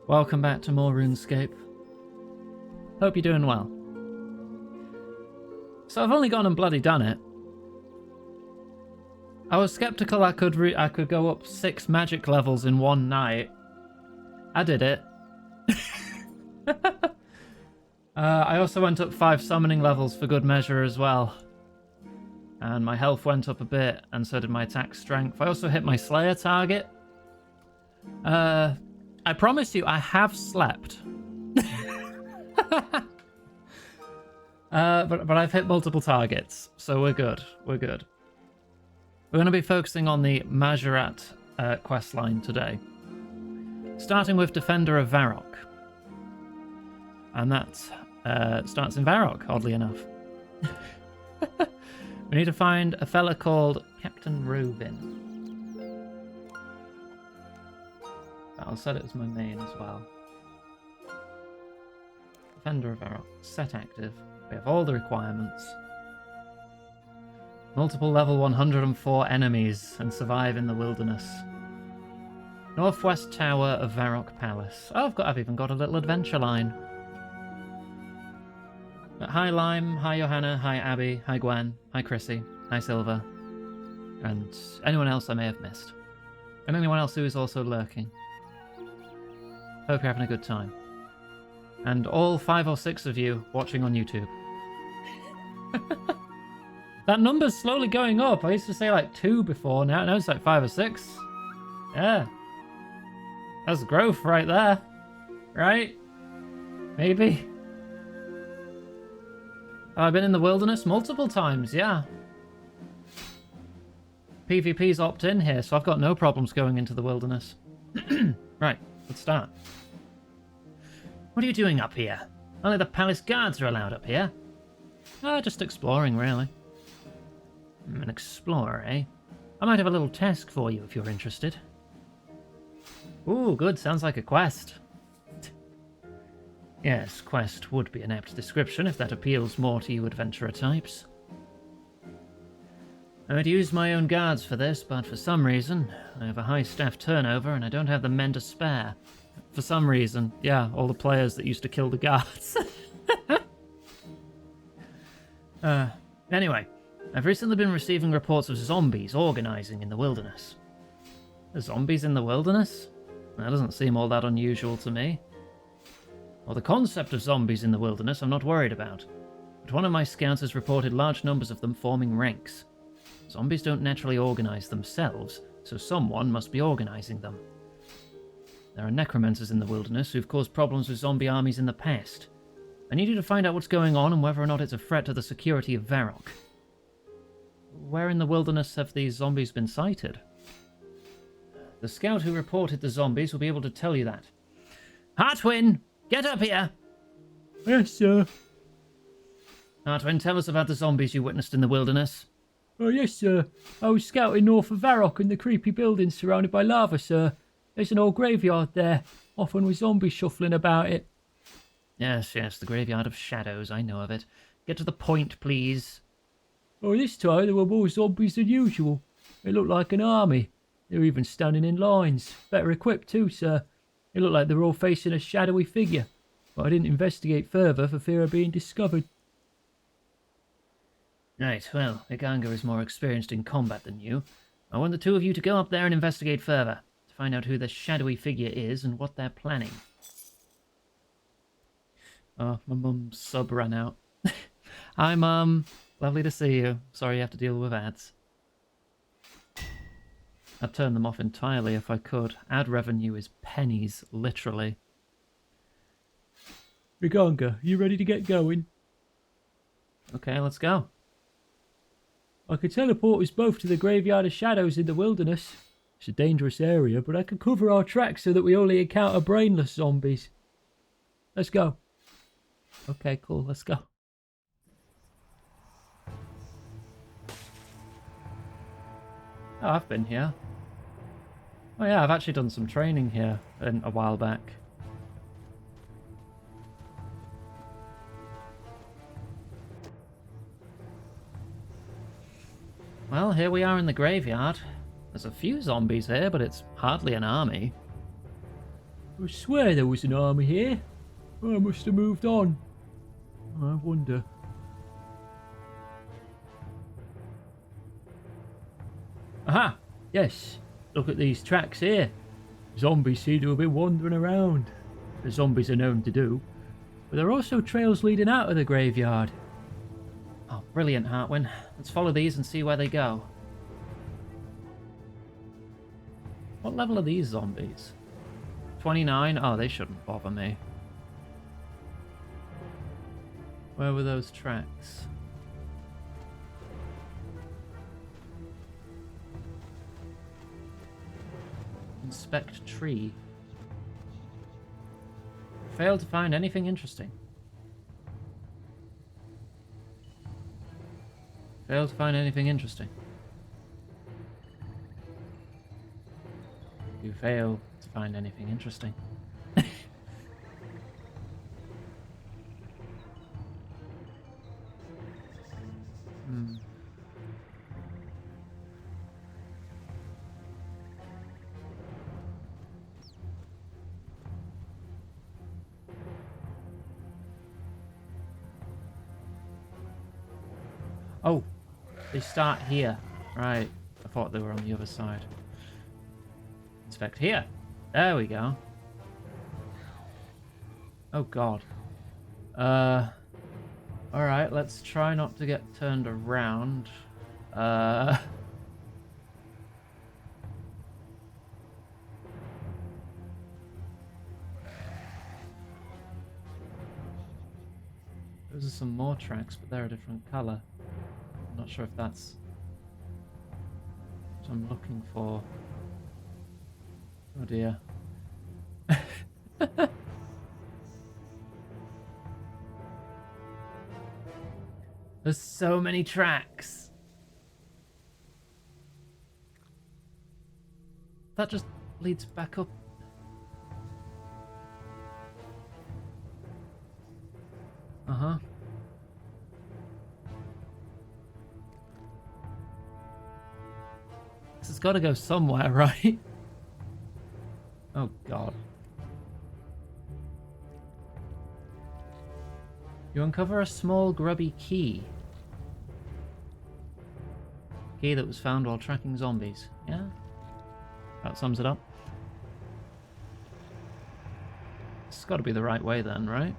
Welcome back to more Runescape. Hope you're doing well. So I've only gone and bloody done it. I was skeptical I could go up 6 magic levels in one night. I did it. I also went up 5 summoning levels for good measure as well. And my health went up a bit, and so did my attack strength. I also hit my Slayer target. I promise you, I have slept. But I've hit multiple targets, so we're good. We're good. We're going to be focusing on the Mahjarrat questline today. Starting with Defender of Varrock. And that starts in Varrock, oddly enough. We need to find a fella called Captain Rovin. I'll set it as my main as well. Defender of Varrock. Set active. We have all the requirements. Multiple level 104 enemies and survive in the wilderness. Northwest Tower of Varrock Palace. Oh, I've even got a little adventure line. Hi Lime, hi Johanna, hi Abby, hi Gwen, hi Chrissy, hi Silver, and anyone else I may have missed. And anyone else who is also lurking. Hope you're having a good time. And all 5 or 6 of you watching on YouTube. That number's slowly going up. I used to say like 2 before, now it's like 5 or 6. Yeah. That's growth right there. Right? Maybe. I've been in the wilderness multiple times, yeah. PvP's opt-in here, so I've got no problems going into the wilderness. Right, let's start. What are you doing up here? Only the palace guards are allowed up here. Just exploring, really. An explorer, eh? I might have a little task for you if you're interested. Ooh, good. Sounds like a quest. Yes, quest would be an apt description if that appeals more to you adventurer types. I'd use my own guards for this, but for some reason, I have a high staff turnover and I don't have the men to spare. For some reason, yeah, all the players that used to kill the guards. Anyway, I've recently been receiving reports of zombies organizing in the wilderness. Zombies in the wilderness? That doesn't seem all that unusual to me. Well, the concept of zombies in the wilderness I'm not worried about, but one of my scouts has reported large numbers of them forming ranks. Zombies don't naturally organize themselves, so someone must be organizing them. There are necromancers in the wilderness who've caused problems with zombie armies in the past. I need you to find out what's going on and whether or not it's a threat to the security of Varrock. Where in the wilderness have these zombies been sighted? The scout who reported the zombies will be able to tell you that. Hartwin! Get up here! Yes, sir. Hartwin, tell us about the zombies you witnessed in the wilderness. Oh, yes, sir. I was scouting north of Varrock and the creepy buildings surrounded by lava, sir. There's an old graveyard there, often with zombies shuffling about it. Yes, the graveyard of shadows, I know of it. Get to the point, please. Oh, this time there were more zombies than usual. They looked like an army. They were even standing in lines. Better equipped too, sir. It looked like they were all facing a shadowy figure, but I didn't investigate further for fear of being discovered. Right, well, Iganga is more experienced in combat than you. I want the 2 of you to go up there and investigate further, to find out who the shadowy figure is and what they're planning. Oh, my mum's sub ran out. Hi, Mum. Lovely to see you. Sorry you have to deal with ads. I'd turn them off entirely if I could. Ad revenue is pennies, literally. Riganga, you ready to get going? Okay, let's go. I could teleport us both to the graveyard of shadows in the wilderness. It's a dangerous area, but I can cover our tracks so that we only encounter brainless zombies. Let's go. Okay, cool, let's go. Oh, I've been here. Oh yeah, I've actually done some training here a while back. Well, here we are in the graveyard. There's a few zombies here, but it's hardly an army. I swear there was an army here. I must have moved on. I wonder. Aha! Yes, look at these tracks here. Zombies seem to have been wandering around. The zombies are known to do. But there are also trails leading out of the graveyard. Oh, brilliant, Hartwin. Let's follow these and see where they go. What level are these zombies? 29? Oh, they shouldn't bother me. Where were those tracks? Inspect tree. Failed to find anything interesting. Failed to find anything interesting. You fail to find anything interesting. Oh, they start here. Right. I thought they were on the other side. Inspect here. There we go. Oh god. Alright, let's try not to get turned around. Those are some more tracks, but they're a different colour. I'm not sure if that's what I'm looking for. Oh dear. There's so many tracks. That just leads back up. Uh-huh. This has got to go somewhere, right? Oh god. You uncover a small grubby key. Key that was found while tracking zombies. Yeah? That sums it up. It's got to be the right way then, right?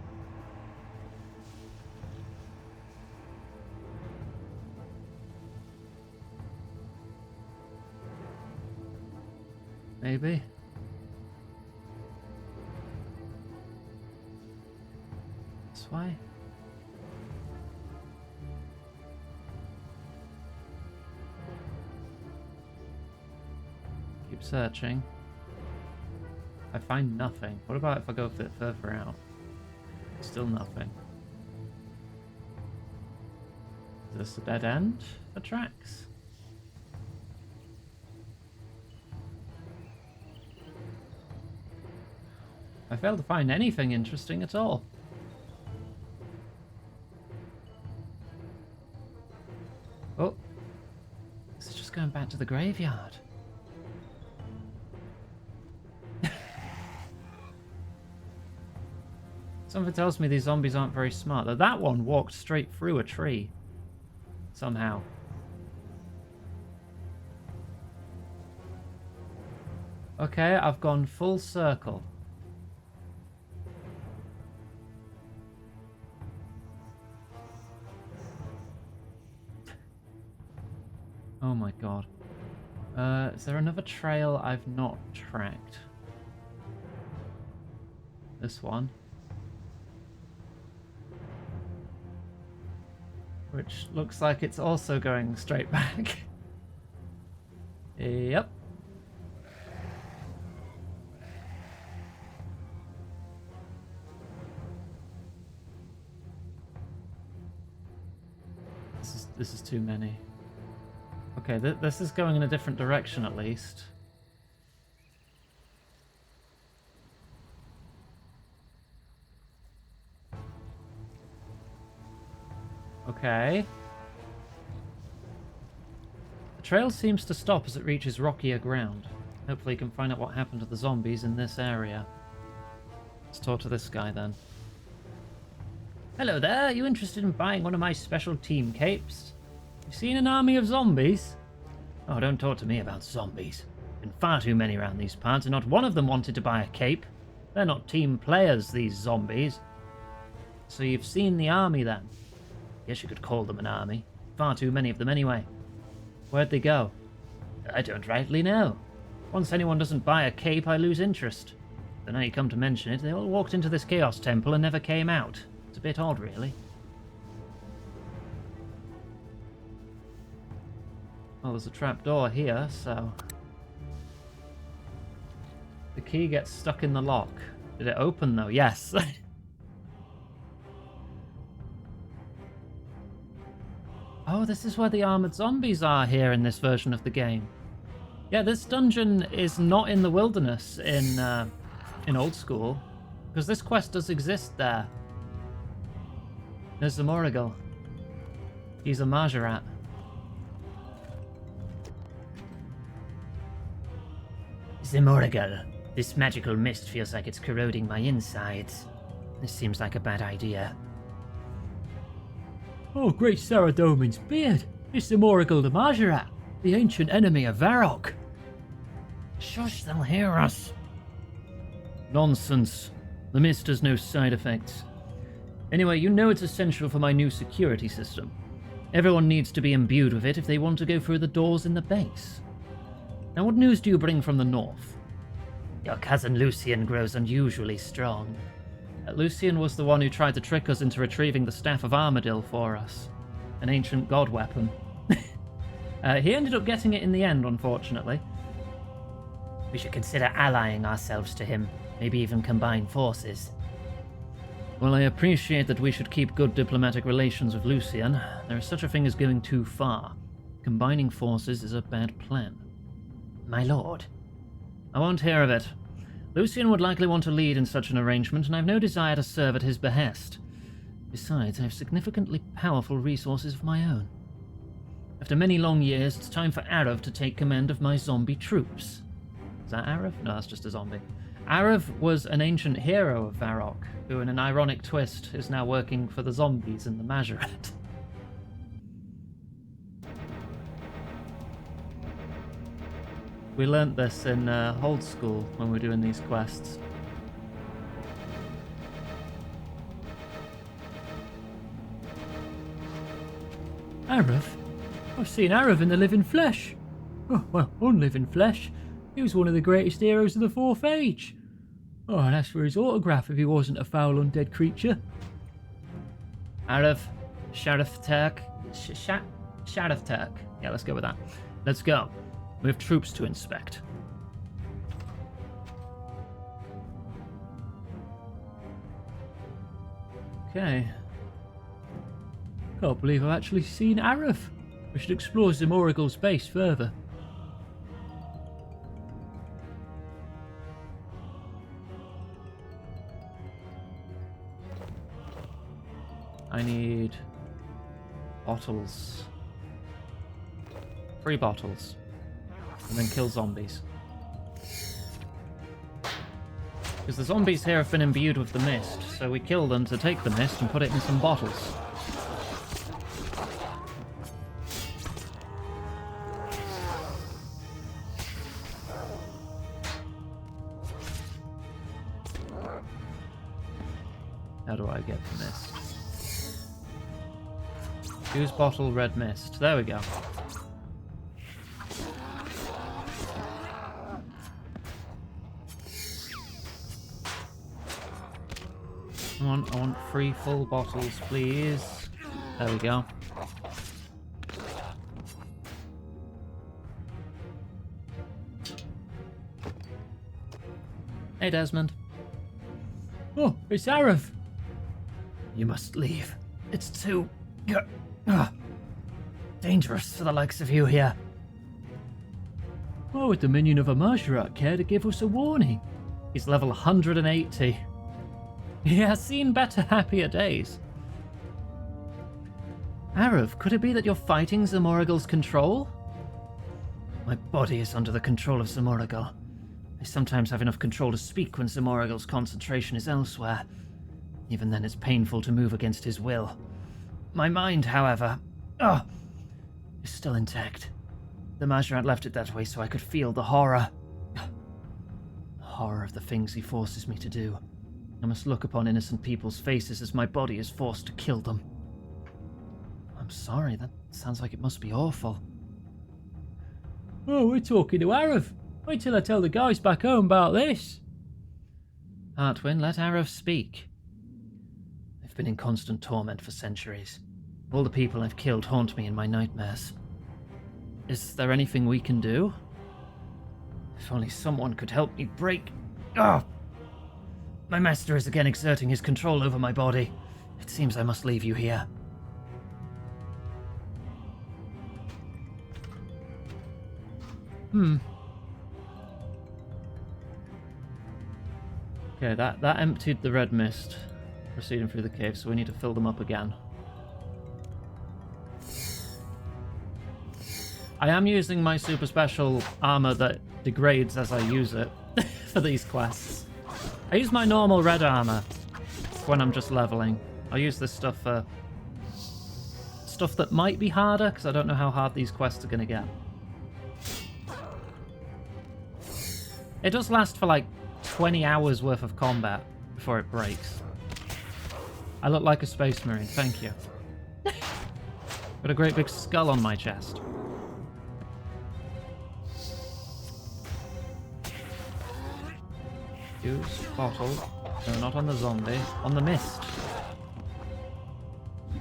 Maybe. This way? Keep searching. I find nothing. What about if I go a bit further out? Still nothing. Is this a dead end for tracks? I failed to find anything interesting at all. Oh. This is just going back to the graveyard. Something tells me these zombies aren't very smart. Though that one walked straight through a tree. Somehow. Okay, I've gone full circle. Oh my god. Is there another trail I've not tracked? This one. Which looks like it's also going straight back. Yep. This is too many. Okay, this is going in a different direction at least. Okay. The trail seems to stop as it reaches rockier ground. Hopefully you can find out what happened to the zombies in this area. talk to this guy then. Hello there, are you interested in buying one of my special team capes? You seen an army of zombies? Oh, don't talk to me about zombies. Been far too many around these parts, and not one of them wanted to buy a cape. They're not team players, these zombies. So you've seen the army then? Guess you could call them an army. Far too many of them anyway. Where'd they go? I don't rightly know. Once anyone doesn't buy a cape, I lose interest. But now you come to mention it, they all walked into this Chaos Temple and never came out. It's a bit odd, really. Well, there's a trapdoor here, so... The key gets stuck in the lock. Did it open, though? Yes. Oh, this is where the armored zombies are here in this version of the game. Yeah, this dungeon is not in the wilderness in Old School, because this quest does exist there. There's the Morrigal. He's a Mahjarrat. The Morrigal. This magical mist feels like it's corroding my insides. This seems like a bad idea. Oh, great Saradomin's beard! It's the Morrigal the Mahjarrat, the ancient enemy of Varrock. Shush, they'll hear us. Nonsense. The mist has no side effects. Anyway, you know it's essential for my new security system. Everyone needs to be imbued with it if they want to go through the doors in the base. Now, what news do you bring from the north? Your cousin Lucian grows unusually strong. Lucian was the one who tried to trick us into retrieving the Staff of Armadil for us. An ancient god weapon. He ended up getting it in the end, unfortunately. We should consider allying ourselves to him. Maybe even combine forces. Well, I appreciate that we should keep good diplomatic relations with Lucian. There is such a thing as going too far. Combining forces is a bad plan. My lord. I won't hear of it. Lucian would likely want to lead in such an arrangement, and I have no desire to serve at his behest. Besides, I have significantly powerful resources of my own. After many long years, it's time for Arav to take command of my zombie troops. Is that Arav? No, that's just a zombie. Arav was an ancient hero of Varrock, who in an ironic twist is now working for the zombies in the Mahjarrat. We learnt this in Old School when we were doing these quests. Arav? I've seen Arav in the living flesh. Oh, well, unliving flesh. He was one of the greatest heroes of the Fourth Age. Oh, I'd ask for his autograph if he wasn't a foul undead creature. Arav, Sheriff Turk. Sheriff Turk. Yeah, let's go with that. Let's go. We have troops to inspect. Okay. Can't believe I've actually seen Arav. We should explore Zamorigal's base further. I need bottles. 3 bottles. And then kill zombies. Because the zombies here have been imbued with the mist, so we kill them to take the mist and put it in some bottles. How do I get the mist? Use bottle, red mist. There we go. I want 3 full bottles, please. There we go. Hey, Desmond. Oh, it's Arav. You must leave. It's too... dangerous for the likes of you here. Why would the minion of a Mahjarrat care to give us a warning? He's level 180. He has seen better, happier days. Arav, could it be that you're fighting Zamorigal's control? My body is under the control of Zamorigal. I sometimes have enough control to speak when Zamorigal's concentration is elsewhere. Even then it's painful to move against his will. My mind, however, is still intact. The Mahjarrat left it that way so I could feel the horror. The horror of the things he forces me to do. I must look upon innocent people's faces as my body is forced to kill them. I'm sorry, that sounds like it must be awful. Oh, we're talking to Arav. Wait till I tell the guys back home about this. Artwin, let Arav speak. I've been in constant torment for centuries. All the people I've killed haunt me in my nightmares. Is there anything we can do? If only someone could help me break... My master is again exerting his control over my body. It seems I must leave you here. Okay, that emptied the red mist proceeding through the cave, so we need to fill them up again. I am using my super special armor that degrades as I use it for these quests. I use my normal red armor when I'm just leveling. I'll use this stuff for stuff that might be harder, because I don't know how hard these quests are going to get. It does last for like 20 hours worth of combat before it breaks. I look like a space marine, thank you. Got a great big skull on my chest. Use bottle. No, not on the zombie. On the mist.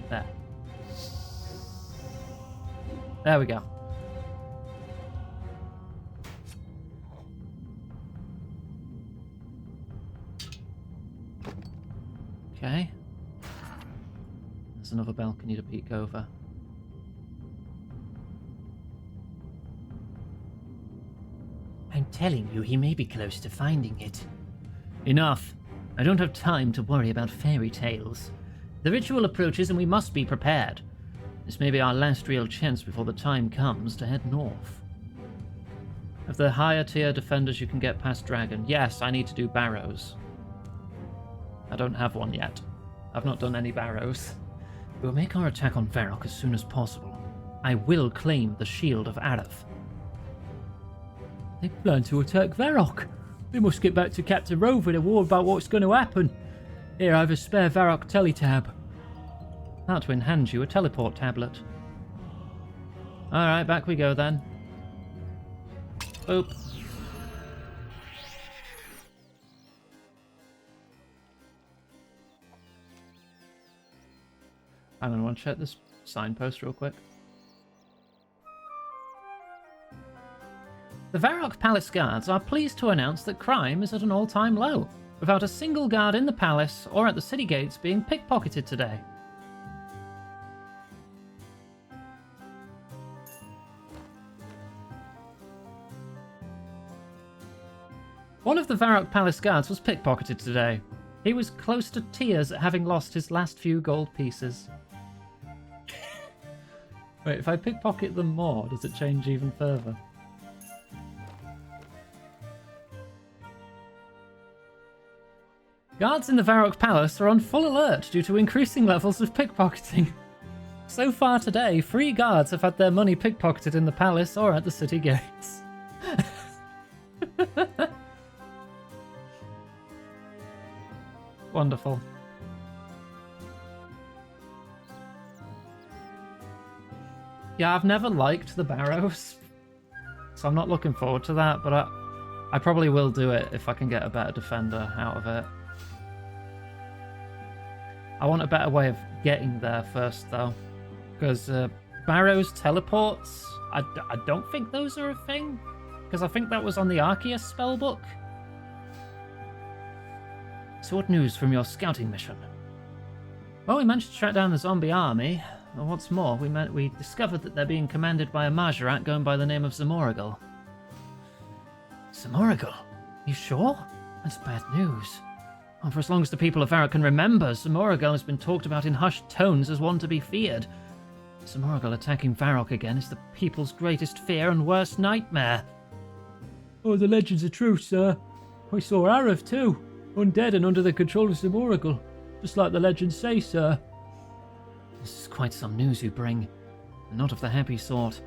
There. There we go. Okay. There's another balcony to peek over. I'm telling you, he may be close to finding it. Enough. I don't have time to worry about fairy tales. The ritual approaches and we must be prepared. This may be our last real chance before the time comes to head north. Of the higher tier defenders you can get past Dragon. Yes, I need to do Barrows. I don't have one yet. I've not done any Barrows. We'll make our attack on Varrock as soon as possible. I will claim the Shield of Arav. They plan to attack Varrock. We must get back to Captain Rover to warn about what's going to happen. Here, I have a spare Varrock teletab. Artwin hands you a teleport tablet. Alright, back we go then. Boop. I'm going to want to check this signpost real quick. The Varrock Palace guards are pleased to announce that crime is at an all-time low, without a single guard in the palace or at the city gates being pickpocketed today. One of the Varrock Palace guards was pickpocketed today. He was close to tears at having lost his last few gold pieces. Wait, if I pickpocket them more, does it change even further? Guards in the Varrock Palace are on full alert due to increasing levels of pickpocketing. So far today, 3 guards have had their money pickpocketed in the palace or at the city gates. Wonderful. Yeah, I've never liked the Barrows, so I'm not looking forward to that, but I probably will do it if I can get a better defender out of it. I want a better way of getting there first, though, because Barrows teleports, I don't think those are a thing, because I think that was on the Arceus spellbook. So what news from your scouting mission? Well, we managed to track down the zombie army. Well, what's more, we discovered that they're being commanded by a Mahjarrat going by the name of Zamorigal. Zamorigal? You sure? That's bad news. Well, for as long as the people of Varrock can remember, Zamorigal has been talked about in hushed tones as one to be feared. Zamorigal attacking Varrock again is the people's greatest fear and worst nightmare. Oh, the legends are true, sir. I saw Arav too, undead and under the control of some oracle, just like the legends say, sir. This is quite some news you bring, and not of the happy sort.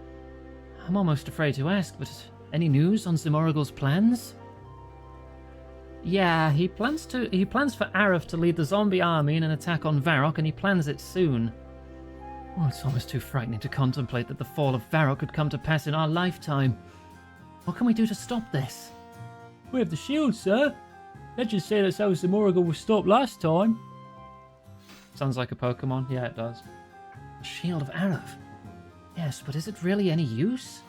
I'm almost afraid to ask, but any news on Zimorigle's plans? Yeah, he plans for Arav to lead the zombie army in an attack on Varrock, and he plans it soon. Oh, it's almost too frightening to contemplate that the fall of Varrock could come to pass in our lifetime. What can we do to stop this? We have the shield, sir. Legends say that's how Zimorigle was stopped last time. Sounds like a Pokemon. Yeah, it does. The Shield of Arav. Yes, but is it really any use?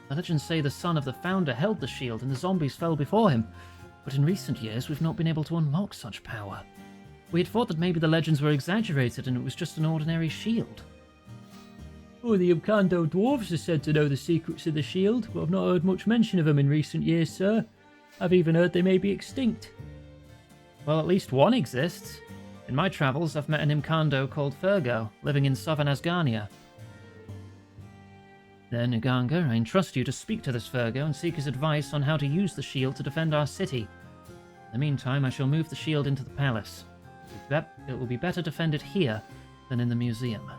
The legends say the son of the founder held the shield and the zombies fell before him. But in recent years, we've not been able to unlock such power. We had thought that maybe the legends were exaggerated and it was just an ordinary shield. Oh, the Umkando dwarves are said to know the secrets of the shield, but I've not heard much mention of them in recent years, sir. I've even heard they may be extinct. Well, at least one exists. In my travels, I've met an Imkando called Fergo, living in southern Asgarnia. Then, Uganga, I entrust you to speak to this Fergo and seek his advice on how to use the shield to defend our city. In the meantime, I shall move the shield into the palace. It will be better defended here than in the museum.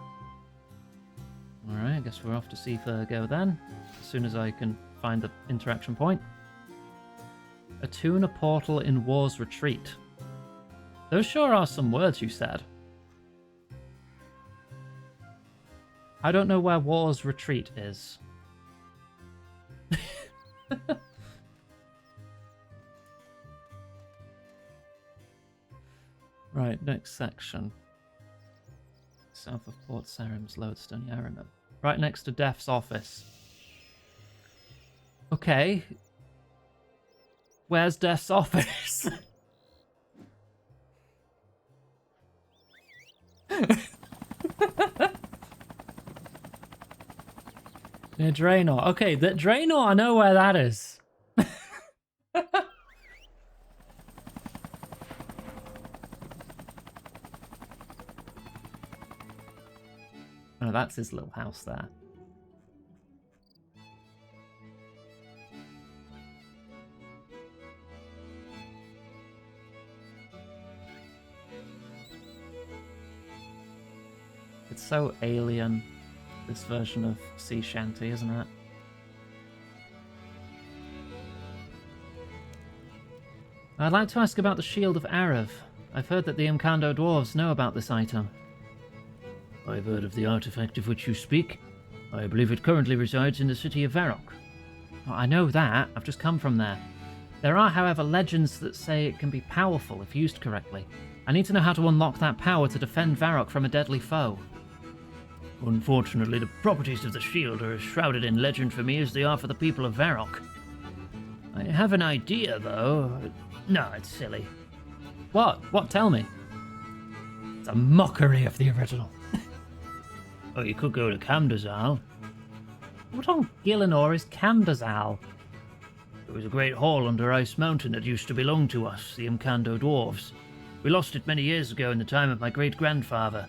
Alright, I guess we're off to see Fergo then, as soon as I can find the interaction point. Attune a portal in War's Retreat. Those sure are some words you said. I don't know where War's Retreat is. Right, next section. South of Port Sarim's Lodestone. Yeah, I remember. Right next to Death's office. Okay. Where's Death's office? Near Draenor. Okay, the Draenor, I know where that is. Oh, that's his little house there. It's so alien, this version of Sea Shanty, isn't it? I'd like to ask about the Shield of Arav. I've heard that the Imkando dwarves know about this item. I've heard of the artifact of which you speak. I believe it currently resides in the city of Varrock. Oh, I know that. I've just come from there. There are, however, legends that say it can be powerful if used correctly. I need to know how to unlock that power to defend Varrock from a deadly foe. Unfortunately, the properties of the shield are as shrouded in legend for me as they are for the people of Varrock. I have an idea, though. No, it's silly. What? What? Tell me. It's a mockery of the original. Oh, you could go to Camdazal. What on Gielinor is Camdazal? There was a great hall under Ice Mountain that used to belong to us, the Imkando dwarves. We lost it many years ago in the time of my great-grandfather.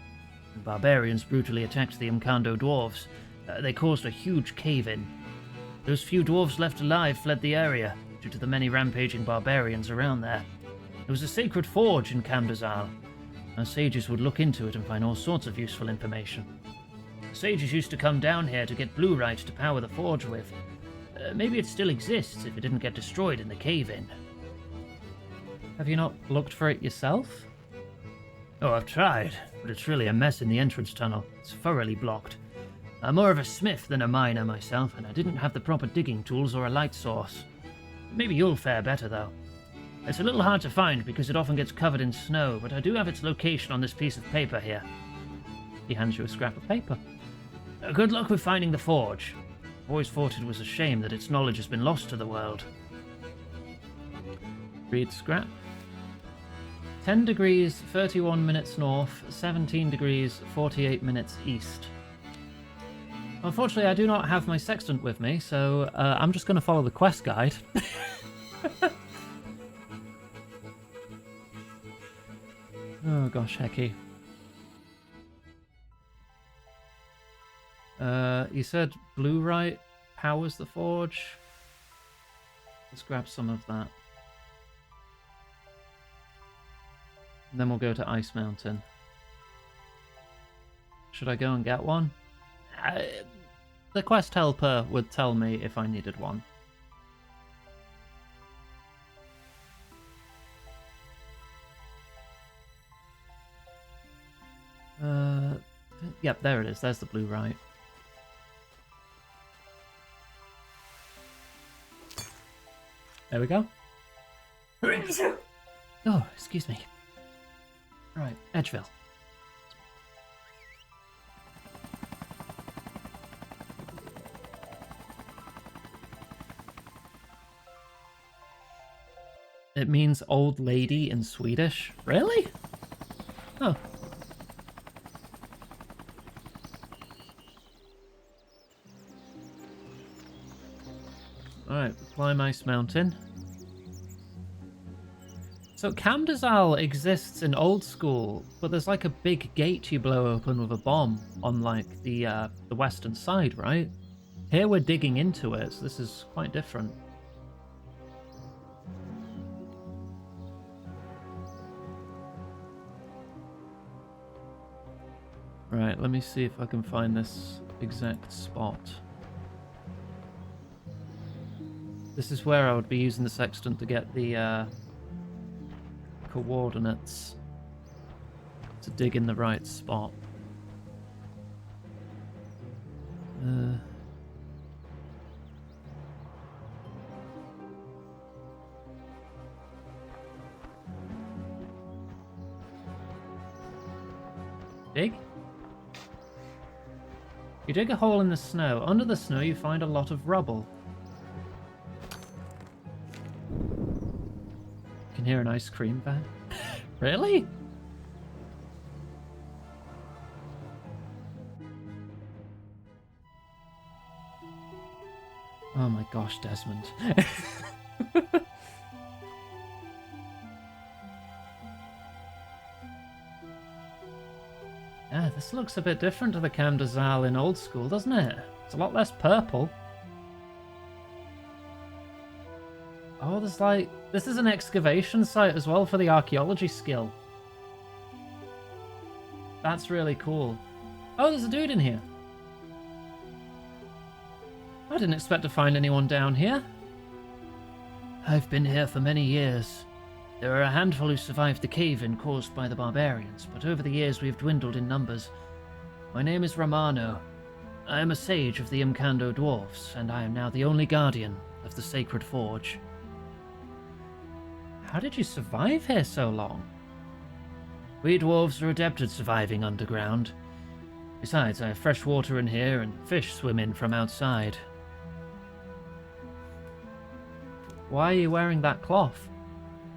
The barbarians brutally attacked the Imkando dwarves. They caused a huge cave-in. Those few dwarves left alive fled the area, due to the many rampaging barbarians around there. There was a sacred forge in Camdazal. Our sages would look into it and find all sorts of useful information. The sages used to come down here to get blue-rite to power the forge with. Maybe it still exists if it didn't get destroyed in the cave-in. Have you not looked for it yourself? Oh, I've tried, but it's really a mess in the entrance tunnel. It's thoroughly blocked. I'm more of a smith than a miner myself, and I didn't have the proper digging tools or a light source. Maybe you'll fare better, though. It's a little hard to find because it often gets covered in snow, but I do have its location on this piece of paper here. He hands you a scrap of paper. Good luck with finding the forge. I've always thought it was a shame that its knowledge has been lost to the world. Read scrap. 10 degrees, 31 minutes north, 17 degrees, 48 minutes east. Unfortunately, I do not have my sextant with me, so I'm just going to follow the quest guide. Oh gosh, hecky. You said blue-rite powers the forge? Let's grab some of that. And then we'll go to Ice Mountain. Should I go and get one? The quest helper would tell me if I needed one. Yep, there it is. There's the blue right. There we go. Oh, excuse me. Right, Edgeville. It means old lady in Swedish. Really? Oh. Alright, climb Ice Mountain. So Camdazal exists in Old School, but there's like a big gate you blow open with a bomb on like the western side, right? Here we're digging into it, so this is quite different. Right, let me see if I can find this exact spot. This is where I would be using the sextant to get the coordinates to dig in the right spot. Dig? You dig a hole in the snow. Under the snow you find a lot of rubble. You can hear an ice cream van. Really? Oh my gosh, Desmond. Yeah, this looks a bit different to the Camdazal in Old School, doesn't it? It's a lot less purple. Oh, there's like... This is an excavation site as well for the archaeology skill. That's really cool. Oh, there's a dude in here. I didn't expect to find anyone down here. I've been here for many years. There are a handful who survived the cave-in caused by the barbarians, but over the years we have dwindled in numbers. My name is Romano. I am a sage of the Imkando dwarfs, and I am now the only guardian of the Sacred Forge. How did you survive here so long? We dwarves are adept at surviving underground. Besides, I have fresh water in here, and fish swim in from outside. Why are you wearing that cloth?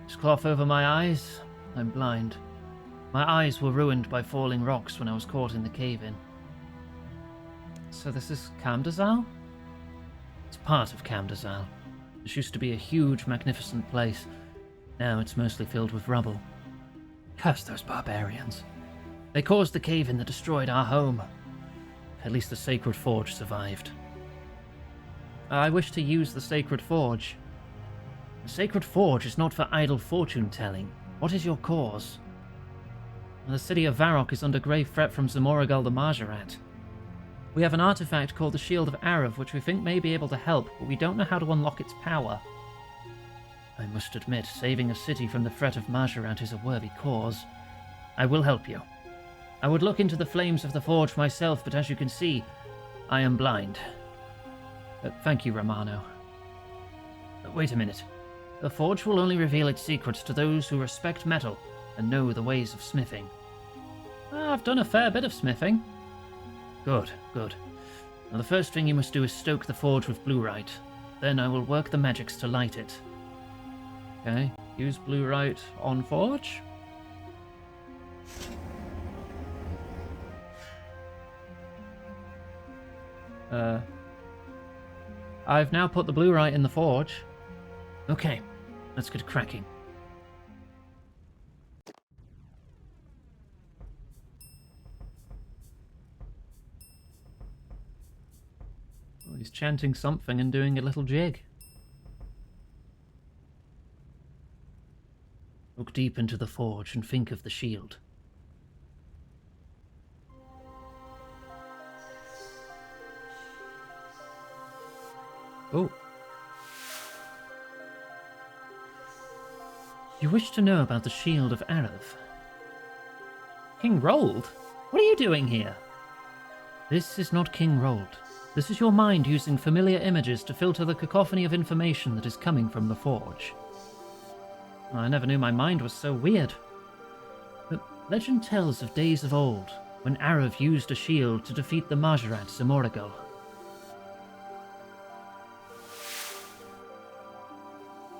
This cloth over my eyes? I'm blind. My eyes were ruined by falling rocks when I was caught in the cave-in. So this is Camdazal? It's part of Camdazal. This used to be a huge, magnificent place. Now it's mostly filled with rubble. Curse those barbarians. They caused the cave-in that destroyed our home. At least the Sacred Forge survived. I wish to use the Sacred Forge. The Sacred Forge is not for idle fortune-telling. What is your cause? The city of Varrock is under grave threat from Zamoragal the Mahjarrat. We have an artifact called the Shield of Arav, which we think may be able to help, but we don't know how to unlock its power. I must admit, saving a city from the threat of Mahjarrat is a worthy cause. I will help you. I would look into the flames of the forge myself, but as you can see, I am blind. Thank you, Romano. Wait a minute. The forge will only reveal its secrets to those who respect metal and know the ways of smithing. I've done a fair bit of smithing. Good, good. Now the first thing you must do is stoke the forge with bluerite. Then I will work the magics to light it. Okay, use bluerite on forge. I've now put the bluerite in the forge. Okay, let's get cracking. Oh, he's chanting something and doing a little jig. deep into the forge and think of the shield. Oh. You wish to know about the shield of Arav? King Rold? What are you doing here? This is not King Rold. This is your mind using familiar images to filter the cacophony of information that is coming from the forge. I never knew my mind was so weird. But legend tells of days of old, when Arav used a shield to defeat the Mahjarrat Zamorigal.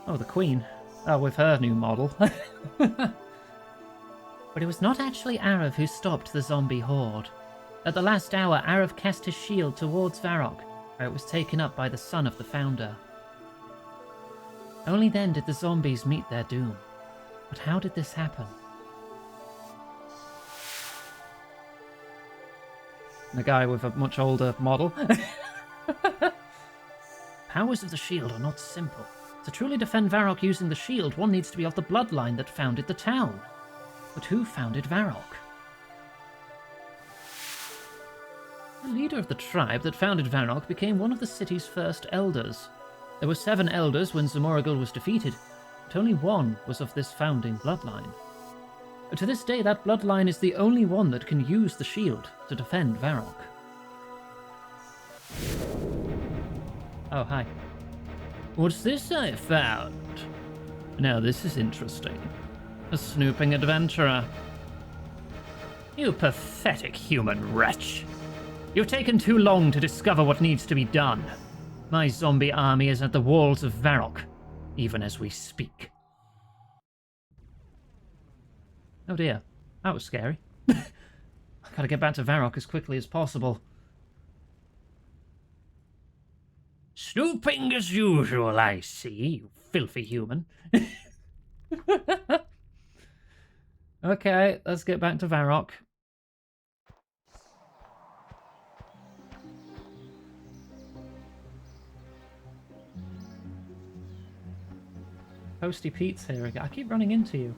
Oh, the Queen. Oh, with her new model. But it was not actually Arav who stopped the zombie horde. At the last hour, Arav cast his shield towards Varrock, where it was taken up by the son of the Founder. Only then did the zombies meet their doom. But how did this happen? The guy with a much older model. Powers of the shield are not simple. To truly defend Varrock using the shield, one needs to be of the bloodline that founded the town. But who founded Varrock? The leader of the tribe that founded Varrock became one of the city's first elders. There were 7 elders when Zamorigal was defeated, but only one was of this founding bloodline. But to this day, that bloodline is the only one that can use the shield to defend Varrock. Oh, hi. What's this I found? Now this is interesting. A snooping adventurer. You pathetic human wretch. You've taken too long to discover what needs to be done. My zombie army is at the walls of Varrock, even as we speak. Oh dear, that was scary. I gotta get back to Varrock as quickly as possible. Snooping as usual, I see, you filthy human. Okay, let's get back to Varrock. Posty Pete's here again. I keep running into you.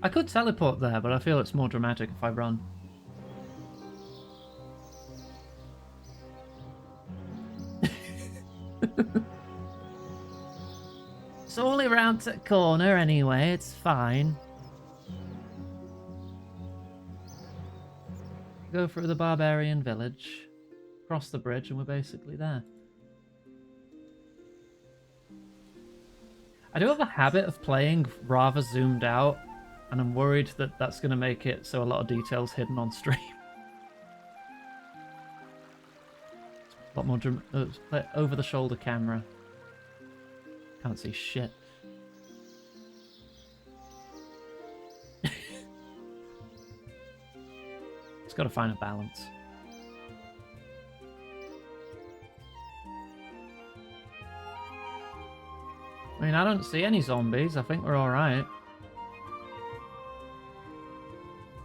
I could teleport there, but I feel it's more dramatic if I run. It's all around that corner anyway, it's fine. Go through the barbarian village, cross the bridge, and we're basically there. I do have a habit of playing rather zoomed out, and I'm worried that that's going to make it so a lot of detail's hidden on stream. A lot more over-the-shoulder camera. Can't see shit. It's got to find a balance. I mean, I don't see any zombies. I think we're alright.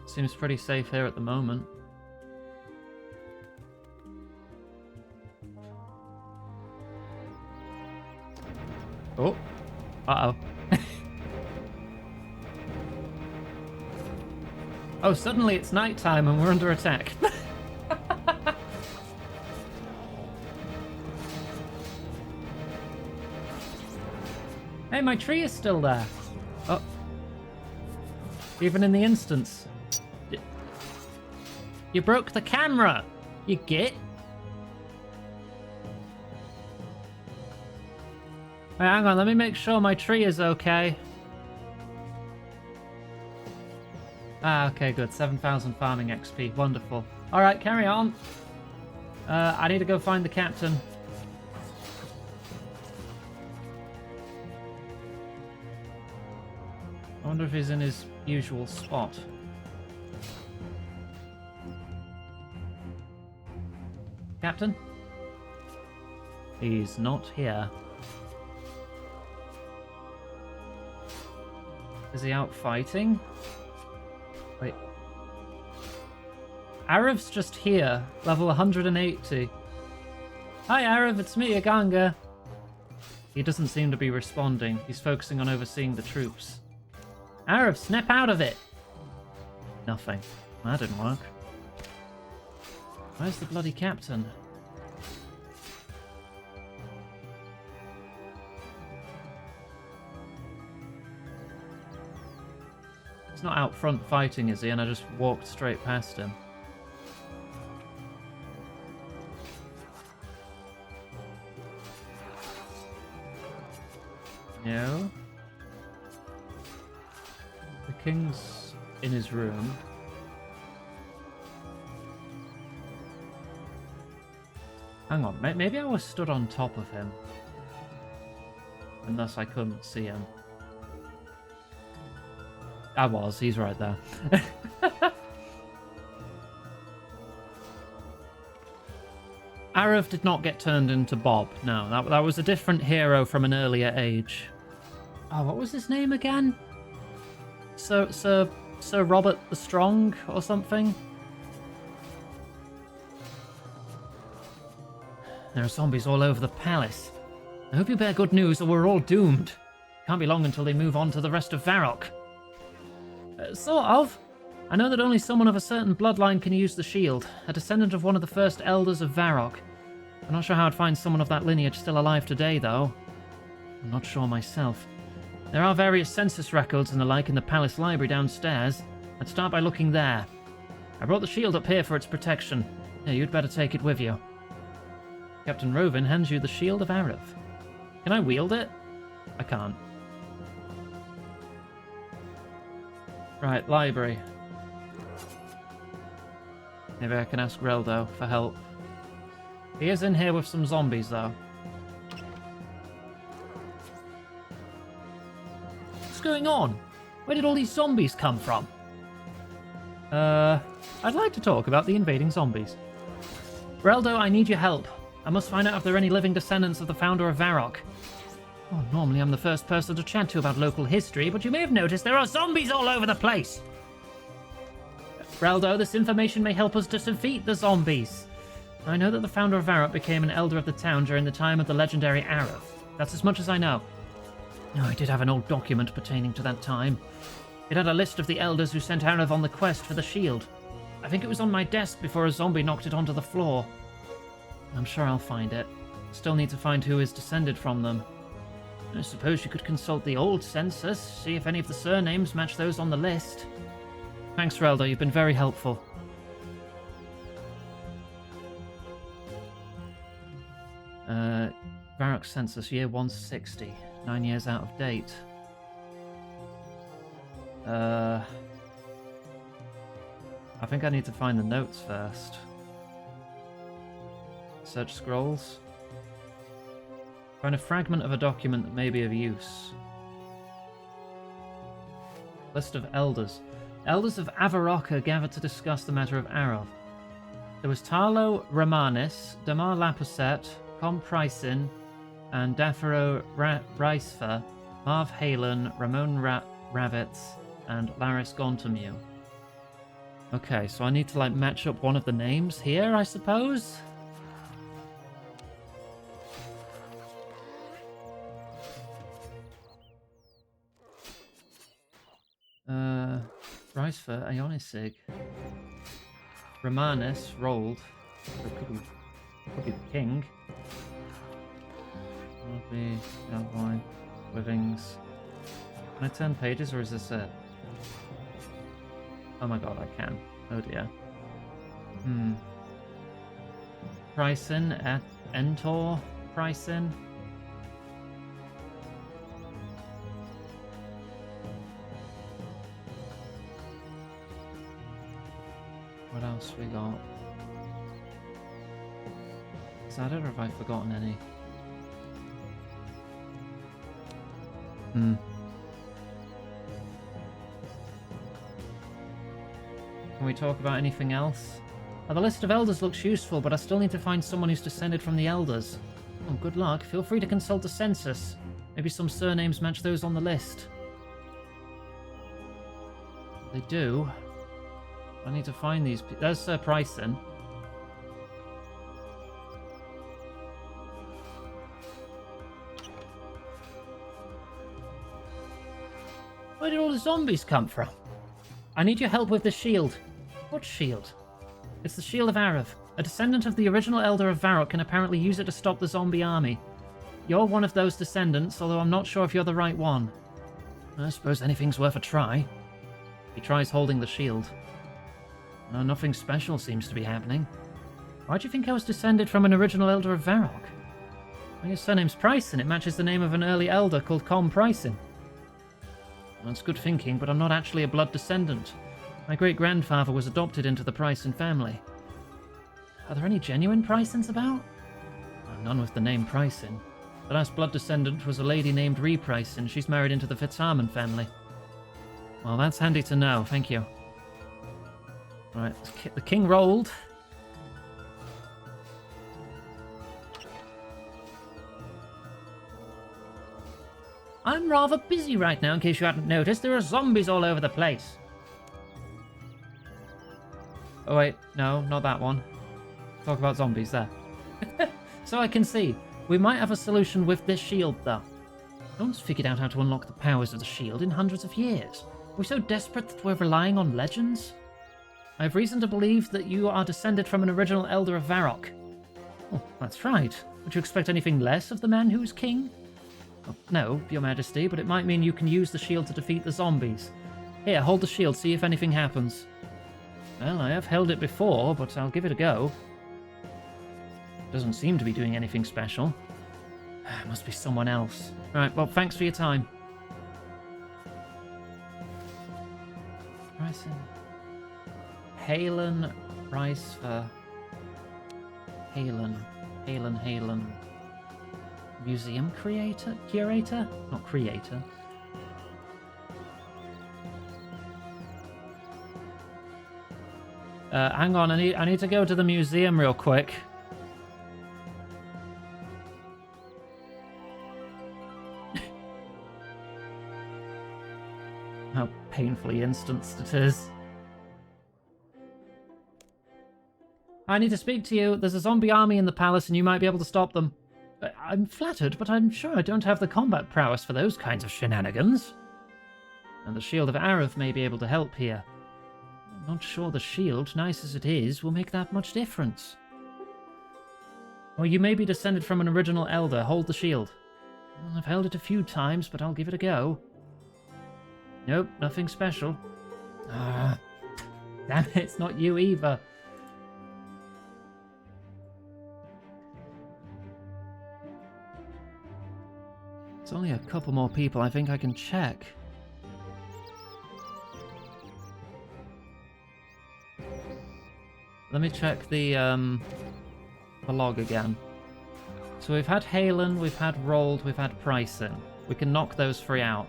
Seems pretty safe here at the moment. Oh. Uh-oh. Oh, suddenly it's nighttime and we're under attack. Hey, my tree is still there. Oh. Even in the instance. You broke the camera, you git. Wait, hang on, let me make sure my tree is okay. Ah, okay, good. 7,000 farming XP. Wonderful. Alright, carry on. I need to go find the captain. I wonder if he's in his usual spot. Captain? He's not here. Is he out fighting? Wait. Arav's just here, level 180. Hi Arav, it's me, Aganga. He doesn't seem to be responding. He's focusing on overseeing the troops. Arab, snap out of it! Nothing. That didn't work. Where's the bloody captain? He's not out front fighting, is he? And I just walked straight past him. No. The king's in his room. Hang on, maybe I was stood on top of him. And thus I couldn't see him. I was, he's right there. Arav did not get turned into Bob, no. That was a different hero from an earlier age. Oh, what was his name again? Sir Robert the Strong or something? There are zombies all over the palace. I hope you bear good news or we're all doomed. Can't be long until they move on to the rest of Varrock. Sort of. I know that only someone of a certain bloodline can use the shield, a descendant of one of the first elders of Varrock. I'm not sure how I'd find someone of that lineage still alive today, though. I'm not sure myself. There are various census records and the like in the palace library downstairs. I'd start by looking there. I brought the shield up here for its protection. Here, you'd better take it with you. Captain Rovin hands you the shield of Arav. Can I wield it? I can't. Right, library. Maybe I can ask Reldo for help. He is in here with some zombies, though. What's going on? Where did all these zombies come from? I'd like to talk about the invading zombies. Reldo, I need your help. I must find out if there are any living descendants of the founder of Varrock. Oh, normally I'm the first person to chat to about local history, but you may have noticed there are zombies all over the place. Reldo, this information may help us to defeat the zombies. I know that the founder of Varrock became an elder of the town during the time of the legendary Arav. That's as much as I know. Oh, I did have an old document pertaining to that time. It had a list of the elders who sent Arav on the quest for the shield. I think it was on my desk before a zombie knocked it onto the floor. I'm sure I'll find it. Still need to find who is descended from them. I suppose you could consult the old census, see if any of the surnames match those on the list. Thanks, Reldo. You've been very helpful. Varrock census, year 160. 9 years out of date. I think I need to find the notes first. Search scrolls. Find a fragment of a document that may be of use. List of elders. Elders of Avarok are gathered to discuss the matter of Arav. There was Tarlo Romanis, Damar Lapuset, Com Prysin, and Dafaro Reisfer, Marv Halen, Ramon Ravitz, and Laris Gontamu. Okay, so I need to match up one of the names here, I suppose? Reisfer, Ionisig. Romanis rolled. So it could be the king. Be outline, Withings. Can I turn pages or is this it? Oh my god, I can. Oh dear. Prysin at Entor Prysin. What else we got? Is that it or have I forgotten any? Can we talk about anything else? The list of elders looks useful, but I still need to find someone who's descended from the elders. Oh, good luck. Feel free to consult the census. Maybe some surnames match those on the list. They do. I need to find these people. There's Sir Pryson. Where did all the zombies come from? I need your help with the shield. What shield? It's the Shield of Arav. A descendant of the original Elder of Varrock can apparently use it to stop the zombie army. You're one of those descendants, although I'm not sure if you're the right one. I suppose anything's worth a try. He tries holding the shield. No, nothing special seems to be happening. Why do you think I was descended from an original Elder of Varrock? Well, your surname's Pryson. It matches the name of an early Elder called Com Pryson. Well, that's good thinking, but I'm not actually a blood descendant. My great-grandfather was adopted into the Pryson family. Are there any genuine Prysons about? Well, none with the name Pryson. The last blood descendant was a lady named Ree Pryson. She's married into the Fitzharmon family. Well, that's handy to know. Thank you. Right, the king rolled. I'm rather busy right now, in case you hadn't noticed. There are zombies all over the place. Oh wait, no, not that one. Talk about zombies there. So I can see. We might have a solution with this shield, though. No one's figured out how to unlock the powers of the shield in hundreds of years. We're so desperate that we're relying on legends. I have reason to believe that you are descended from an original Elder of Varrock. Oh, that's right. Would you expect anything less of the man who is king? Oh, no, Your Majesty, but it might mean you can use the shield to defeat the zombies. Here, hold the shield, see if anything happens. Well, I have held it before, but I'll give it a go. Doesn't seem to be doing anything special. Must be someone else. Right, well, thanks for your time. Halen Rice for Halen. Museum curator? Not creator. Hang on, I need to go to the museum real quick. How painfully instanced it is. I need to speak to you. There's a zombie army in the palace and you might be able to stop them. I'm flattered, but I'm sure I don't have the combat prowess for those kinds of shenanigans. And the Shield of Arav may be able to help here. I'm not sure the shield, nice as it is, will make that much difference. Well, you may be descended from an original elder. Hold the shield. Well, I've held it a few times, but I'll give it a go. Nope, nothing special. Ah, damn it, it's not you either. It's only a couple more people I think I can check. Let me check the log again. So we've had Halen, we've had Rolled, we've had Pryson. We can knock those three out.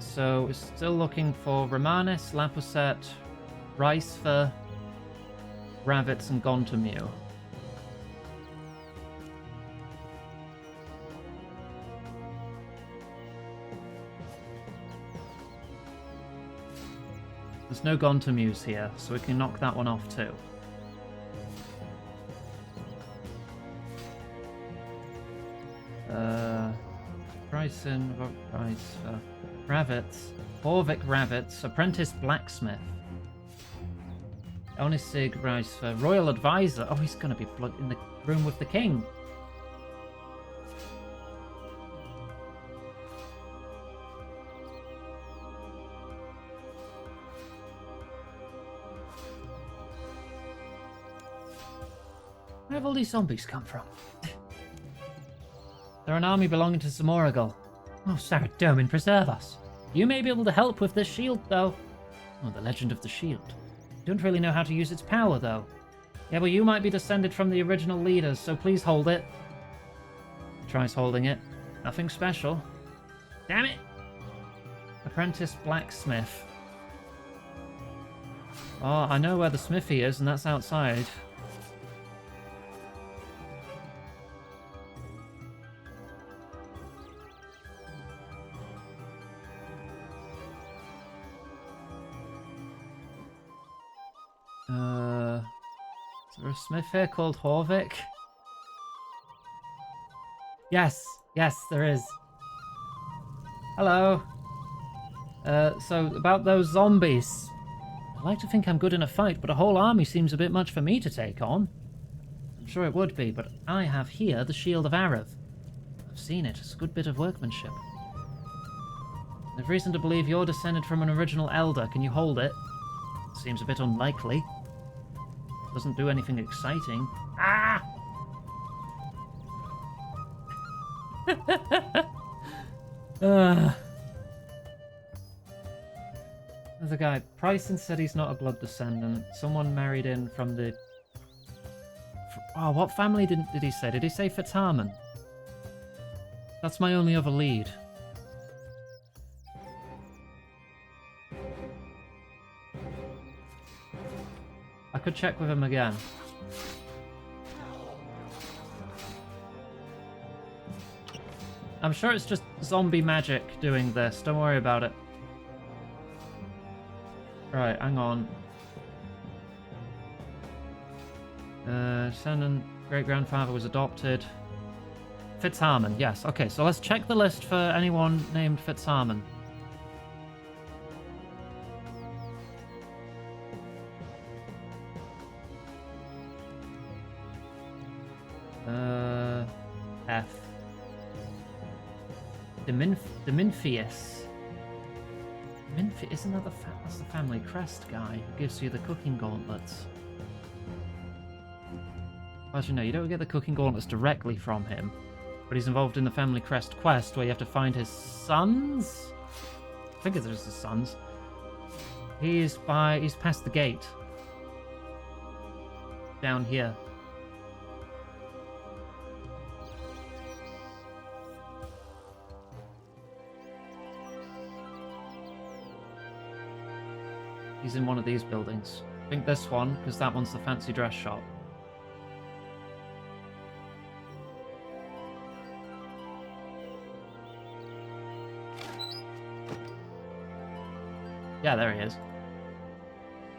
So we're still looking for Romanis, Lapuset, Ricefer, Ravitz, and Gontomue. There's no Gontomues here, so we can knock that one off too. Bryson, Ricefer, Ravitz, Horvik Ravitz, Apprentice Blacksmith. Onisig Ricefer, Royal Advisor. Oh, he's going to be in the room with the king. Where have all these zombies come from? They're an army belonging to Zamoragal. Oh, Saradomin, preserve us. You may be able to help with this shield, though. Oh, the legend of the shield. Don't really know how to use its power, though. Yeah, well, you might be descended from the original leaders, so please hold it. Tries holding it. Nothing special. Damn it! Apprentice Blacksmith. Oh, I know where the smithy is, and that's outside. Is there a a smith here called Horvik? Yes, there is. Hello. So about those zombies. I like to think I'm good in a fight, but a whole army seems a bit much for me to take on. I'm sure it would be, but I have here the Shield of Arav. I've seen it. It's a good bit of workmanship. I've reason to believe you're descended from an original elder. Can you hold it? Seems a bit unlikely. Doesn't do anything exciting. Ah! There's a guy. Bryson said he's not a blood descendant. Someone married in from the... Oh, what family did he say? Did he say Fitzharmon? That's my only other lead. I could check with him again. I'm sure it's just zombie magic doing this. Don't worry about it. Right, hang on. Descendant, great-grandfather was adopted. Fitzharmon, yes. Okay, so let's check the list for anyone named Fitzharmon. F. Dominfius. Isn't that that's the family crest guy who gives you the cooking gauntlets? As you know, you don't get the cooking gauntlets directly from him, but he's involved in the family crest quest where you have to find his sons? I think it's just his sons. He's past the gate. Down here. He's in one of these buildings. I think this one, because that one's the fancy dress shop. Yeah, there he is.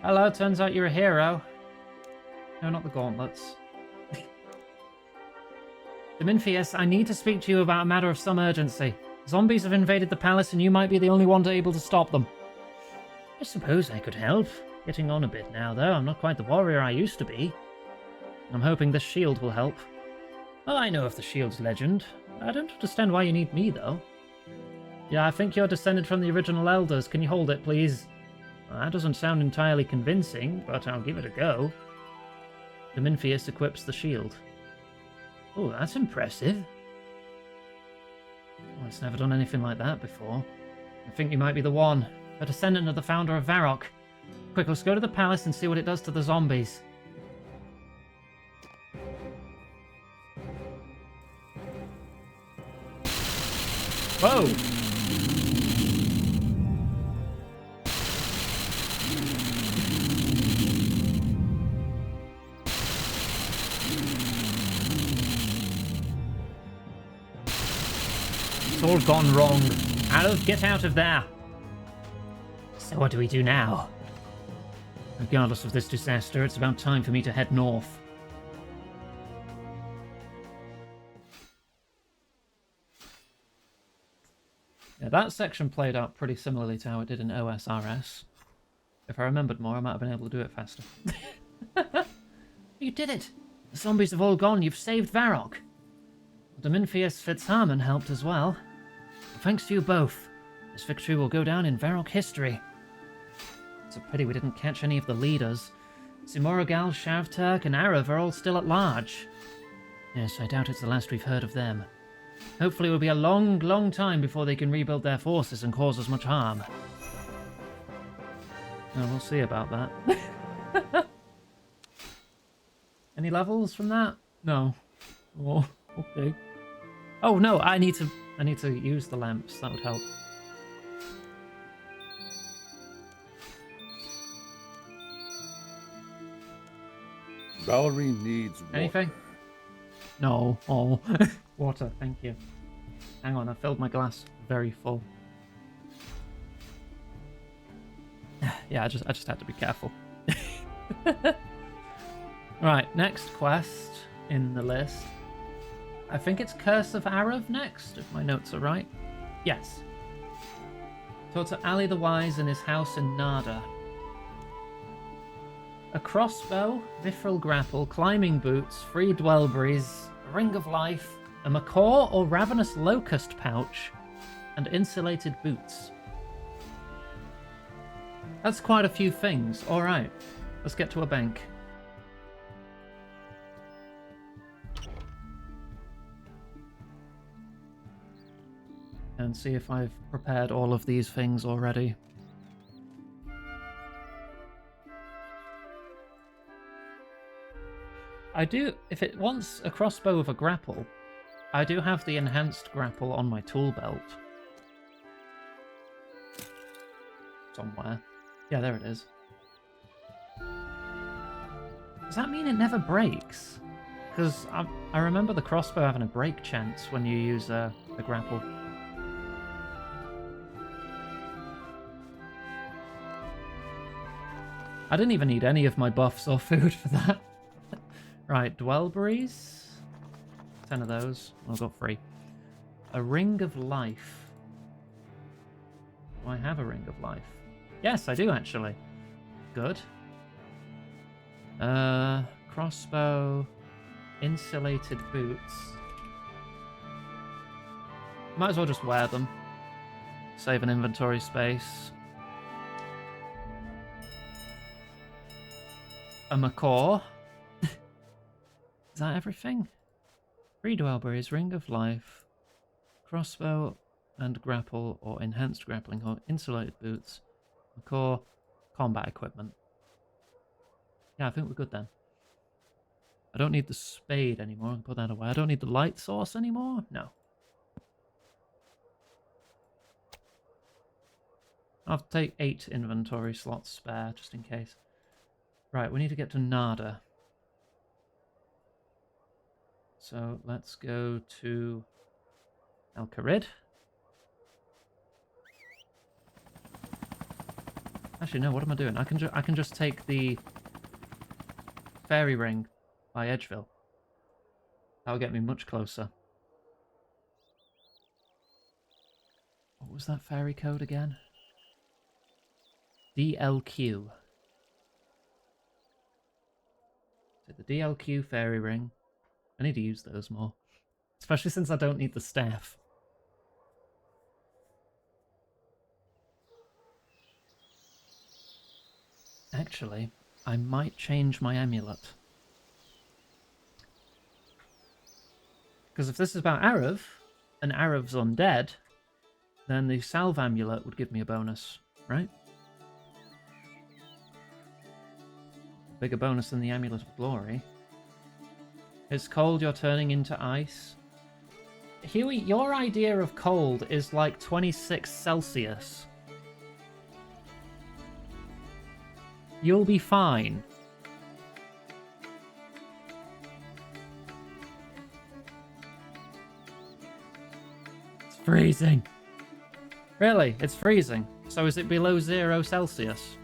Hello, turns out you're a hero. No, not the gauntlets. Dominfius, I need to speak to you about a matter of some urgency. Zombies have invaded the palace and you might be the only one able to stop them. I suppose I could help. Getting on a bit now, though. I'm not quite the warrior I used to be. I'm hoping this shield will help. Well, I know of the shield's legend. I don't understand why you need me, though. Yeah, I think you're descended from the original elders. Can you hold it, please? That doesn't sound entirely convincing, but I'll give it a go. Dominfius equips the shield. Oh, that's impressive. Oh, it's never done anything like that before. I think you might be the one. A descendant of the founder of Varrock. Quick, let's go to the palace and see what it does to the zombies. Whoa! It's all gone wrong. Arrow, get out of there! So what do we do now? Regardless of this disaster, it's about time for me to head north. Yeah, that section played out pretty similarly to how it did in OSRS. If I remembered more, I might have been able to do it faster. You did it! The zombies have all gone. You've saved Varrock. Dominfius Fitzharmon helped as well. Thanks to you both. This victory will go down in Varrock history. It's a pity we didn't catch any of the leaders. Simorogal, Shavturk, and Arav are all still at large. Yes, I doubt it's the last we've heard of them. Hopefully it will be a long, long time before they can rebuild their forces and cause us much harm. Oh, we'll see about that. Any levels from that? No. Oh, okay. Oh no, I need to use the lamps. That would help. Valerie needs water. Anything? No. Oh, water. Thank you. Hang on, I filled my glass very full. Yeah, I just had to be careful. Right, next quest in the list. I think it's Curse of Arav next, if my notes are right. Yes. Talk to Ali the Wise in his house in Nada. A crossbow, mithril grapple, climbing boots, free dwellberries, a ring of life, a macaw or ravenous locust pouch, and insulated boots. That's quite a few things. Alright, let's get to a bank. And see if I've prepared all of these things already. I do, if it wants a crossbow with a grapple, I do have the enhanced grapple on my tool belt. Somewhere. Yeah, there it is. Does that mean it never breaks? Because I remember the crossbow having a break chance when you use the grapple. I didn't even need any of my buffs or food for that. Right, dwellberries. 10 of those. I've got 3. A ring of life. Do I have a ring of life? Yes, I do actually. Good. Crossbow. Insulated boots. Might as well just wear them. Save an inventory space. A macaw. Is that everything? 3 dwellberries, ring of life, crossbow and grapple or enhanced grappling hook, insulated boots, macaw, combat equipment. Yeah, I think we're good then. I don't need the spade anymore. I can put that away. I don't need the light source anymore. No. I'll take 8 inventory slots spare just in case. Right, we need to get to Nada. So let's go to Al-Kharid. Actually, no, what am I doing? I can just take the fairy ring by Edgeville. That'll get me much closer. What was that fairy code again? DLQ. So the DLQ fairy ring. I need to use those more. Especially since I don't need the staff. Actually, I might change my amulet. Because if this is about Arav, and Arav's undead, then the salve amulet would give me a bonus, right? Bigger bonus than the Amulet of Glory. It's cold, you're turning into ice. Huey, your idea of cold is like 26 Celsius. You'll be fine. It's freezing. Really? It's freezing. So is it below 0 Celsius?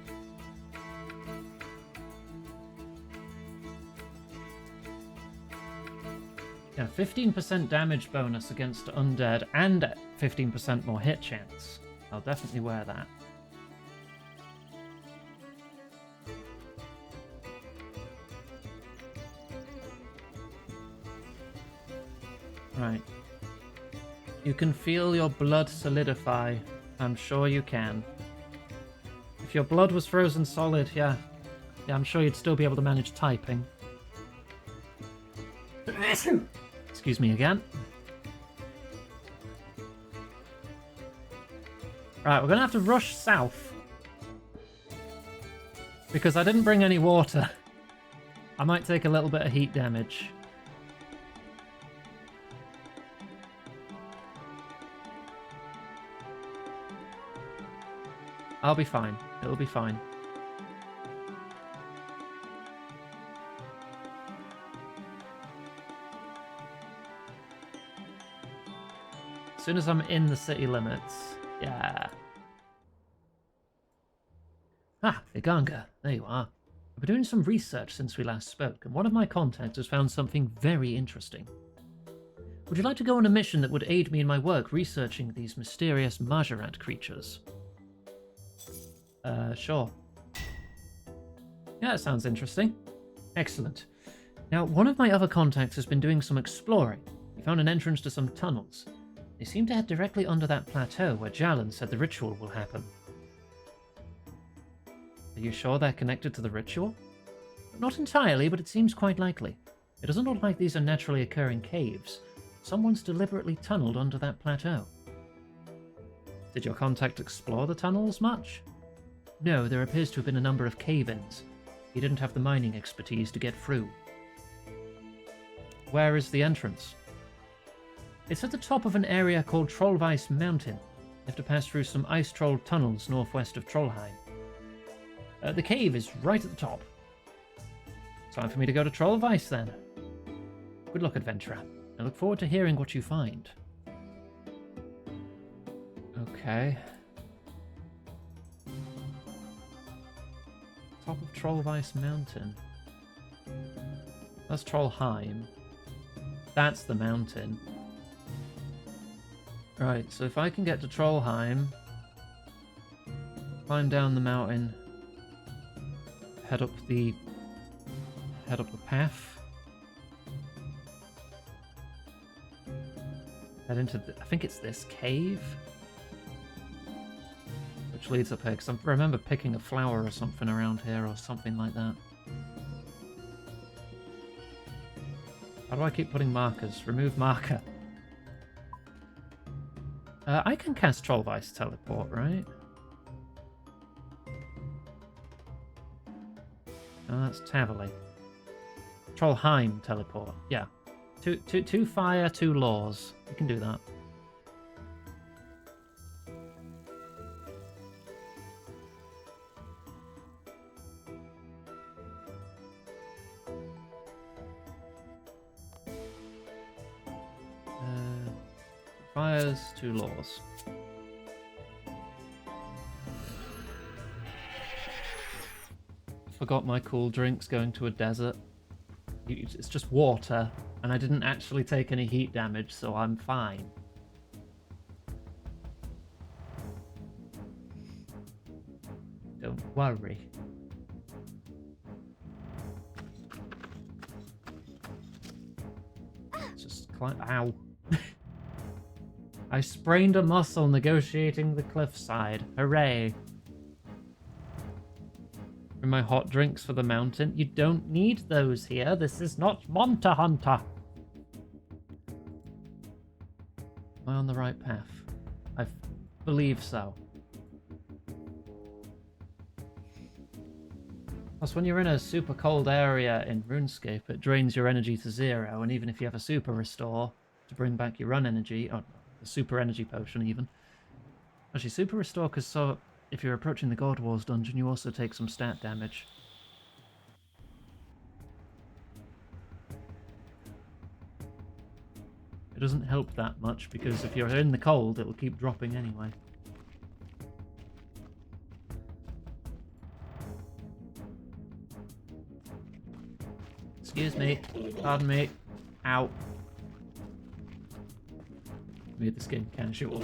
Yeah, 15% damage bonus against undead and 15% more hit chance. I'll definitely wear that. Right. You can feel your blood solidify. I'm sure you can. If your blood was frozen solid, yeah, I'm sure you'd still be able to manage typing. Excuse me again. Right, we're gonna have to rush south. Because I didn't bring any water. I might take a little bit of heat damage. I'll be fine. It'll be fine. As soon as I'm in the city limits. Yeah. Ah, Iganga. There you are. I've been doing some research since we last spoke, and one of my contacts has found something very interesting. Would you like to go on a mission that would aid me in my work researching these mysterious Mahjarrat creatures? Sure. Yeah, that sounds interesting. Excellent. Now, one of my other contacts has been doing some exploring. He found an entrance to some tunnels. They seem to head directly under that plateau where Jalan said the ritual will happen. Are you sure they're connected to the ritual? Not entirely, but it seems quite likely. It doesn't look like these are naturally occurring caves. Someone's deliberately tunneled under that plateau. Did your contact explore the tunnels much? No, there appears to have been a number of cave-ins. He didn't have the mining expertise to get through. Where is the entrance? It's at the top of an area called Trollweis Mountain. You have to pass through some ice-troll tunnels northwest of Trollheim. The cave is right at the top. Time for me to go to Trollweis then. Good luck, adventurer. I look forward to hearing what you find. Okay. Top of Trollweis Mountain. That's Trollheim. That's the mountain. Right, so if I can get to Trollheim, climb down the mountain, head up the path, head into I think it's this cave, which leads up here, because I remember picking a flower or something around here, or something like that. How do I keep putting markers? Remove marker. I can cast Trollweis teleport, right? Oh, that's Tavali. Trollheim teleport. Yeah. Two fire, 2 laws. You can do that. Fires, 2 laws. Forgot my cool drinks going to a desert. It's just water, and I didn't actually take any heat damage, so I'm fine. Don't worry. Just climb. Ow. I sprained a muscle negotiating the cliffside. Hooray. And my hot drinks for the mountain. You don't need those here. This is not Monster Hunter. Am I on the right path? I believe so. Plus, when you're in a super cold area in Runescape, it drains your energy to 0, and even if you have a super restore to bring back your run energy, or a super energy potion even. Actually, super restore, because so if you're approaching the God Wars dungeon, you also take some stat damage. It doesn't help that much, because if you're in the cold, it'll keep dropping anyway. Excuse me. Pardon me. Ow. Made this game casual.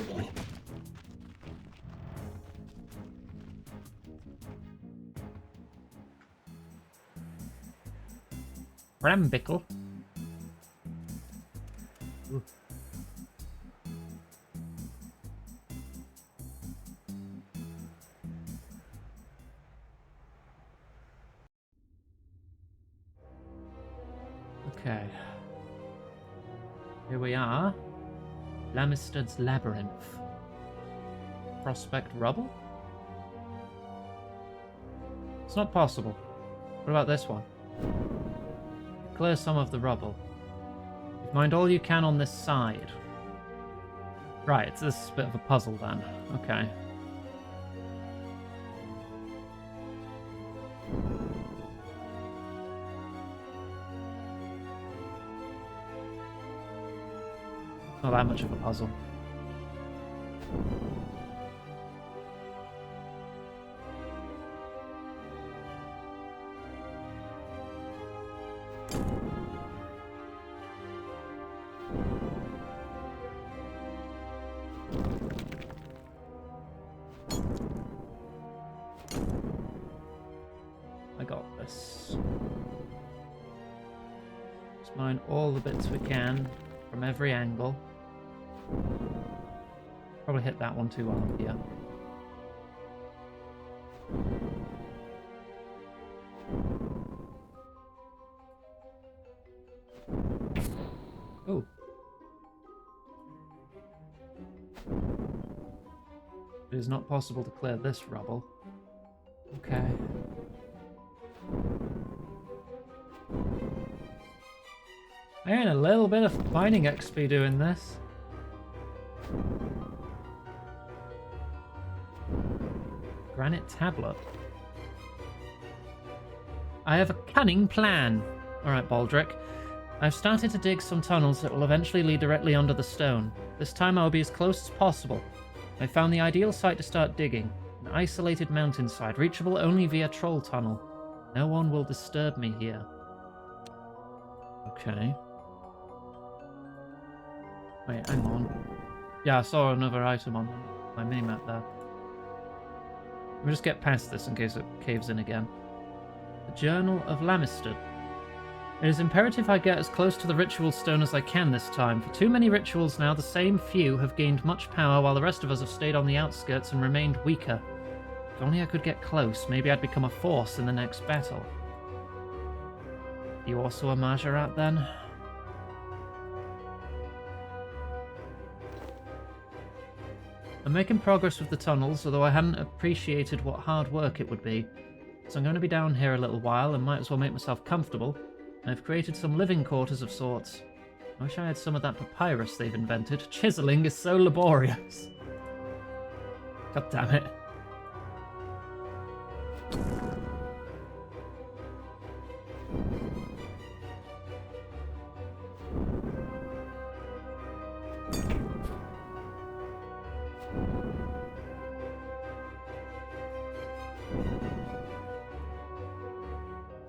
Brambickle. Ooh. Okay. Here we are. Lamistad's Labyrinth. Prospect Rubble? It's not possible. What about this one? Clear some of the rubble. Mind all you can on this side. Right, it's this bit of a puzzle then. Okay. Not that much of a puzzle. Let's mine all the bits we can from every angle. Probably hit that one too while I'm here. Oh. It is not possible to clear this rubble. Okay. I earn a little bit of mining XP doing this. Granite tablet. I have a cunning plan. Alright, Baldric. I've started to dig some tunnels that will eventually lead directly under the stone. This time I will be as close as possible. I found the ideal site to start digging. An isolated mountainside, reachable only via troll tunnel. No one will disturb me here. Okay. Wait, hang on. Yeah, I saw another item on my minimap there. Let me just get past this in case it caves in again. The Journal of Lamisted. It is imperative I get as close to the ritual stone as I can this time. For too many rituals now, the same few have gained much power while the rest of us have stayed on the outskirts and remained weaker. If only I could get close, maybe I'd become a force in the next battle. You also a Mahjarrat then? I'm making progress with the tunnels, although I hadn't appreciated what hard work it would be. So I'm going to be down here a little while and might as well make myself comfortable. I've created some living quarters of sorts. I wish I had some of that papyrus they've invented. Chiseling is so laborious. God damn it.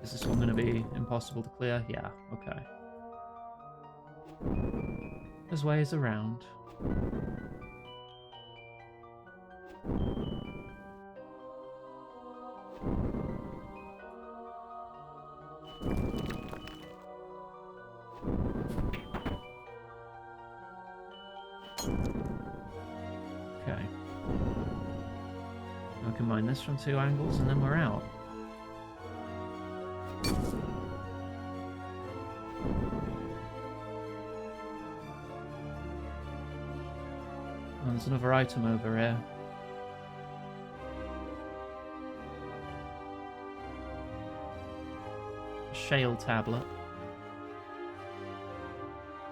Is this one going to be impossible to clear? Yeah, okay. There's ways around. Okay. I can mine this from 2 angles and then we're out. Oh, there's another item over here. A shale tablet.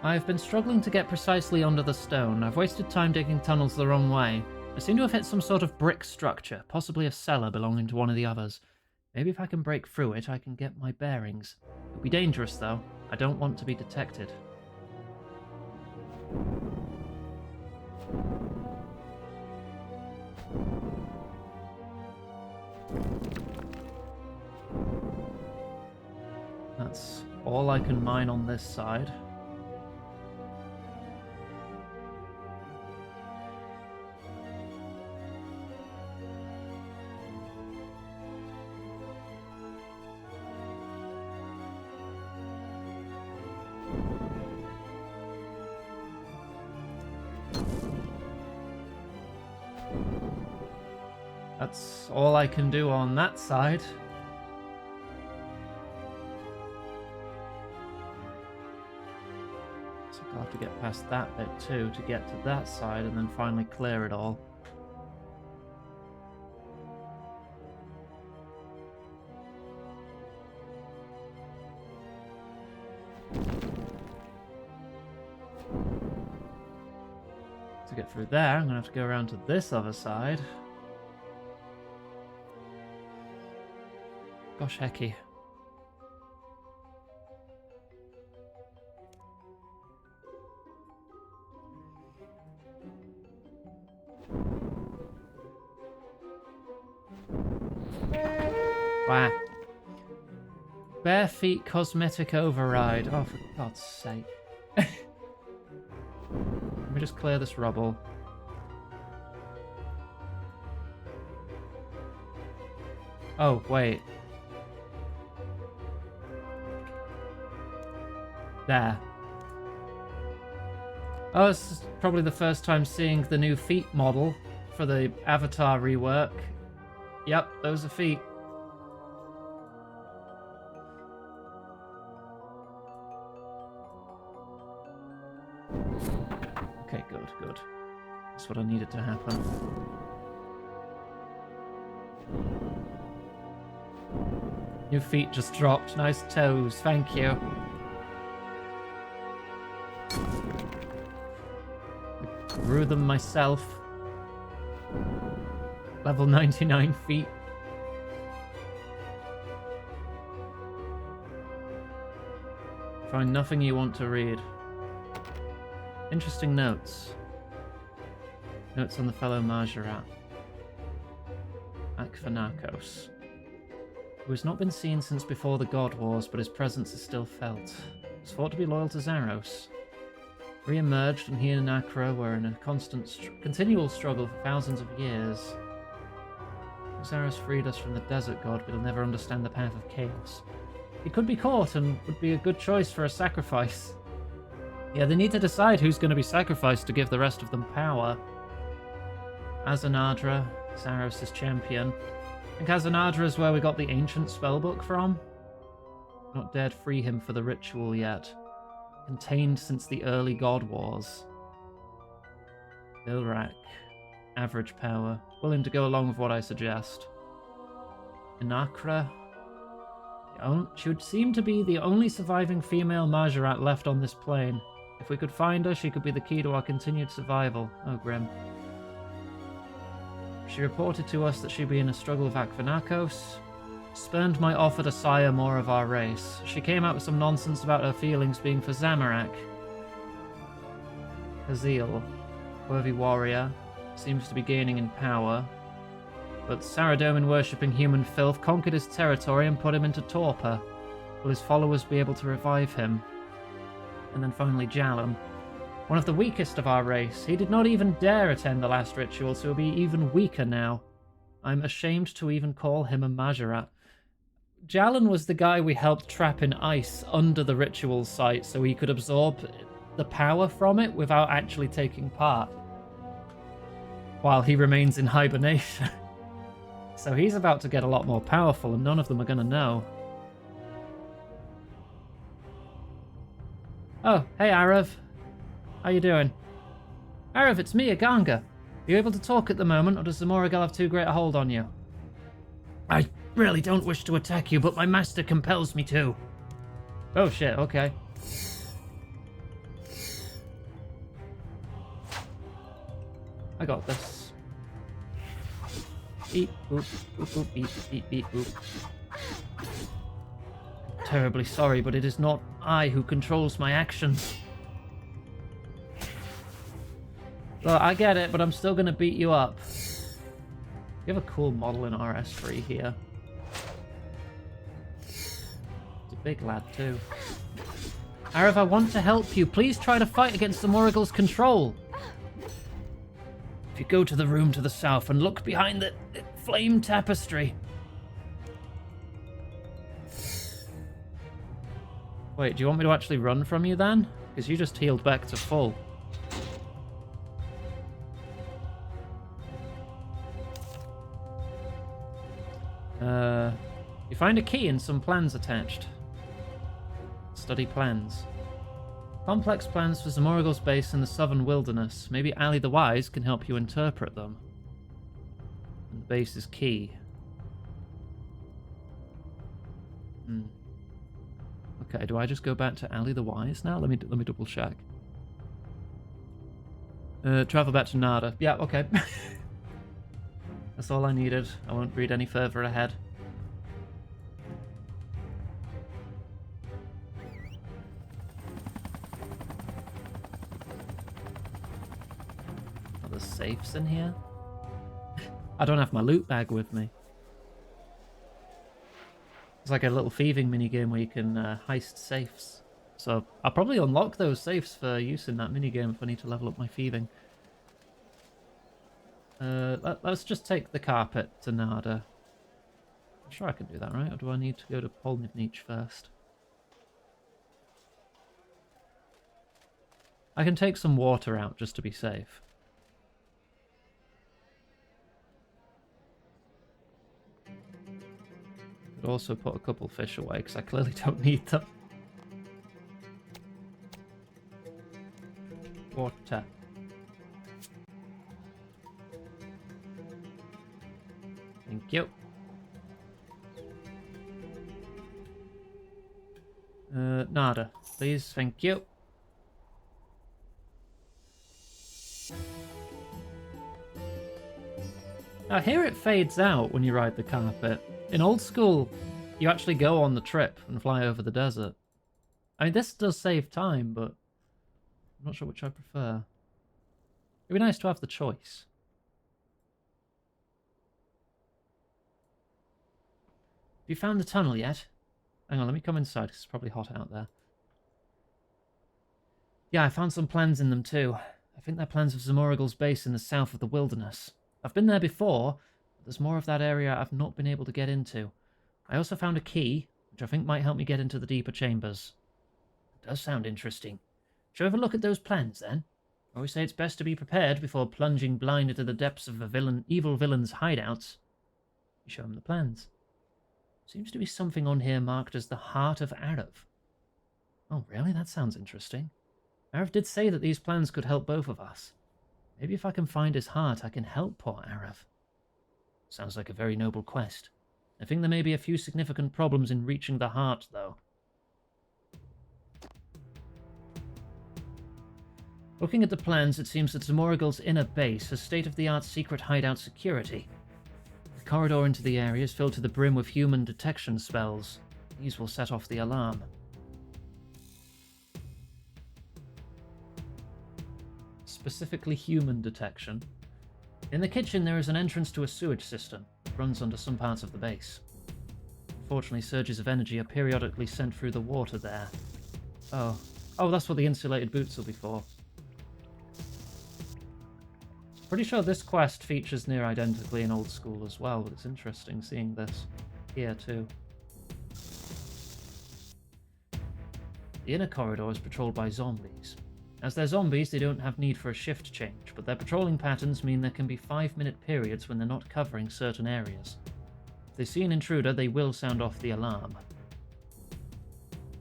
I've been struggling to get precisely under the stone. I've wasted time digging tunnels the wrong way. I seem to have hit some sort of brick structure, possibly a cellar belonging to one of the others. Maybe if I can break through it, I can get my bearings. It'll be dangerous, though. I don't want to be detected. That's all I can mine on this side. That's all I can do on that side. So I'll have to get past that bit too to get to that side and then finally clear it all. To get through there, I'm going to have to go around to this other side. Gosh, hecky. Wow. Bare feet cosmetic override. Oh, for God's sake. Let me just clear this rubble. Oh, wait. There. Oh, this is probably the first time seeing the new feet model for the Avatar rework. Yep, those are feet. Okay, good, good. That's what I needed to happen. New feet just dropped. Nice toes, thank you. I grew them myself. Level 99 feet. Find nothing you want to read. Interesting notes. Notes on the fellow Mahjarrat. Akvanakos. Who has not been seen since before the God Wars, but his presence is still felt. Has fought to be loyal to Zaros. Re-emerged, and he and Nakra were in a continual struggle for thousands of years. Zaros freed us from the desert god, but he'll never understand the path of chaos. He could be caught and would be a good choice for a sacrifice. Yeah, they need to decide who's going to be sacrificed to give the rest of them power. Azanadra, Zaros' champion. I think Azanadra is where we got the ancient spellbook from. Not dared free him for the ritual yet. Contained since the early God Wars. Bilrak. Average power. Willing to go along with what I suggest. Inakra. She would seem to be the only surviving female Mahjarrat left on this plane. If we could find her, she could be the key to our continued survival. Oh, grim. She reported to us that she'd be in a struggle with Akvanakos. Spurned my offer to sire more of our race. She came out with some nonsense about her feelings being for Zamorak. Haziel, worthy warrior, seems to be gaining in power. But Saradomin worshipping human filth conquered his territory and put him into torpor. Will his followers be able to revive him? And then finally Jalan, one of the weakest of our race. He did not even dare attend the last ritual, so he'll be even weaker now. I'm ashamed to even call him a Mahjarrat. Jalan was the guy we helped trap in ice under the ritual site so he could absorb the power from it without actually taking part, while he remains in hibernation. So he's about to get a lot more powerful, and none of them are going to know. Oh, hey Arav. How you doing? Arav, it's me, Aganga. Are you able to talk at the moment, or does the Morrigal have too great a hold on you? I really don't wish to attack you, but my master compels me to. Oh shit, okay. I got this. Beep, boop, boop, boop, beep, beep, beep, boop. Terribly sorry, but it is not I who controls my actions. Well, I get it, but I'm still gonna beat you up. You have a cool model in RS3 here. He's a big lad, too. Arav, I want to help you. Please try to fight against the Morrigal's control. If you go to the room to the south and look behind the flame tapestry. Wait, do you want me to actually run from you then? Because you just healed back to full. You find a key and some plans attached. Study plans. Complex plans for Zamorigal's base in the southern wilderness. Maybe Ali the Wise can help you interpret them. And the base is key. Okay, do I just go back to Ali the Wise now? Let me double check. Travel back to Nada. Yeah, okay. That's all I needed. I won't read any further ahead. Are there safes in here? I don't have my loot bag with me. It's like a little thieving minigame where you can heist safes. So I'll probably unlock those safes for use in that minigame if I need to level up my thieving. Let's just take the carpet to Nada. I'm sure I can do that, right? Or do I need to go to Polnivnich first? I can take some water out just to be safe. Could also put a couple fish away, because I clearly don't need them. Water. Thank you. Nada, please, thank you. Now here it fades out when you ride the carpet. In old school, you actually go on the trip and fly over the desert. I mean, this does save time, but I'm not sure which I prefer. It'd be nice to have the choice. Have you found the tunnel yet? Hang on, let me come inside, 'cause it's probably hot out there. Yeah, I found some plans in them too. I think they're plans of Zamoragle's base in the south of the wilderness. I've been there before, but there's more of that area I've not been able to get into. I also found a key, which I think might help me get into the deeper chambers. It does sound interesting. Shall we have a look at those plans, then? I always say it's best to be prepared before plunging blind into the depths of a evil villain's hideouts. You show him the plans. Seems to be something on here marked as the Heart of Arav. Oh, really? That sounds interesting. Arav did say that these plans could help both of us. Maybe if I can find his heart, I can help poor Arav. Sounds like a very noble quest. I think there may be a few significant problems in reaching the heart, though. Looking at the plans, it seems that Zamoragle's inner base has state-of-the-art secret hideout security. The corridor into the area is filled to the brim with human detection spells. These will set off the alarm. Specifically human detection. In the kitchen, there is an entrance to a sewage system. It runs under some parts of the base. Unfortunately, surges of energy are periodically sent through the water there. Oh, that's what the insulated boots will be for. Pretty sure this quest features near identically in old school as well, but it's interesting seeing this here too. The inner corridor is patrolled by zombies. As they're zombies, they don't have need for a shift change, but their patrolling patterns mean there can be 5-minute periods when they're not covering certain areas. If they see an intruder, they will sound off the alarm.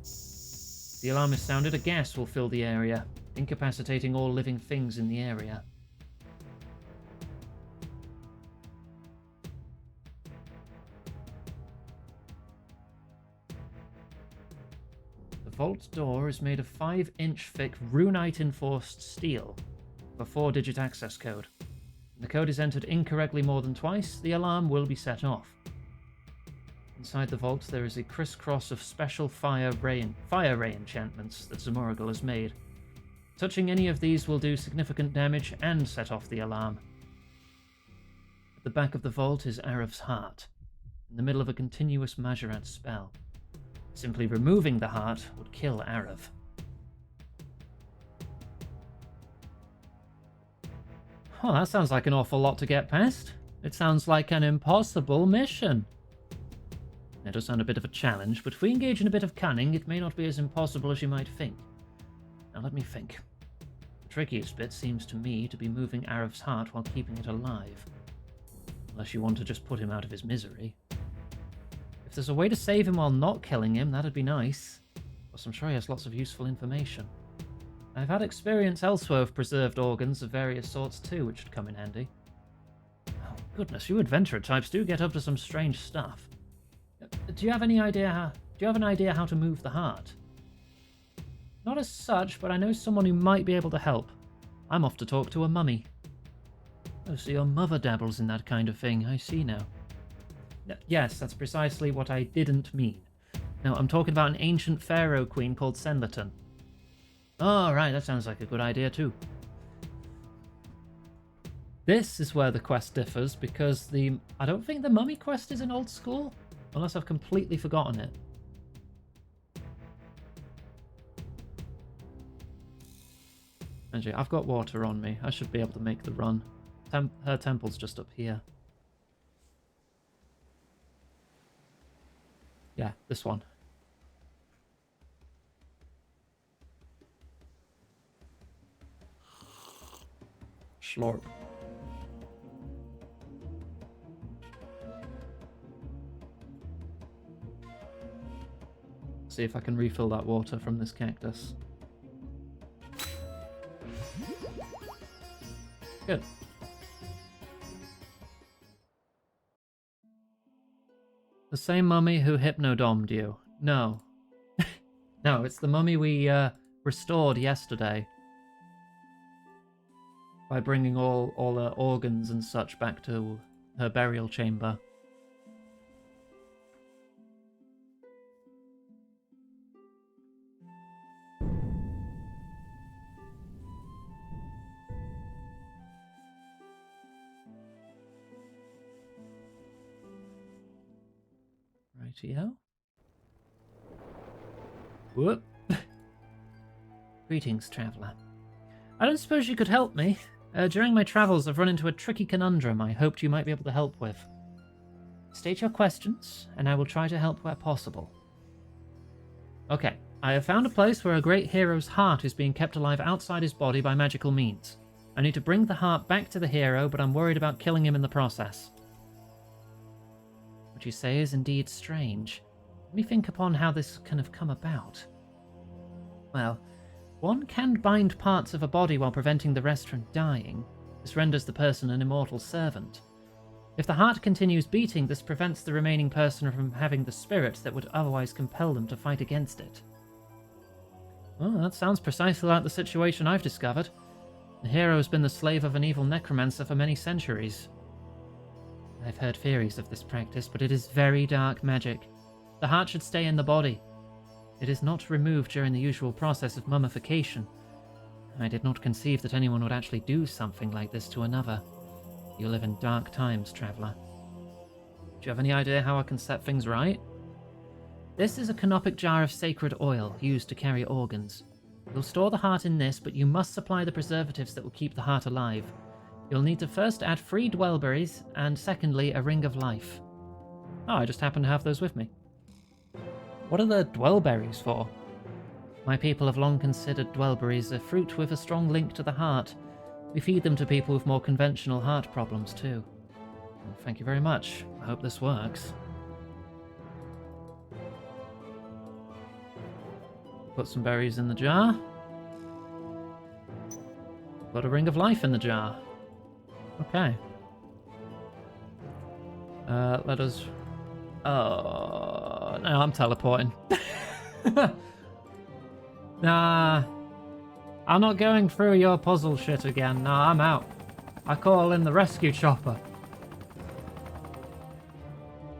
If the alarm is sounded, a gas will fill the area, incapacitating all living things in the area. The vault door is made of 5-inch thick runite-enforced steel, with a 4-digit access code. When the code is entered incorrectly more than twice, the alarm will be set off. Inside the vault there is a crisscross of special fire ray enchantments that Zamoragle has made. Touching any of these will do significant damage and set off the alarm. At the back of the vault is Arav's heart, in the middle of a continuous Mahjarrat spell. Simply removing the heart would kill Arav. Oh, that sounds like an awful lot to get past. It sounds like an impossible mission. It does sound a bit of a challenge, but if we engage in a bit of cunning, it may not be as impossible as you might think. Now let me think. The trickiest bit seems to me to be moving Arav's heart while keeping it alive. Unless you want to just put him out of his misery. If there's a way to save him while not killing him, that'd be nice. Plus, I'm sure he has lots of useful information. I've had experience elsewhere with preserved organs of various sorts too, which should come in handy. Oh, goodness, you adventurer types do get up to some strange stuff. Do you have an idea how to move the heart? Not as such, but I know someone who might be able to help. I'm off to talk to a mummy. Oh, so your mother dabbles in that kind of thing, I see now. Yes, that's precisely what I didn't mean. No, I'm talking about an ancient pharaoh queen called Senlaton. Oh, right, that sounds like a good idea too. This is where the quest differs, because I don't think the mummy quest is in old school, unless I've completely forgotten it. Angie, I've got water on me. I should be able to make the run. Her temple's just up here. Yeah, this one. Schlorp. See if I can refill that water from this cactus. Good. The same mummy who hypnodomed you. No. No, it's the mummy we restored yesterday. By bringing all her organs and such back to her burial chamber. Rightio. Whoop. Greetings, traveller. I don't suppose you could help me. During my travels, I've run into a tricky conundrum I hoped you might be able to help with. State your questions, and I will try to help where possible. Okay, I have found a place where a great hero's heart is being kept alive outside his body by magical means. I need to bring the heart back to the hero, but I'm worried about killing him in the process. What you say is indeed strange. Let me think upon how this can have come about. Well, one can bind parts of a body while preventing the rest from dying. This renders the person an immortal servant. If the heart continues beating, this prevents the remaining person from having the spirit that would otherwise compel them to fight against it. Well, that sounds precisely like the situation I've discovered. The hero has been the slave of an evil necromancer for many centuries. I've heard theories of this practice, but it is very dark magic. The heart should stay in the body. It is not removed during the usual process of mummification. I did not conceive that anyone would actually do something like this to another. You live in dark times, traveller. Do you have any idea how I can set things right? This is a canopic jar of sacred oil used to carry organs. You'll store the heart in this, but you must supply the preservatives that will keep the heart alive. You'll need to first add 3 dwellberries, and secondly, a ring of life. Oh, I just happen to have those with me. What are the dwellberries for? My people have long considered dwellberries a fruit with a strong link to the heart. We feed them to people with more conventional heart problems too. Well, thank you very much. I hope this works. Put some berries in the jar. Put a ring of life in the jar. Okay. Let us... Oh, no, I'm teleporting. Nah. I'm not going through your puzzle shit again. Nah, I'm out. I call in the rescue chopper.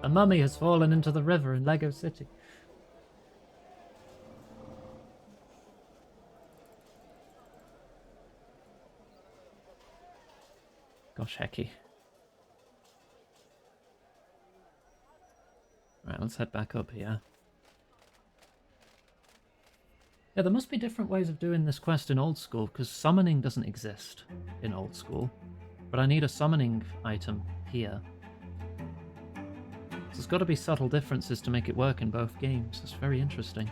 A mummy has fallen into the river in Lego City. Gosh, hecky. Right, let's head back up here. Yeah, there must be different ways of doing this quest in Old School, because summoning doesn't exist in Old School. But I need a summoning item here. So there's got to be subtle differences to make it work in both games. It's very interesting.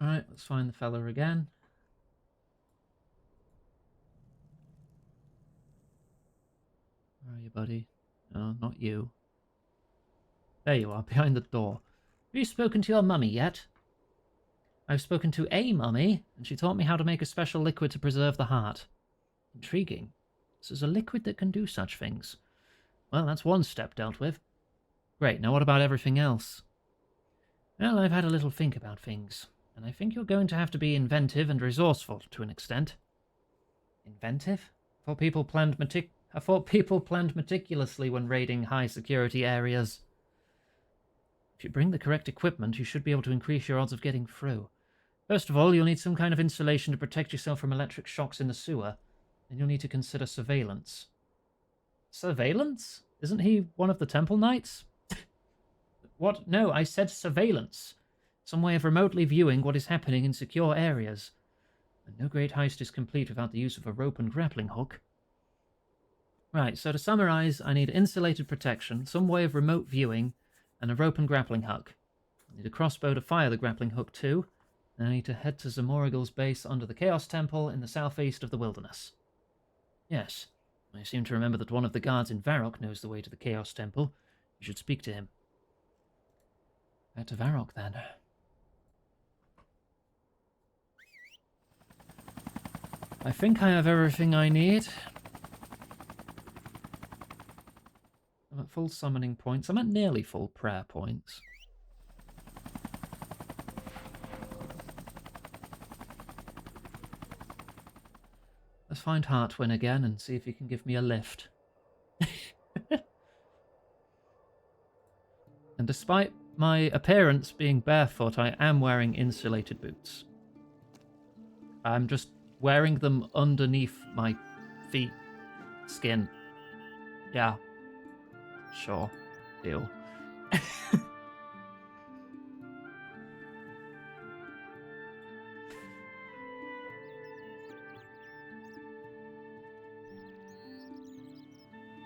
Alright, let's find the fella again. Where are you, buddy? No, not you. There you are, behind the door. Have you spoken to your mummy yet? I've spoken to a mummy, and she taught me how to make a special liquid to preserve the heart. Intriguing. This is a liquid that can do such things. Well, that's one step dealt with. Great, now what about everything else? Well, I've had a little think about things, and I think you're going to have to be inventive and resourceful to an extent. Inventive? I thought people planned meticulously when raiding high-security areas. If you bring the correct equipment, you should be able to increase your odds of getting through. First of all, you'll need some kind of insulation to protect yourself from electric shocks in the sewer, and you'll need to consider surveillance. Surveillance? Isn't he one of the Temple Knights? What? No, I said surveillance. Some way of remotely viewing what is happening in secure areas. And no great heist is complete without the use of a rope and grappling hook. Right, so to summarize, I need insulated protection, some way of remote viewing, and a rope and grappling hook. I need a crossbow to fire the grappling hook too, and I need to head to Zamorigal's base under the Chaos Temple in the southeast of the wilderness. Yes, I seem to remember that one of the guards in Varrock knows the way to the Chaos Temple. You should speak to him. Back to Varrock, then. I think I have everything I need. I'm at full summoning points. I'm at nearly full prayer points. Let's find Heartwin again and see if he can give me a lift. And despite my appearance being barefoot, I am wearing insulated boots. I'm just wearing them underneath my feet skin. Yeah. Sure. Deal.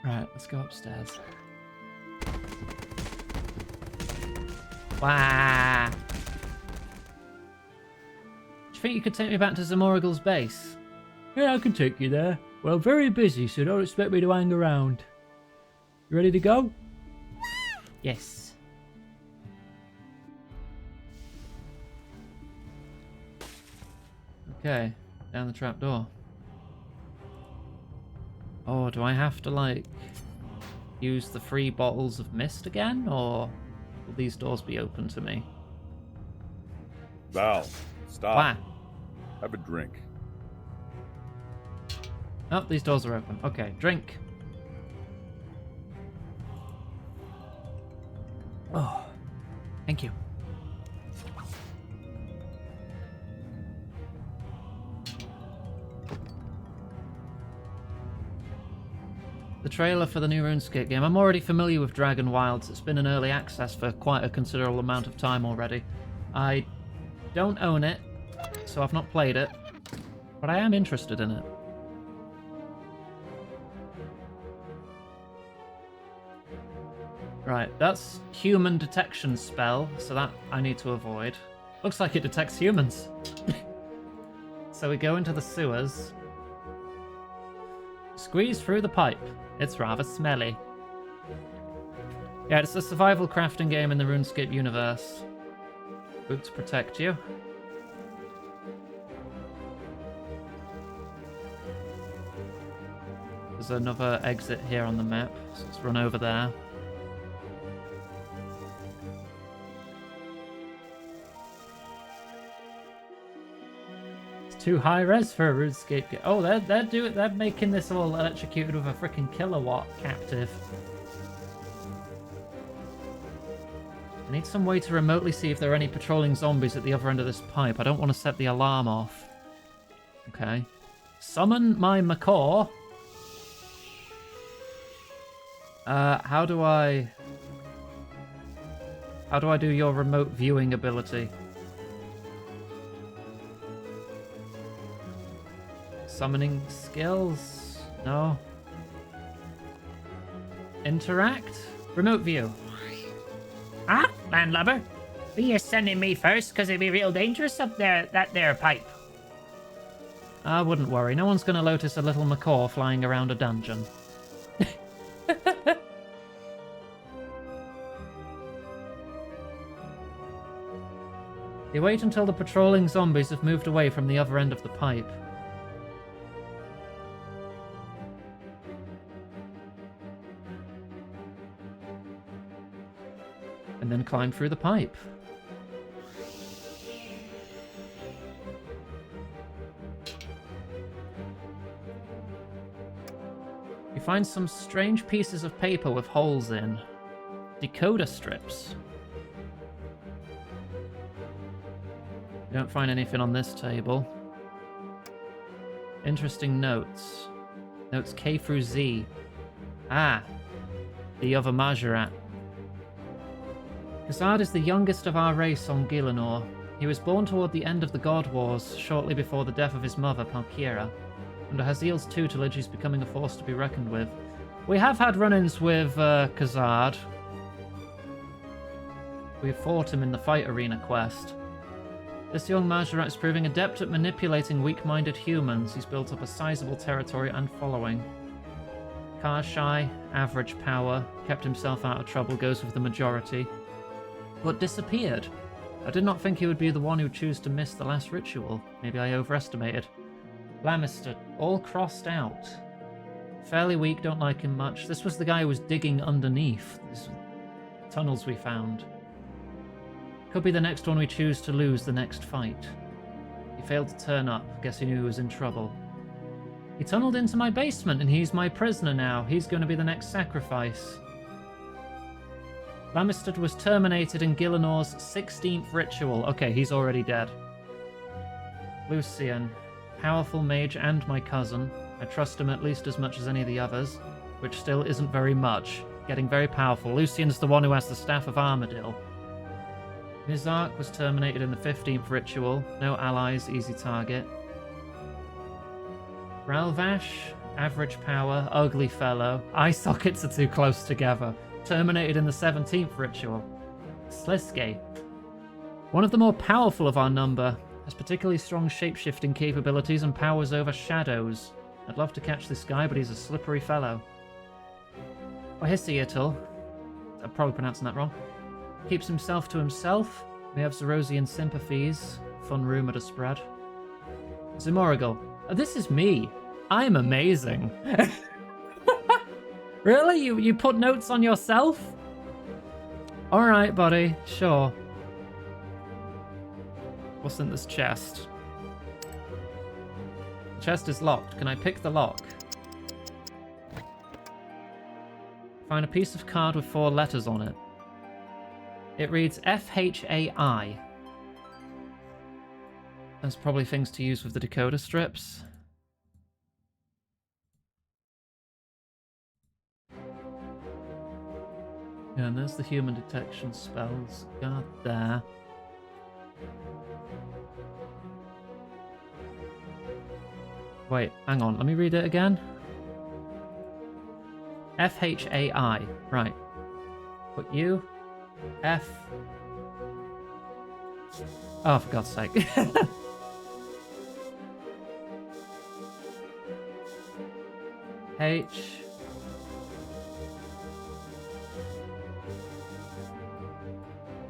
Right, let's go upstairs. Wow. Do you think you could take me back to Zamorigal's base? Yeah, I can take you there. Well, very busy, so don't expect me to hang around. You ready to go? Yes. Okay, down the trapdoor. Oh, do I have to, like, use the 3 bottles of mist again, or will these doors be open to me? Val, stop. Wow. Have a drink. Oh, these doors are open. Okay, drink. Oh, thank you. The trailer for the new Runescape game. I'm already familiar with Dragon Wilds. It's been in early access for quite a considerable amount of time already. I don't own it, so I've not played it, but I am interested in it. Right, that's human detection spell, so that I need to avoid. Looks like it detects humans. So we go into the sewers. Squeeze through the pipe. It's rather smelly. Yeah, it's a survival crafting game in the RuneScape universe. Boots protect you. There's another exit here on the map, so let's run over there. Too high res for a RuneScape game. Oh, they're making this all electrocuted with a freaking kilowatt captive. I need some way to remotely see if there are any patrolling zombies at the other end of this pipe. I don't want to set the alarm off. Okay. Summon my macaw. How do I do your remote viewing ability? Summoning skills? No. Interact? Remote view. Ah, landlubber. Be you sending me first, because it'd be real dangerous up there, that there pipe. I wouldn't worry. No one's going to notice a little macaw flying around a dungeon. You wait until the patrolling zombies have moved away from the other end of the pipe. And then climb through the pipe. You find some strange pieces of paper with holes in. Decoder strips. You don't find anything on this table. Interesting notes. Notes K through Z. Ah, the other Mahjarrat. Khazad is the youngest of our race on Gielinor. He was born toward the end of the God Wars, shortly before the death of his mother, Palkira. Under Haziel's tutelage, he's becoming a force to be reckoned with. We have had run-ins with Khazad. We fought him in the Fight Arena quest. This young Mahjarrat is proving adept at manipulating weak-minded humans. He's built up a sizable territory and following. Car shy, average power, kept himself out of trouble, goes with the majority. But disappeared. I did not think he would be the one who would choose to miss the last ritual. Maybe I overestimated. Lamister, all crossed out. Fairly weak, don't like him much. This was the guy who was digging underneath. These tunnels we found. Could be the next one we choose to lose the next fight. He failed to turn up. Guess he knew he was in trouble. He tunneled into my basement and he's my prisoner now. He's going to be the next sacrifice. Lamistad was terminated in Gillenor's 16th ritual. Okay, he's already dead. Lucian. Powerful mage and my cousin. I trust him at least as much as any of the others, which still isn't very much. Getting very powerful. Lucian's the one who has the Staff of Armadil. Mizark was terminated in the 15th ritual. No allies, easy target. Ralvash, average power, ugly fellow. Eye sockets are too close together. Terminated in the 17th ritual. Sliske. One of the more powerful of our number. Has particularly strong shape-shifting capabilities and powers over shadows. I'd love to catch this guy, but he's a slippery fellow. Ohisiatl. I'm probably pronouncing that wrong. Keeps himself to himself. May have Zerosian sympathies. Fun rumour to spread. Zimorigal. Oh, this is me. I'm amazing. Really? You put notes on yourself? Alright, buddy. Sure. What's in this chest? The chest is locked. Can I pick the lock? Find a piece of card with 4 letters on it. It reads FHAI. There's probably things to use with the decoder strips. Yeah, and there's the human detection spells. God there. Wait, hang on. Let me read it again. FHAI. Right. Put you. F. Oh, for God's sake. H.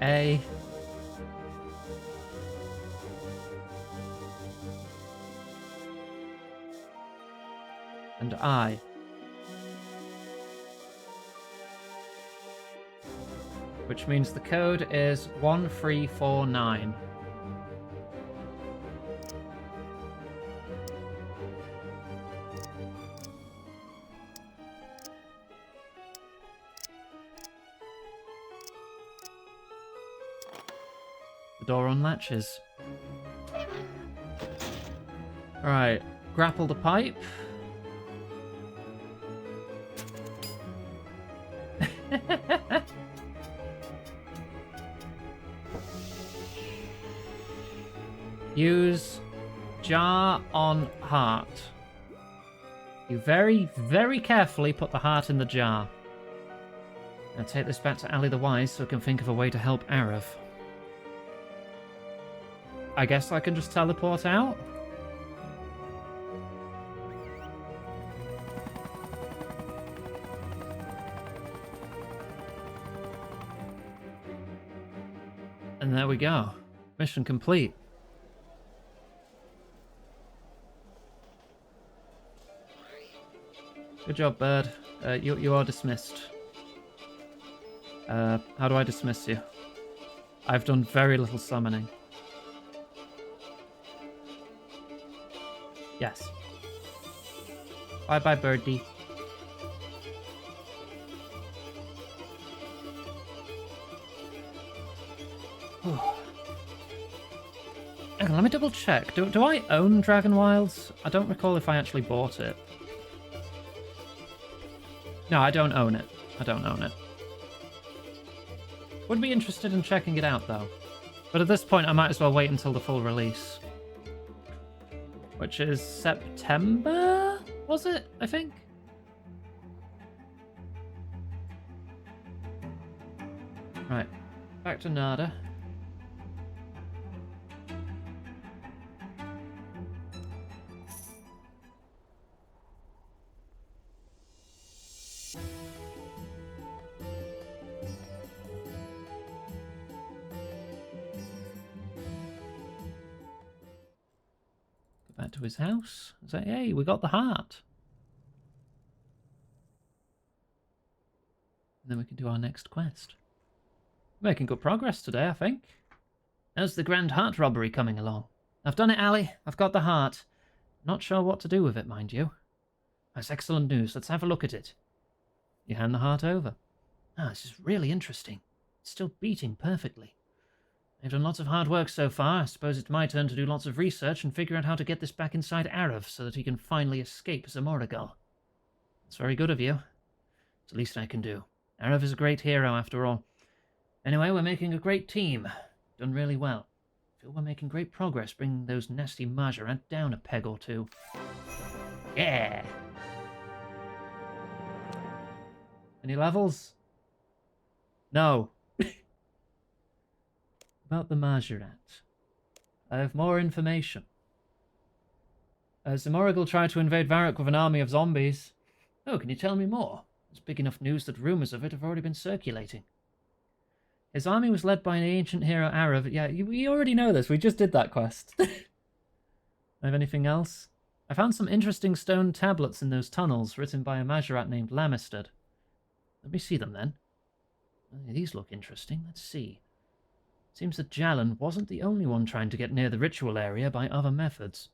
A. And I. Which means the code is 1349. The door unlatches. Alright, grapple the pipe. Use jar on heart. You very, very carefully put the heart in the jar. Now take this back to Ali the Wise so I can think of a way to help Arav. I guess I can just teleport out? And there we go. Mission complete. Good job, bird. You are dismissed. How do I dismiss you? I've done very little summoning. Yes. Bye-bye, birdie. Hang on, let me double check. Do I own Dragon Wilds? I don't recall if I actually bought it. No, I don't own it. I don't own it. Would be interested in checking it out, though. But at this point, I might as well wait until the full release. Which is September? Was it? I think? Right. Back to Nada. Back to his house. Say, hey, we got the heart. And then we can do our next quest. Making good progress today, I think. How's the grand heart robbery coming along? I've done it, Ali. I've got the heart. Not sure what to do with it, mind you. That's excellent news. Let's have a look at it. You hand the heart over. Ah, this is really interesting. It's still beating perfectly. I've done lots of hard work so far. I suppose it's my turn to do lots of research and figure out how to get this back inside Arav so that he can finally escape Zamorigal. It's very good of you. It's the least I can do. Arav is a great hero, after all. Anyway, we're making a great team. Done really well. Feel we're making great progress bringing those nasty Mahjarrat down a peg or two. Yeah! Any levels? No. About the Mahjarrat. I have more information. Zamorigal tried to invade Varrock with an army of zombies. Oh, can you tell me more? It's big enough news that rumours of it have already been circulating. His army was led by an ancient hero, Arav. Yeah, we already know this. We just did that quest. I have anything else? I found some interesting stone tablets in those tunnels written by a Mahjarrat named Lamistad. Let me see them then. These look interesting. Let's see. Seems that Jalan wasn't the only one trying to get near the ritual area by other methods.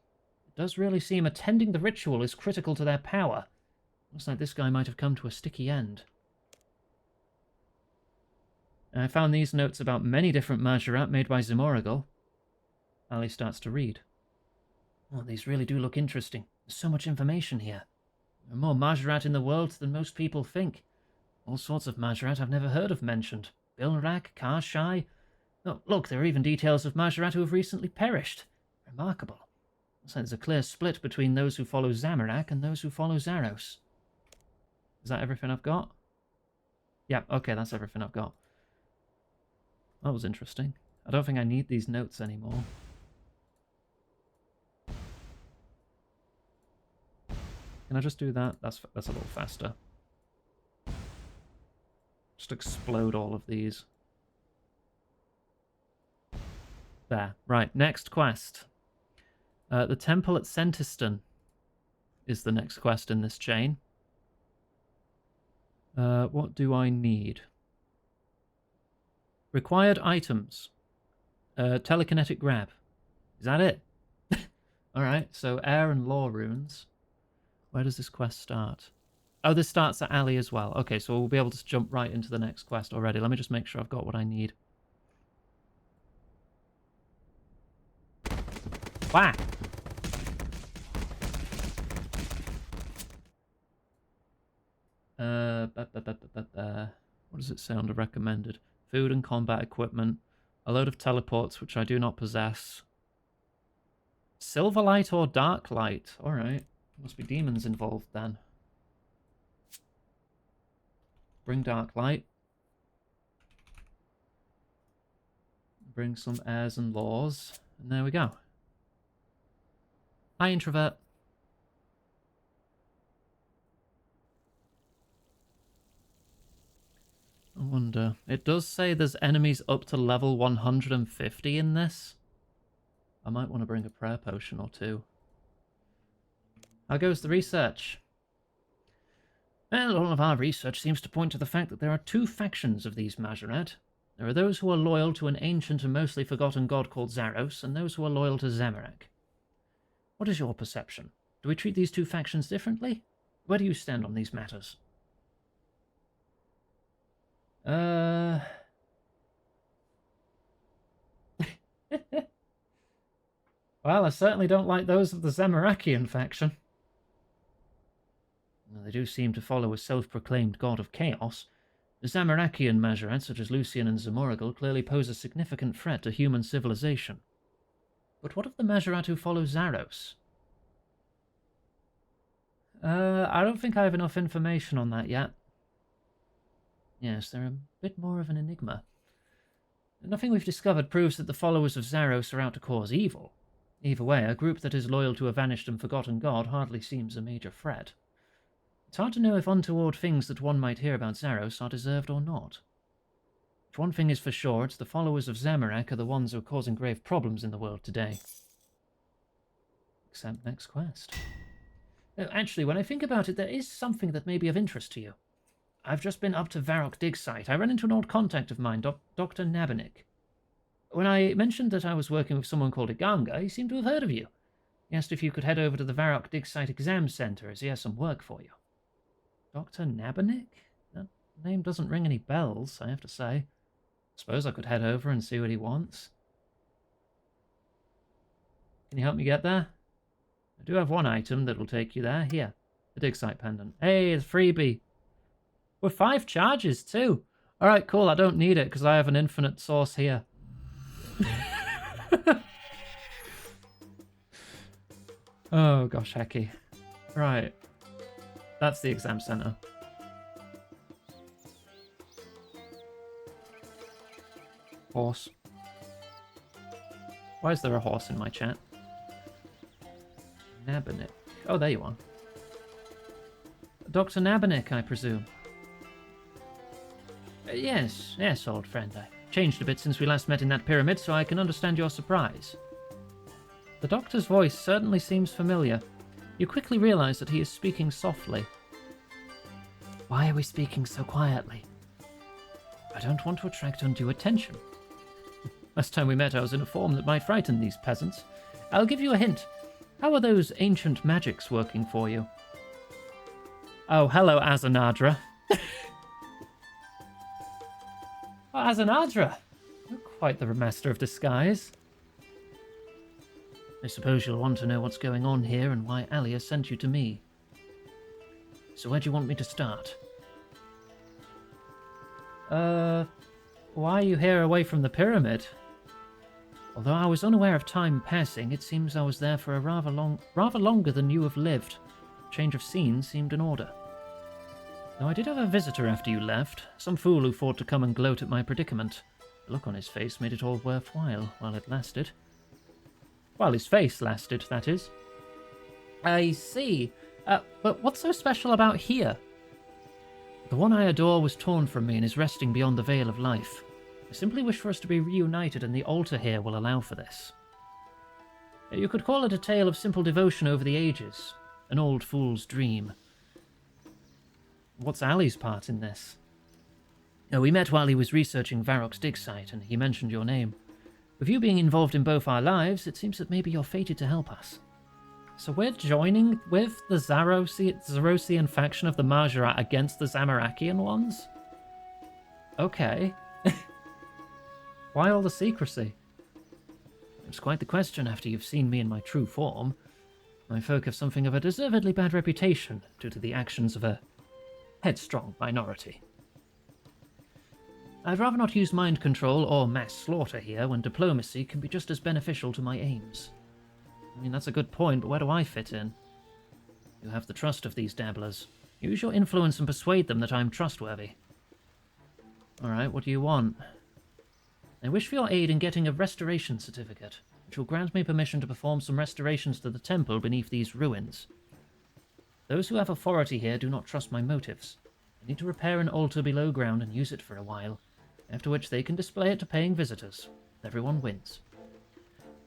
It does really seem attending the ritual is critical to their power. Looks like this guy might have come to a sticky end. I found these notes about many different Mahjarrat made by Zamorigal. Ali starts to read. Oh, these really do look interesting. There's so much information here. There are more Mahjarrat in the world than most people think. All sorts of Mahjarrat I've never heard of mentioned. Bilrak, Karshai. Oh, look, there are even details of Mahjarrat who have recently perished. Remarkable. Looks like there's a clear split between those who follow Zamorak and those who follow Zaros. Is that everything I've got? Yeah, okay, that's everything I've got. That was interesting. I don't think I need these notes anymore. Can I just do that? That's a little faster. Just explode all of these. There. Right, next quest. The temple at Sentiston is the next quest in this chain. What do I need? Required items. Telekinetic grab. Is that it? Alright, so air and law runes. Where does this quest start? Oh, this starts at Ali as well. Okay, so we'll be able to jump right into the next quest already. Let me just make sure I've got what I need. Whack! What does it say under recommended? Food and combat equipment. A load of teleports, which I do not possess. Silverlight or Darklight? Alright. Must be demons involved then. Bring Darklight. Bring some airs and laws. And there we go. Hi, introvert. I wonder. It does say there's enemies up to level 150 in this. I might want to bring a prayer potion or two. How goes the research? Well, all of our research seems to point to the fact that there are two factions of these Mahjarrat. There are those who are loyal to an ancient and mostly forgotten god called Zaros, and those who are loyal to Zamorak. What is your perception? Do we treat these two factions differently? Where do you stand on these matters? Well, I certainly don't like those of the Zamorakian faction. They do seem to follow a self-proclaimed god of chaos, The Zamarakian Mahjarrat, such as Lucian and Zamorigal, clearly pose a significant threat to human civilization. But what of the Mahjarrat who follow Zaros? I don't think I have enough information on that yet. Yes, they're a bit more of an enigma. Nothing we've discovered proves that the followers of Zaros are out to cause evil. Either way, a group that is loyal to a vanished and forgotten god hardly seems a major threat. It's hard to know if untoward things that one might hear about Zaros are deserved or not. If one thing is for sure, it's the followers of Zamorak are the ones who are causing grave problems in the world today. Except next quest. Actually, when I think about it, there is something that may be of interest to you. I've just been up to Varrock Dig site. I ran into an old contact of mine, Dr. Nabanik. When I mentioned that I was working with someone called Iganga, he seemed to have heard of you. He asked if you could head over to the Varrock Dig site exam center, as he has some work for you. Dr. Nabanik? That name doesn't ring any bells, I have to say. Suppose I could head over and see what he wants. Can you help me get there? I do have one item that will take you there. Here, the dig site pendant. Hey, it's freebie. With 5 charges, too. Alright, cool, I don't need it, because I have an infinite source here. Oh, gosh, hecky. Right. That's the exam center. Horse. Why is there a horse in my chat? Nabanik. Oh, there you are. Dr. Nabanik, I presume. Yes, old friend. I changed a bit since we last met in that pyramid, so I can understand your surprise. The doctor's voice certainly seems familiar. You quickly realize that he is speaking softly. Why are we speaking so quietly? I don't want to attract undue attention. Last time we met, I was in a form that might frighten these peasants. I'll give you a hint. How are those ancient magics working for you? Oh, hello, Azanadra. Oh, Azanadra! You're quite the master of disguise. I suppose you'll want to know what's going on here and why Alia sent you to me. So where do you want me to start? Why are you here away from the pyramid? Although I was unaware of time passing, it seems I was there for a rather longer than you have lived. Change of scene seemed in order. Though I did have a visitor after you left, some fool who thought to come and gloat at my predicament. The look on his face made it all worthwhile while it lasted. While his face lasted, that is. I see. But what's so special about here? The one I adore was torn from me and is resting beyond the veil of life. I simply wish for us to be reunited, and the altar here will allow for this. You could call it a tale of simple devotion over the ages. An old fool's dream. What's Ali's part in this? We met while he was researching Varrock's dig site, and he mentioned your name. With you being involved in both our lives, it seems that maybe you're fated to help us. So we're joining with the Zarosian faction of the Mahjarrat against the Zamarakian ones? Okay. Why all the secrecy? It's quite the question after you've seen me in my true form. My folk have something of a deservedly bad reputation due to the actions of a headstrong minority. I'd rather not use mind control or mass slaughter here when diplomacy can be just as beneficial to my aims. I mean, that's a good point, but where do I fit in? You have the trust of these dabblers. Use your influence and persuade them that I'm trustworthy. Alright, what do you want? I wish for your aid in getting a restoration certificate, which will grant me permission to perform some restorations to the temple beneath these ruins. Those who have authority here do not trust my motives. I need to repair an altar below ground and use it for a while, after which they can display it to paying visitors. Everyone wins.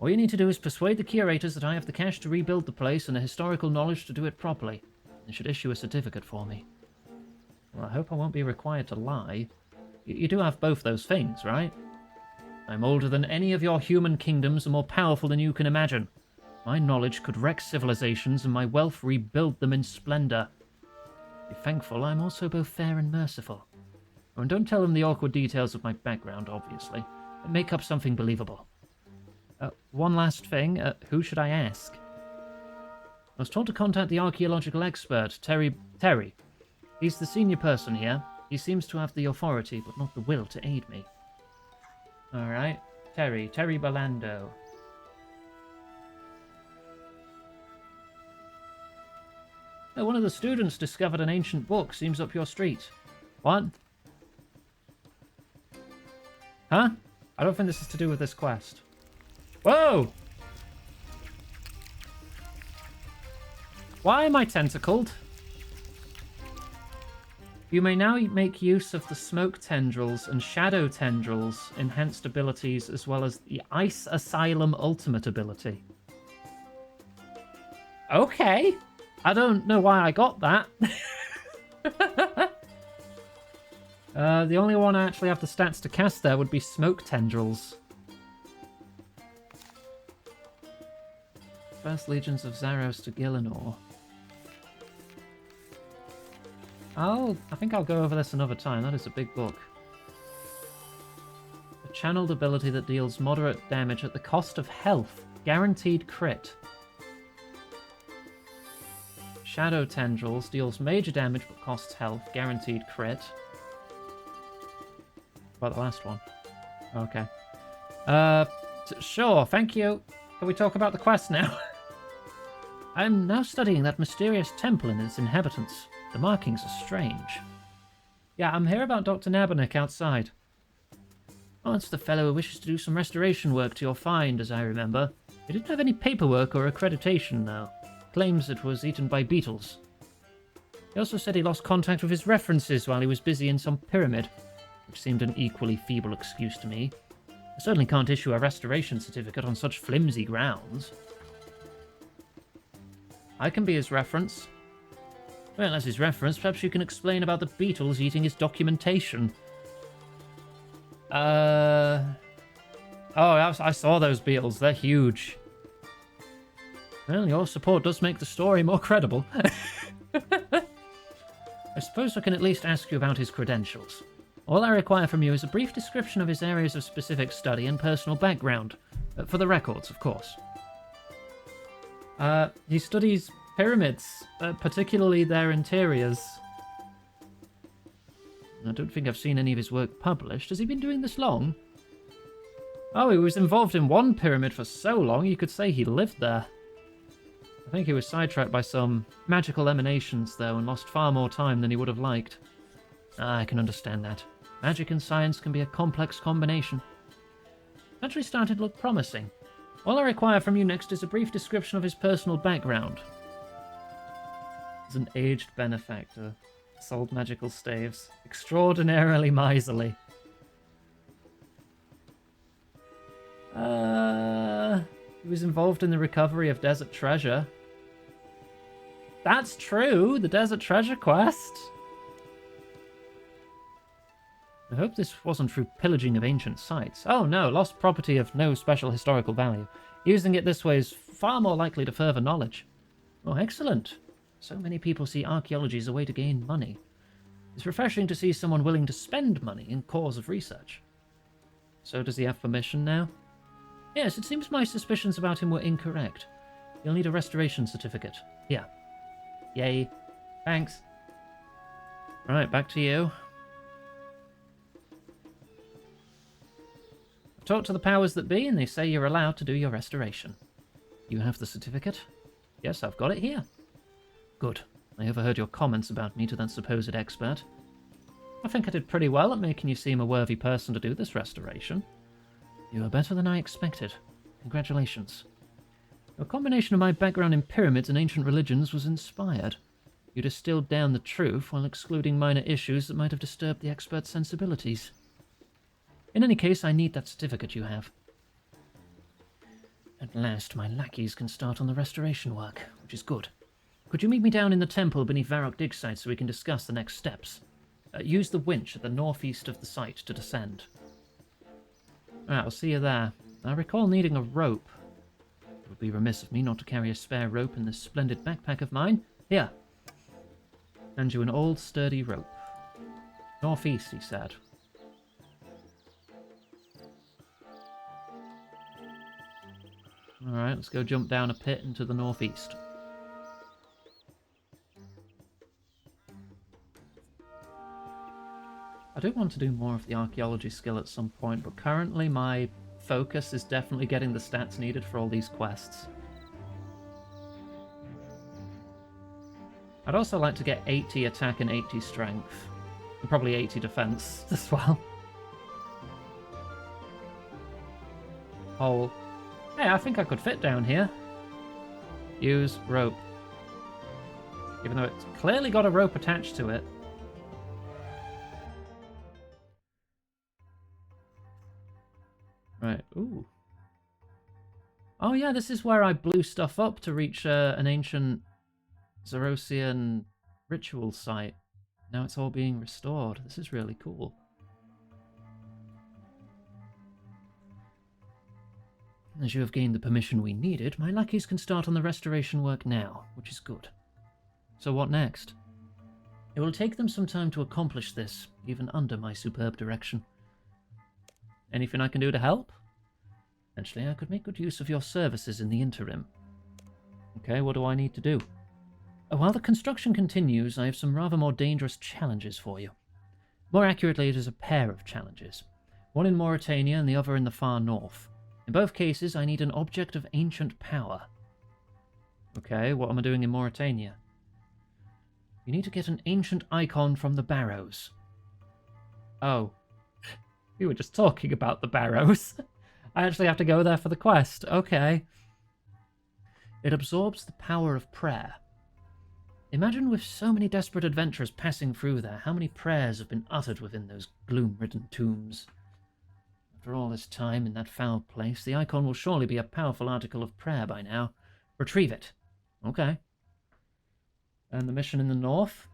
All you need to do is persuade the curators that I have the cash to rebuild the place and the historical knowledge to do it properly. They should issue a certificate for me. Well, I hope I won't be required to lie. You do have both those things, right? I'm older than any of your human kingdoms and more powerful than you can imagine. My knowledge could wreck civilizations and my wealth rebuild them in splendor. Be thankful I'm also both fair and merciful. Oh, and don't tell them the awkward details of my background, obviously. Make up something believable. One last thing, who should I ask? I was told to contact the archaeological expert, Terry. He's the senior person here. He seems to have the authority, but not the will to aid me. Alright. Terry Balando. Oh, one of the students discovered an ancient book. Seems up your street. What? Huh? I don't think this is to do with this quest. Whoa! Why am I tentacled? You may now make use of the smoke tendrils and shadow tendrils enhanced abilities, as well as the Ice Asylum ultimate ability. Okay. I don't know why I got that. The only one I actually have the stats to cast there would be smoke tendrils. First Legions of Zaros to Gielinor. I think I'll go over this another time. That is a big book. A channeled ability that deals moderate damage at the cost of health. Guaranteed crit. Shadow Tendrils deals major damage but costs health. Guaranteed crit. What about the last one? Okay. Sure, thank you. Can we talk about the quest now? I'm now studying that mysterious temple and its inhabitants. The markings are strange. Yeah, I'm here about Dr. Nabernick outside. Oh, it's the fellow who wishes to do some restoration work to your find, as I remember. He didn't have any paperwork or accreditation, though. Claims it was eaten by beetles. He also said he lost contact with his references while he was busy in some pyramid, which seemed an equally feeble excuse to me. I certainly can't issue a restoration certificate on such flimsy grounds. I can be his reference. Well, as his reference, perhaps you can explain about the beetles eating his documentation. Oh, I saw those beetles. They're huge. Well, your support does make the story more credible. I suppose I can at least ask you about his credentials. All I require from you is a brief description of his areas of specific study and personal background. For the records, of course. He studies pyramids, particularly their interiors. I don't think I've seen any of his work published. Has he been doing this long? Oh, he was involved in one pyramid for so long, you could say he lived there. I think he was sidetracked by some magical emanations, though, and lost far more time than he would have liked. I can understand that. Magic and science can be a complex combination. Actually started to look promising. All I require from you next is a brief description of his personal background. He's an aged benefactor. Sold magical staves. Extraordinarily miserly. He was involved in the recovery of desert treasure. That's true, the desert treasure quest. I hope this wasn't through pillaging of ancient sites. Oh no, lost property of no special historical value. Using it this way is far more likely to further knowledge. Oh, excellent. So many people see archaeology as a way to gain money. It's refreshing to see someone willing to spend money in cause of research. So does he have permission now? Yes, it seems my suspicions about him were incorrect. You'll need a restoration certificate. Here. Yay. Thanks. Right, back to you. I've talked to the powers that be, and they say you're allowed to do your restoration. You have the certificate? Yes, I've got it here. Good. I overheard your comments about me to that supposed expert. I think I did pretty well at making you seem a worthy person to do this restoration. You are better than I expected. Congratulations. Your combination of my background in pyramids and ancient religions was inspired. You distilled down the truth while excluding minor issues that might have disturbed the expert's sensibilities. In any case, I need that certificate you have. At last, my lackeys can start on the restoration work, which is good. Could you meet me down in the temple beneath Varrock dig site so we can discuss the next steps? Use the winch at the northeast of the site to descend. Alright, I'll see you there. I recall needing a rope. It would be remiss of me not to carry a spare rope in this splendid backpack of mine. Here. Hand you an old, sturdy rope. Northeast, he said. Alright, let's go jump down a pit into the northeast. do want to do more of the archaeology skill at some point, but currently my focus is definitely getting the stats needed for all these quests. I'd also like to get 80 attack and 80 strength. And probably 80 defense as well. Hole. Hey, I think I could fit down here. Use rope. Even though it's clearly got a rope attached to it. Right, ooh. Oh yeah, this is where I blew stuff up to reach an ancient Zerosian ritual site. Now it's all being restored. This is really cool. As you have gained the permission we needed, my lackeys can start on the restoration work now, which is good. So what next? It will take them some time to accomplish this, even under my superb direction. Anything I can do to help? Eventually I could make good use of your services in the interim. Okay, what do I need to do? While the construction continues, I have some rather more dangerous challenges for you. More accurately, it is a pair of challenges. One in Mauritania and the other in the far north. In both cases, I need an object of ancient power. Okay, what am I doing in Mauritania? You need to get an ancient icon from the barrows. Oh. We were just talking about the barrows. I actually have to go there for the quest. Okay. It absorbs the power of prayer. Imagine with so many desperate adventurers passing through there, how many prayers have been uttered within those gloom-ridden tombs. After all this time in that foul place, the icon will surely be a powerful article of prayer by now. Retrieve it. Okay. And the mission in the north?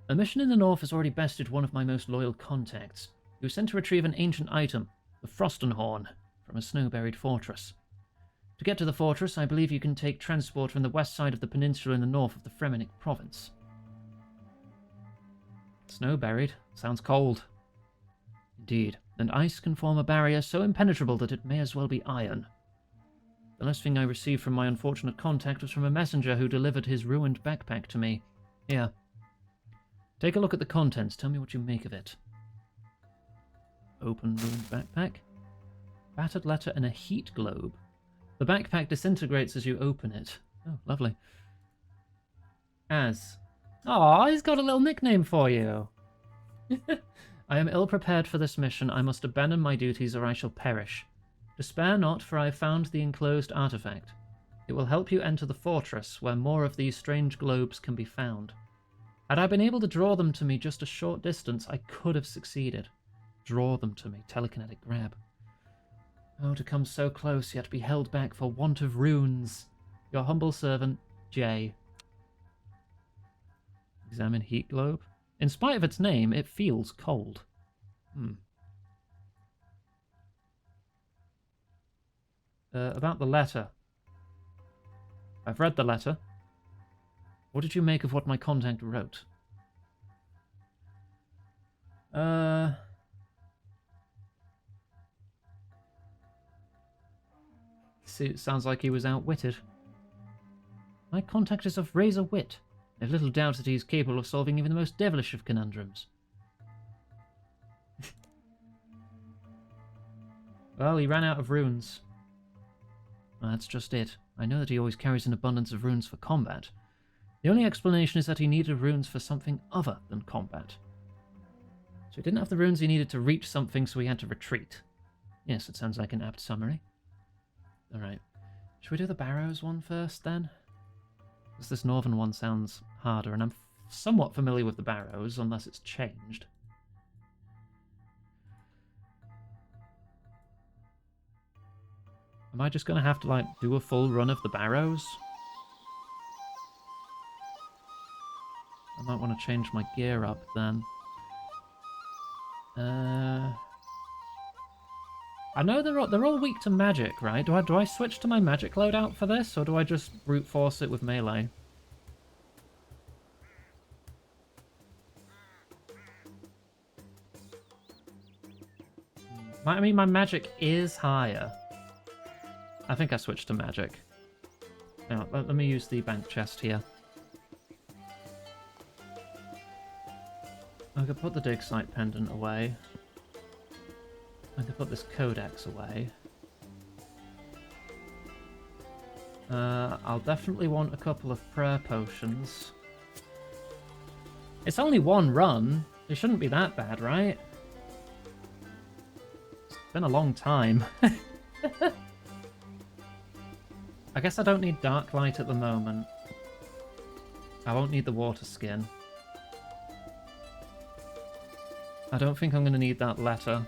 A mission in the north has already bested one of my most loyal contacts. He was sent to retrieve an ancient item, the Frostenhorn, from a snow-buried fortress. To get to the fortress, I believe you can take transport from the west side of the peninsula in the north of the Fremennik province. Snow-buried? Sounds cold. Indeed, and ice can form a barrier so impenetrable that it may as well be iron. The last thing I received from my unfortunate contact was from a messenger who delivered his ruined backpack to me. Here. Take a look at the contents, tell me what you make of it. Open ruined backpack. Battered letter and a heat globe. The backpack disintegrates as you open it. Oh, lovely. As. Aw, he's got a little nickname for you. I am ill-prepared for this mission. I must abandon my duties or I shall perish. Despair not, for I have found the enclosed artifact. It will help you enter the fortress, where more of these strange globes can be found. Had I been able to draw them to me just a short distance, I could have succeeded. Draw them to me, telekinetic grab. Oh, to come so close, yet be held back for want of runes. Your humble servant, J. Examine heat globe. In spite of its name, it feels cold. About the letter. I've read the letter. What did you make of what my contact wrote? See, it sounds like he was outwitted. My contact is of razor wit. I have little doubt that he is capable of solving even the most devilish of conundrums. Well, he ran out of runes. Well, that's just it. I know that he always carries an abundance of runes for combat. The only explanation is that he needed runes for something other than combat. So he didn't have the runes he needed to reach something, so he had to retreat. Yes, it sounds like an apt summary. Alright. Should we do the Barrows one first, then? Because this northern one sounds harder, and I'm somewhat familiar with the Barrows, unless it's changed. Am I just going to have to, like, do a full run of the Barrows? I might want to change my gear up, then. I know they're all weak to magic, right? Do I switch to my magic loadout for this, or do I just brute force it with melee? I mean, my magic is higher. I think I switched to magic. Now, let me use the bank chest here. I could put the dig site pendant away. I could put this codex away. I'll definitely want a couple of prayer potions. It's only one run. It shouldn't be that bad, right? It's been a long time. I guess I don't need dark light at the moment. I won't need the water skin. I don't think I'm going to need that letter.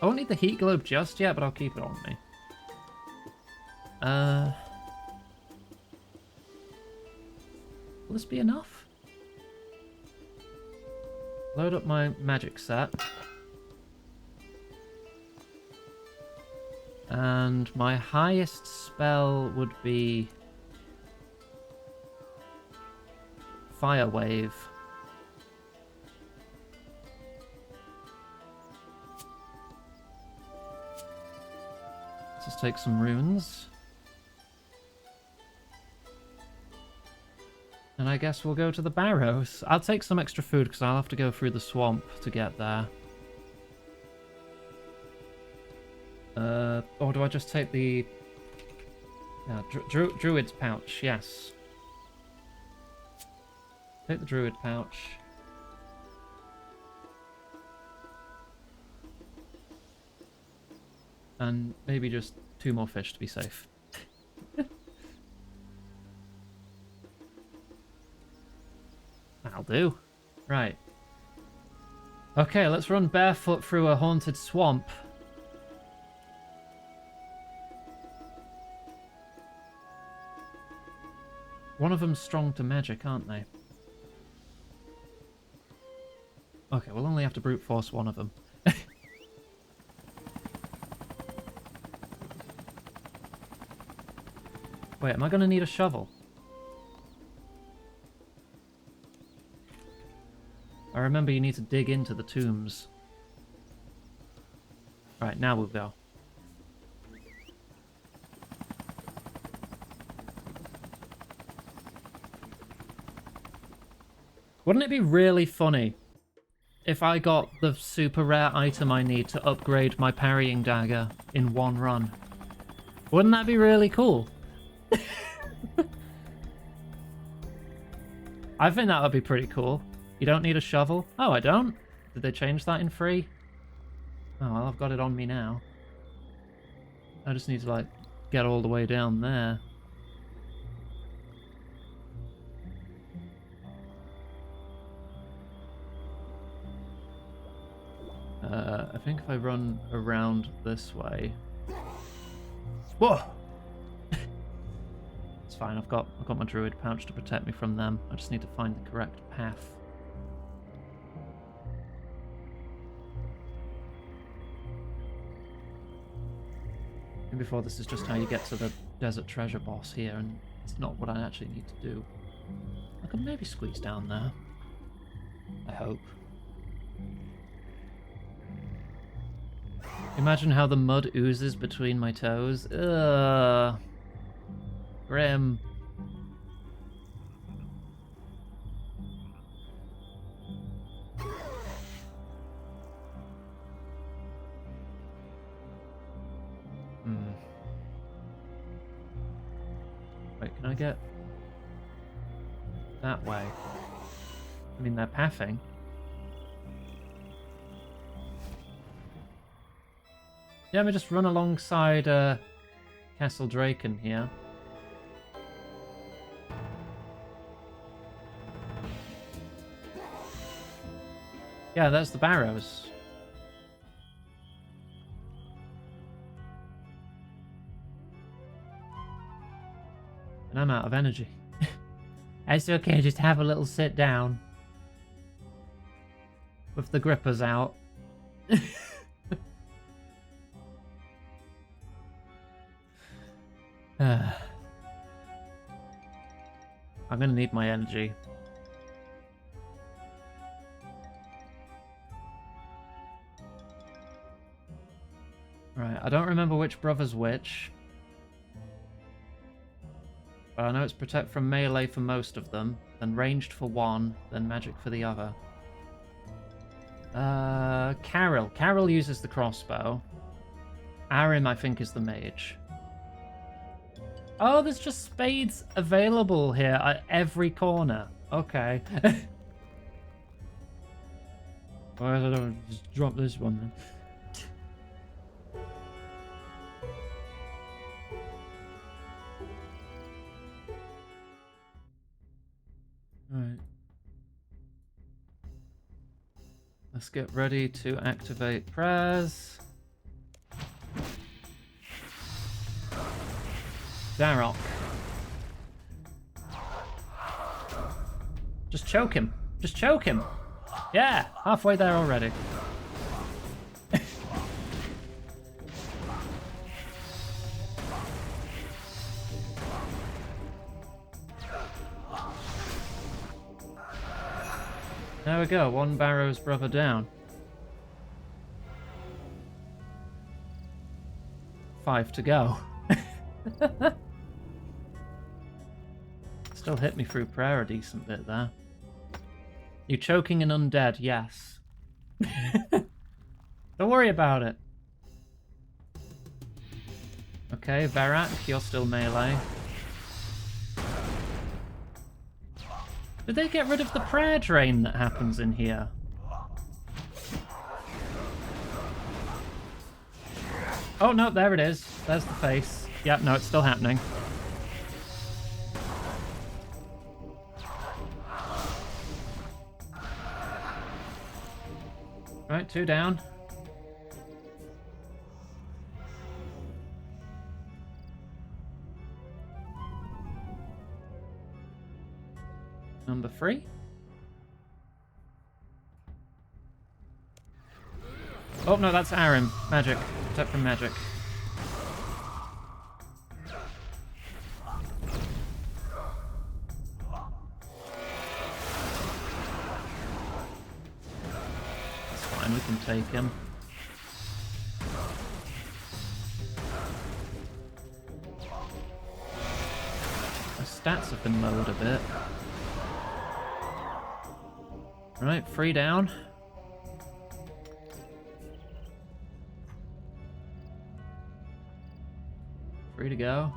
I won't need the heat globe just yet, but I'll keep it on me. Will this be enough? Load up my magic set. And my highest spell would be Fire Wave. Let's just take some runes. And I guess we'll go to the barrows. I'll take some extra food because I'll have to go through the swamp to get there. Or do I just take the... Yeah, druid's pouch, yes. Take the druid pouch. And maybe just 2 more fish to be safe. That'll do. Right. Okay, let's run barefoot through a haunted swamp. One of them's strong to magic, aren't they? Okay, we'll only have to brute force one of them. Wait, am I going to need a shovel? I remember you need to dig into the tombs. Right, now we'll go. Wouldn't it be really funny if I got the super rare item I need to upgrade my parrying dagger in one run? Wouldn't that be really cool? I think that would be pretty cool. You don't need a shovel? Oh, I don't? Did they change that in 3? Oh, well, I've got it on me now. I just need to, like, get all the way down there. I think if I run around this way... Whoa! It's fine, I've got my druid pouch to protect me from them. I just need to find the correct path. And before, this is just how you get to the desert treasure boss here, and it's not what I actually need to do. I could maybe squeeze down there. I hope. Imagine how the mud oozes between my toes. Ugh. Grim. Wait, can I get that way? I mean, they're pathing. Yeah, let me just run alongside Castle Draken here. Yeah, there's the barrows. And I'm out of energy. It's okay, just have a little sit down. With the grippers out. I'm gonna need my energy. Right, I don't remember which brother's which. I know it's protect from melee for most of them, then ranged for one, then magic for the other. Carol. Carol uses the crossbow. Arim, I think, is the mage. Oh, there's just spades available here at every corner. Okay. Why don't I just drop this one then? Alright. Let's get ready to activate prayers. Darok. Just choke him. Just choke him. Yeah, halfway there already. There we go, one Barrow's brother down. 5 to go. Still hit me through prayer a decent bit there. You choking an undead? Yes. Don't worry about it. Okay, Varak, you're still melee. Did they get rid of the prayer drain that happens in here? Oh no, there it is. There's the face. Yep, no, it's still happening. Right, 2 down. Number 3. Oh no, that's Arim. Magic. Protect from magic. That's fine, we can take him. My stats have been lowered a bit. Right, 3 down. Free to go.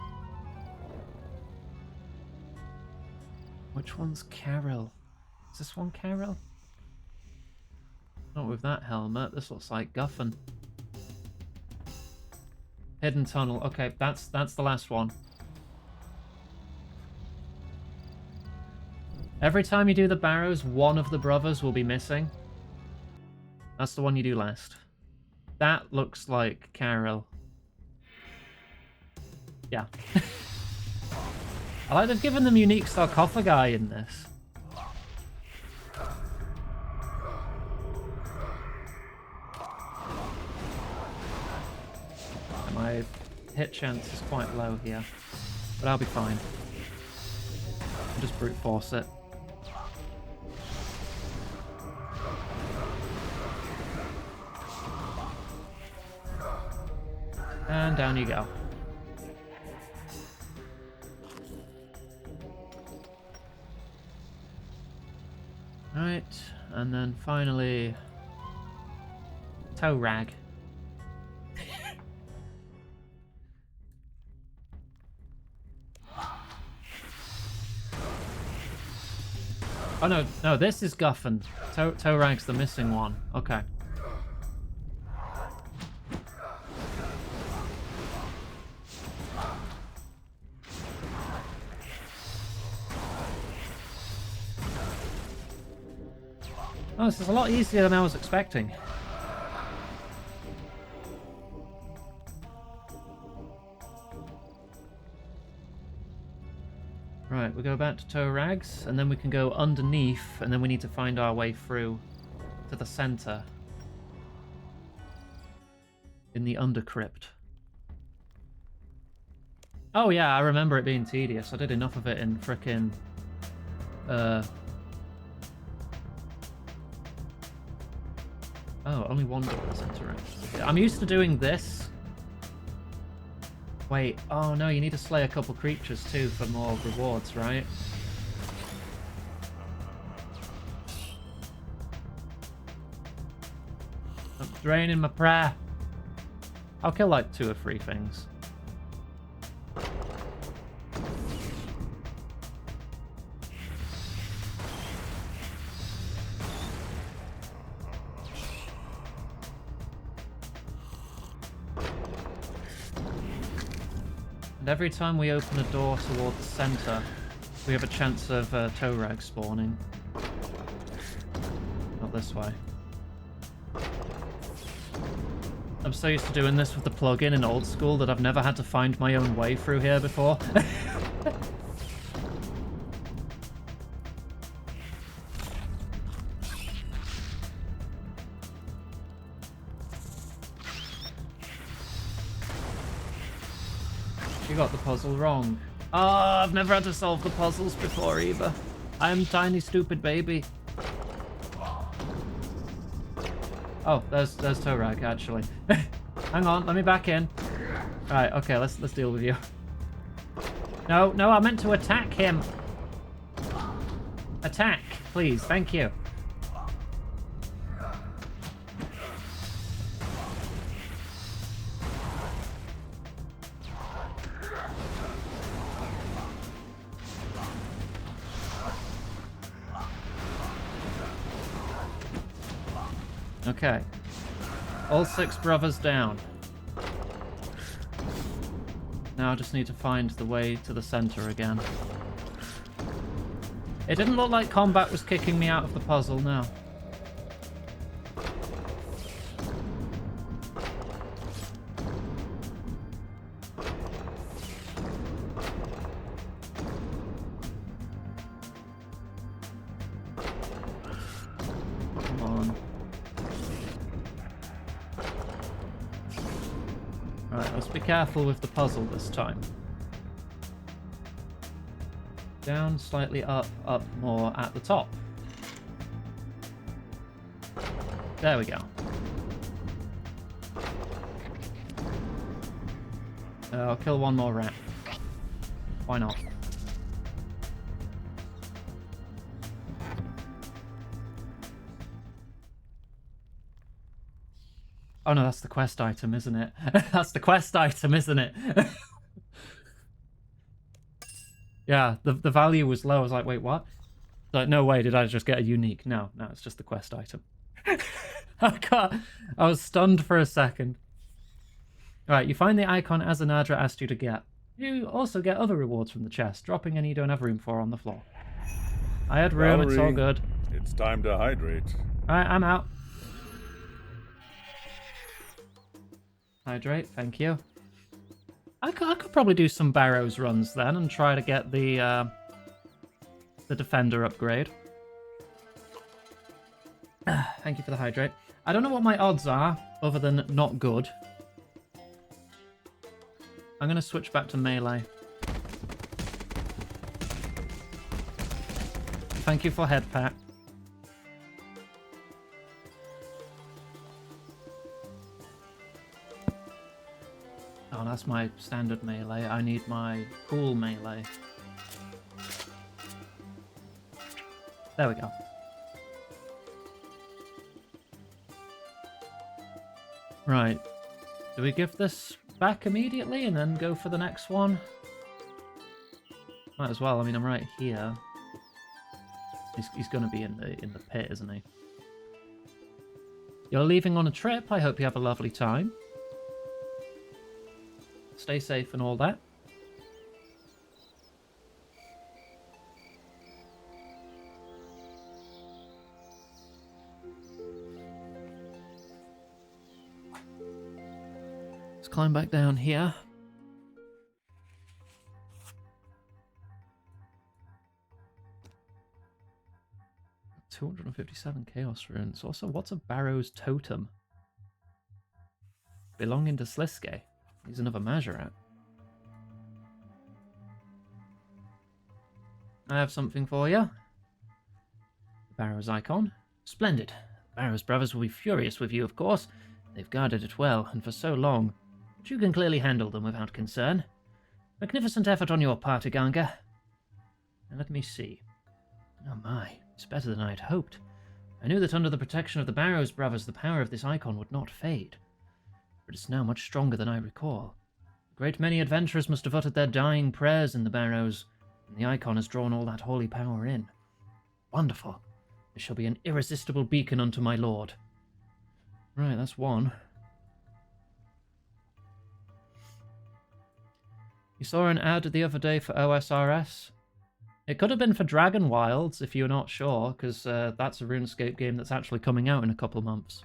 Which one's Carol? Is this one Carol? Not with that helmet. This looks like Guffin. Hidden tunnel. Okay, that's the last one. Every time you do the Barrows, one of the brothers will be missing. That's the one you do last. That looks like Carol. Yeah. I like they've given them unique sarcophagi in this. And my hit chance is quite low here, but I'll be fine. I'll just brute force it. And down you go. Right, and then finally, toe rag. Oh no, this is Guffin. Toe rag's the missing one. Okay. Oh, this is a lot easier than I was expecting. Right, we go back to Toe Rags, and then we can go underneath, and then we need to find our way through to the center. In the Undercrypt. Oh yeah, I remember it being tedious. I did enough of it in frickin' Oh, only one door is interactive. I'm used to doing this. Wait, oh no, you need to slay a couple creatures too for more rewards, right? I'm draining my prayer. I'll kill like 2 or 3 things. And every time we open a door toward the center, we have a chance of Torag spawning. Not this way. I'm so used to doing this with the plugin in old school that I've never had to find my own way through here before. You got the puzzle wrong. Oh, I've never had to solve the puzzles before either. I'm tiny stupid baby. Oh, there's Torag actually. Hang on, let me back in. Right, okay, let's deal with you. No, I meant to attack him. Attack, please, thank you. Okay. All 6 brothers down. Now I just need to find the way to the center again. It didn't look like combat was kicking me out of the puzzle, no. Come on. Right, let's be careful with the puzzle this time. Down, slightly up, up more at the top. There we go. I'll kill 1 more rat. Why not? Oh no, that's the quest item, isn't it? That's the quest item, isn't it? Yeah, the value was low. I was like, wait, what? Like, no way, did I just get a unique? No, it's just the quest item. I was stunned for a second. Alright, you find the icon as Anadra asked you to get. You also get other rewards from the chest, dropping any you don't have room for on the floor. I had room, it's all good. It's time to hydrate. Alright, I'm out. Hydrate, thank you. I could probably do some Barrows runs then and try to get the Defender upgrade. Thank you for the hydrate. I don't know what my odds are, other than not good. I'm going to switch back to melee. Thank you for head pat. Oh, that's my standard melee. I need my cool melee. There we go. Right. Do we give this back immediately and then go for the next one? Might as well. I mean, I'm right here. He's going to be in the pit, isn't he? You're leaving on a trip. I hope you have a lovely time. Stay safe and all that. Let's climb back down here. $257 Chaos Runes. Also, what's a Barrow's Totem? Belonging to Sliske. He's another Mahjarrat. I have something for you. The Barrow's icon. Splendid. The Barrow's brothers will be furious with you, of course. They've guarded it well, and for so long. but you can clearly handle them without concern. Magnificent effort on your part, Iganga. Now let me see. Oh my, it's better than I had hoped. I knew that under the protection of the Barrows brothers, the power of this icon would not fade. But it's now much stronger than I recall. A great many adventurers must have uttered their dying prayers in the Barrows, and the icon has drawn all that holy power in. Wonderful. This shall be an irresistible beacon unto my lord. Right, that's one. You saw an ad the other day for OSRS? It could have been for Dragon Wilds, if you're not sure, because that's a RuneScape game that's actually coming out in a couple of months.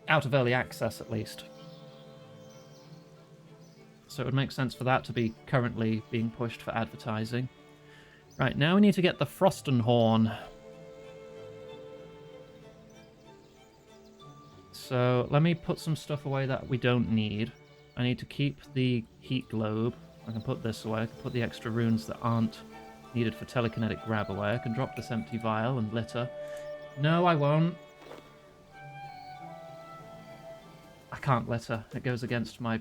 Out of early access, at least. So it would make sense for that to be currently being pushed for advertising. Right, now we need to get the Frostenhorn. So let me put some stuff away that we don't need. I need to keep the heat globe. I can put this away. I can put the extra runes that aren't needed for telekinetic grab away. I can drop this empty vial and litter. No, I won't. I can't litter. It goes against my...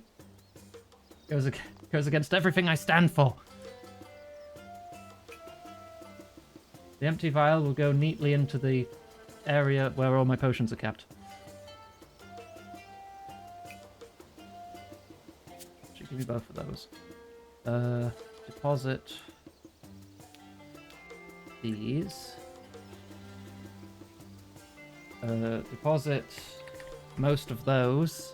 goes against everything I stand for. The empty vial will go neatly into the area where all my potions are kept. Should give me both of those. Deposit these. Deposit most of those.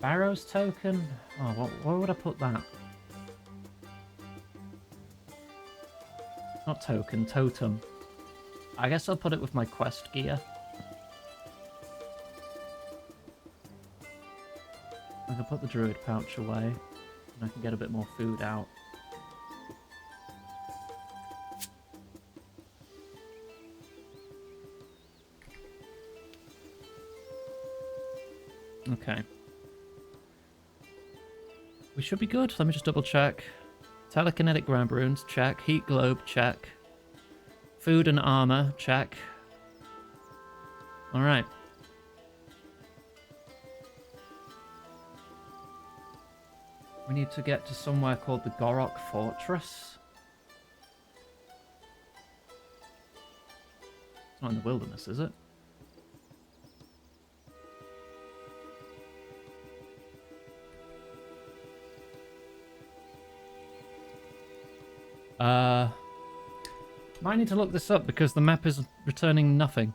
Barrows token? Oh, where would I put that? Not token, totem. I guess I'll put it with my quest gear. I can put the druid pouch away, and I can get a bit more food out. Okay. We should be good. Let me just double check. Telekinetic grab runes, check. Heat globe, check. Food and armor, check. Alright. We need to get to somewhere called the Gorok Fortress. It's not in the wilderness, is it? Might need to look this up because the map is returning nothing.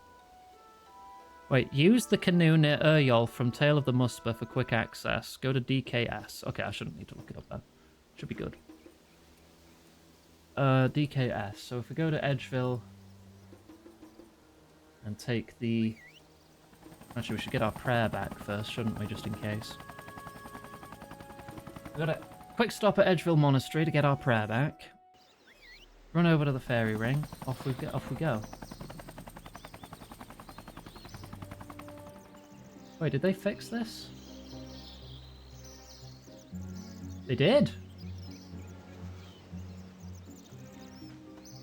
Wait, use the canoe near Uryol from Tale of the Musper for quick access. Go to DKS. Okay, I shouldn't need to look it up then. Should be good. DKS. So if we go to Edgeville and take the... Actually, we should get our prayer back first, shouldn't we, just in case. We got a quick stop at Edgeville Monastery to get our prayer back. Run over to the fairy ring. Off we go. Wait, did they fix this? They did.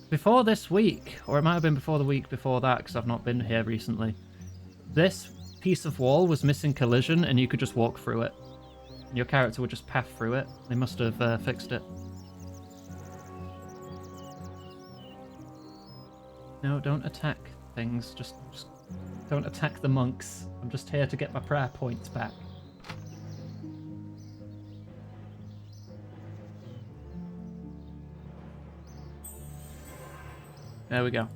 Before this week, or it might have been before the week before that, because I've not been here recently. This piece of wall was missing collision, and you could just walk through it. And your character would just path through it. They must have fixed it. No, don't attack things. Just don't attack the monks. I'm just here to get my prayer points back. There we go.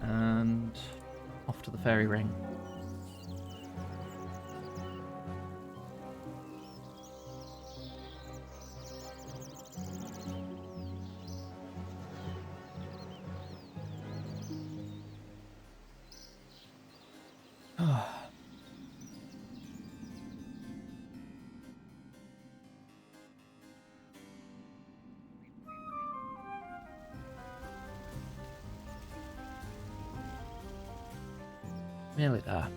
And off to the fairy ring. Nearly there.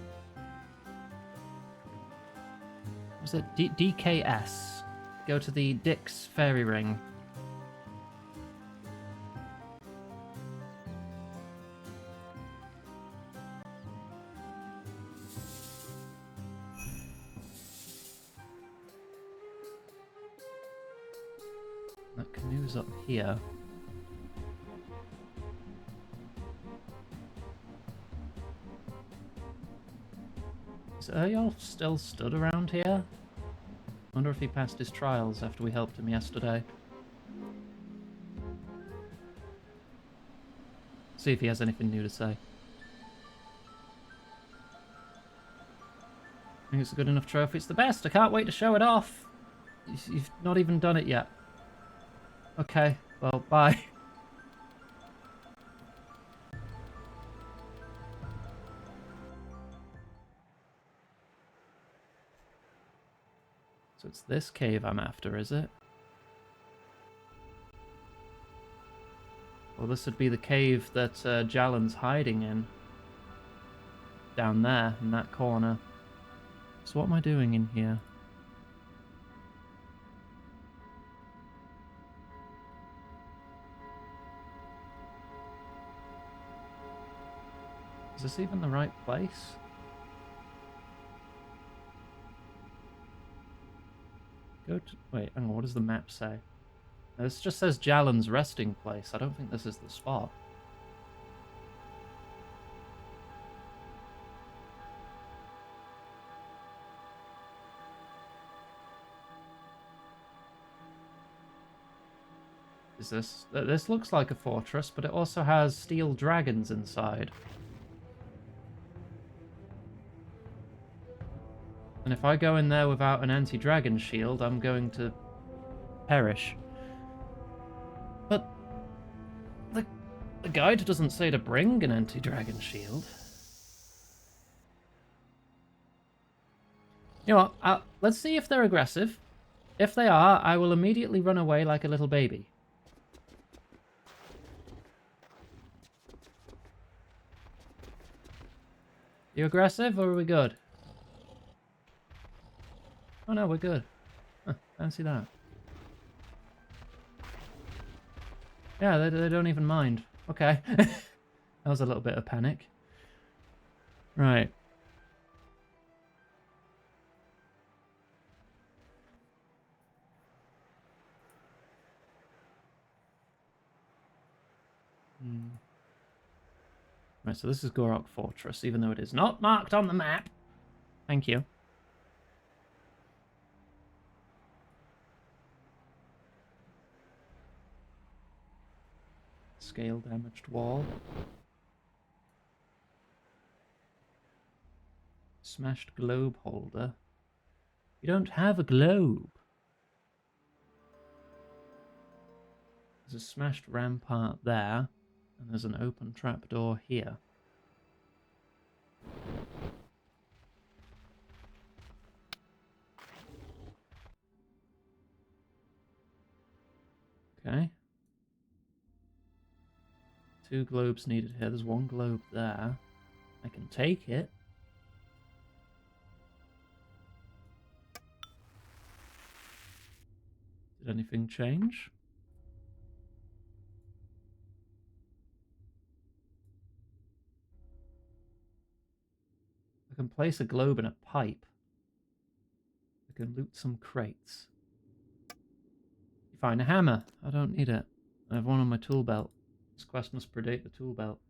Was it DKS? Go to the Dick's Fairy Ring. That canoe's up here. Is Eryol still stood around here? Wonder if he passed his trials after we helped him yesterday. See if he has anything new to say. I think it's a good enough trophy. It's the best. I can't wait to show it off. You've not even done it yet. Okay, well, bye. So it's this cave I'm after, is it? Well, this would be the cave that Jalen's hiding in. Down there, in that corner. So what am I doing in here? Is this even the right place? Go to... Wait, hang on, what does the map say? This just says Jalen's resting place. I don't think this is the spot. Is this... This looks like a fortress, but it also has steel dragons inside. And if I go in there without an anti-dragon shield, I'm going to perish. But the guide doesn't say to bring an anti-dragon shield. You know what? Let's see if they're aggressive. If they are, I will immediately run away like a little baby. You aggressive, or are we good? Oh no, we're good. Huh, fancy that. Yeah, they don't even mind. Okay. That was a little bit of panic. Right. Right, so this is Gorok Fortress, even though it is not marked on the map. Thank you. Scale damaged wall. Smashed globe holder. You don't have a globe. There's a smashed rampart there, and there's an open trapdoor here. Okay. 2 globes needed here. There's 1 globe there. I can take it. Did anything change? I can place a globe in a pipe. I can loot some crates. You find a hammer. I don't need it. I have one on my tool belt. This quest must predate the tool belt.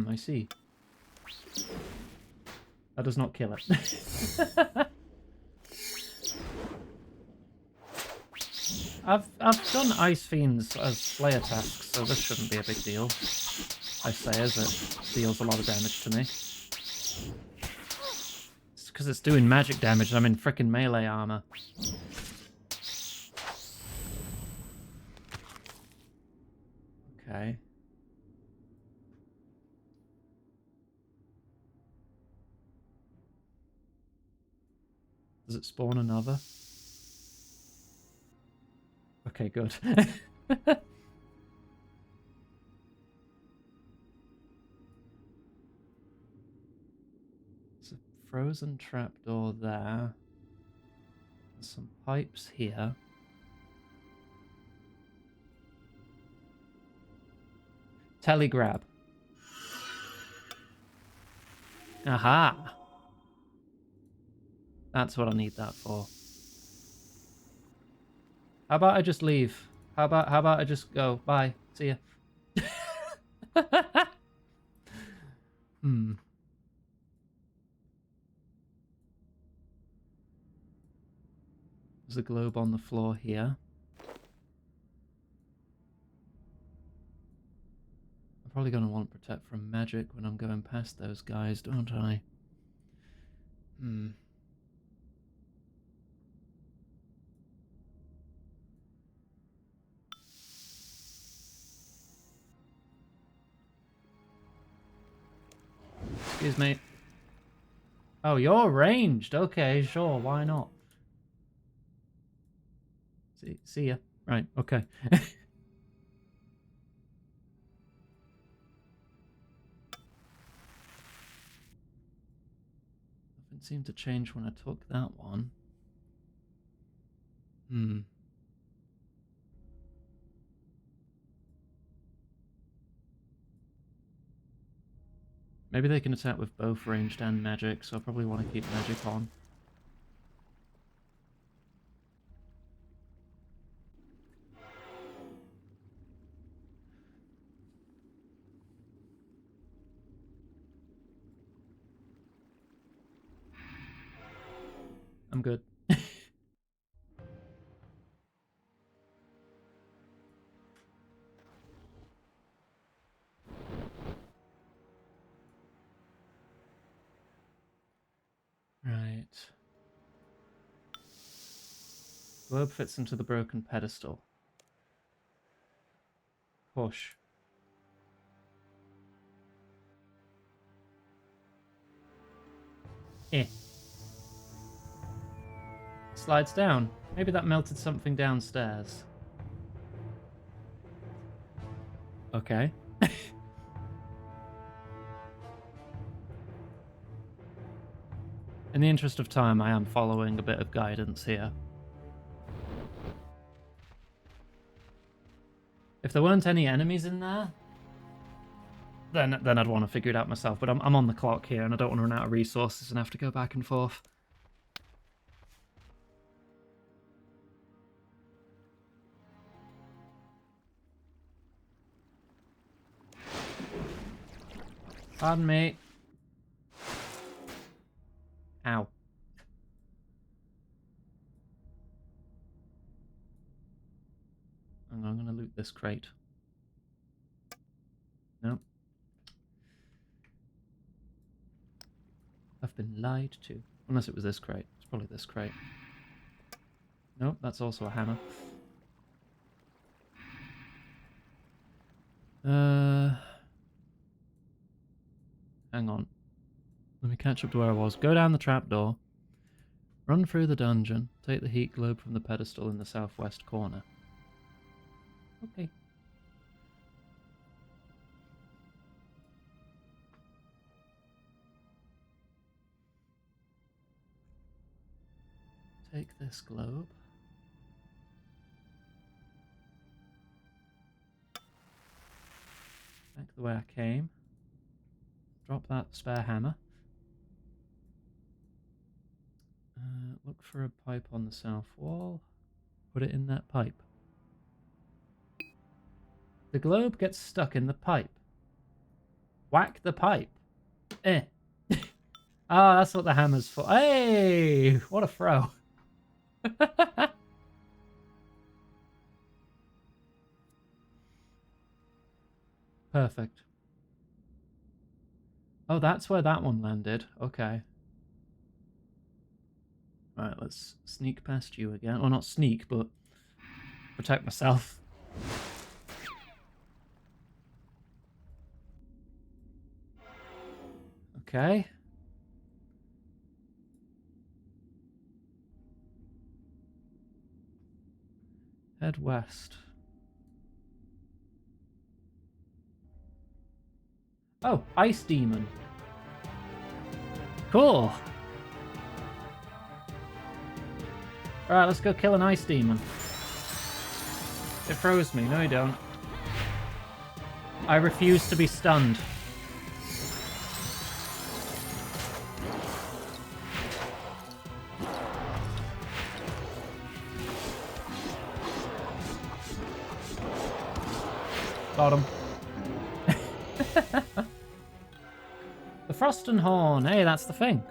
I see. That does not kill it. I've done Ice Fiends as Slayer tasks, so this shouldn't be a big deal. I say as it deals a lot of damage to me. It's because it's doing magic damage and I'm in frickin' melee armor. Okay. Does it spawn another? Okay, good. frozen trapdoor there. There's some pipes here. Telegrab. Aha! That's what I need that for. How about I just leave? How about I just go? Bye. See ya. Hmm. There's a globe on the floor here. I'm probably going to want protect from magic when I'm going past those guys, don't I? Hmm. Excuse me. Oh, you're ranged. Okay, sure. Why not? See ya. Right, okay. Nothing seemed to change when I took that one. Hmm. Maybe they can attack with both ranged and magic, so I probably want to keep magic on. I'm good. Right. Globe fits into the broken pedestal. Push. Eh. Slides down. Maybe that melted something downstairs. Okay. In the interest of time, I am following a bit of guidance here. If there weren't any enemies in there, then I'd want to figure it out myself. But I'm on the clock here, and I don't want to run out of resources and have to go back and forth. Pardon me. Ow. I'm going to loot this crate. Nope. I've been lied to. Unless it was this crate. It's probably this crate. Nope, that's also a hammer. Hang on. Let me catch up to where I was. Go down the trapdoor. Run through the dungeon. Take the heat globe from the pedestal in the southwest corner. Okay. Take this globe. Back the way I came. Drop that spare hammer. Look for a pipe on the south wall. Put it in that pipe. The globe gets stuck in the pipe. Whack the pipe. Eh. Ah, that's what the hammer's for. Hey! What a throw. Perfect. Oh, that's where that one landed. Okay. Right, let's sneak past you again. Well, not sneak, but protect myself. Okay. Head west. Oh, Ice Demon. Cool. Alright, let's go kill an ice demon. It froze me. No, you don't. I refuse to be stunned. Got him. The Frost and Horn. Hey, that's the thing.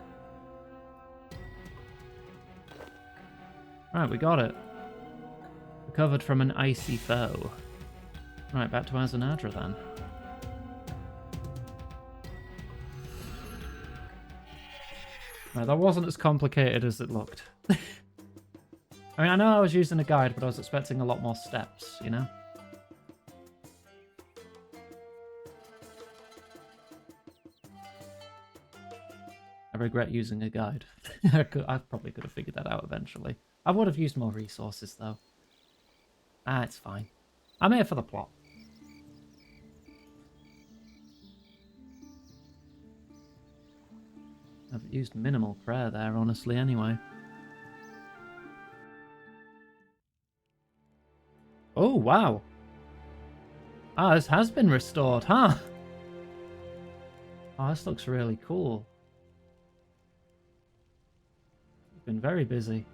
Right, we got it. Recovered from an icy foe. Right, back to Azanadra then. Right, that wasn't as complicated as it looked. I mean, I know I was using a guide, but I was expecting a lot more steps, you know? I regret using a guide. I probably could have figured that out eventually. I would have used more resources, though. Ah, it's fine. I'm here for the plot. I've used minimal prayer there, honestly, anyway. Oh, wow. Ah, this has been restored, huh? Oh, this looks really cool. You've been very busy.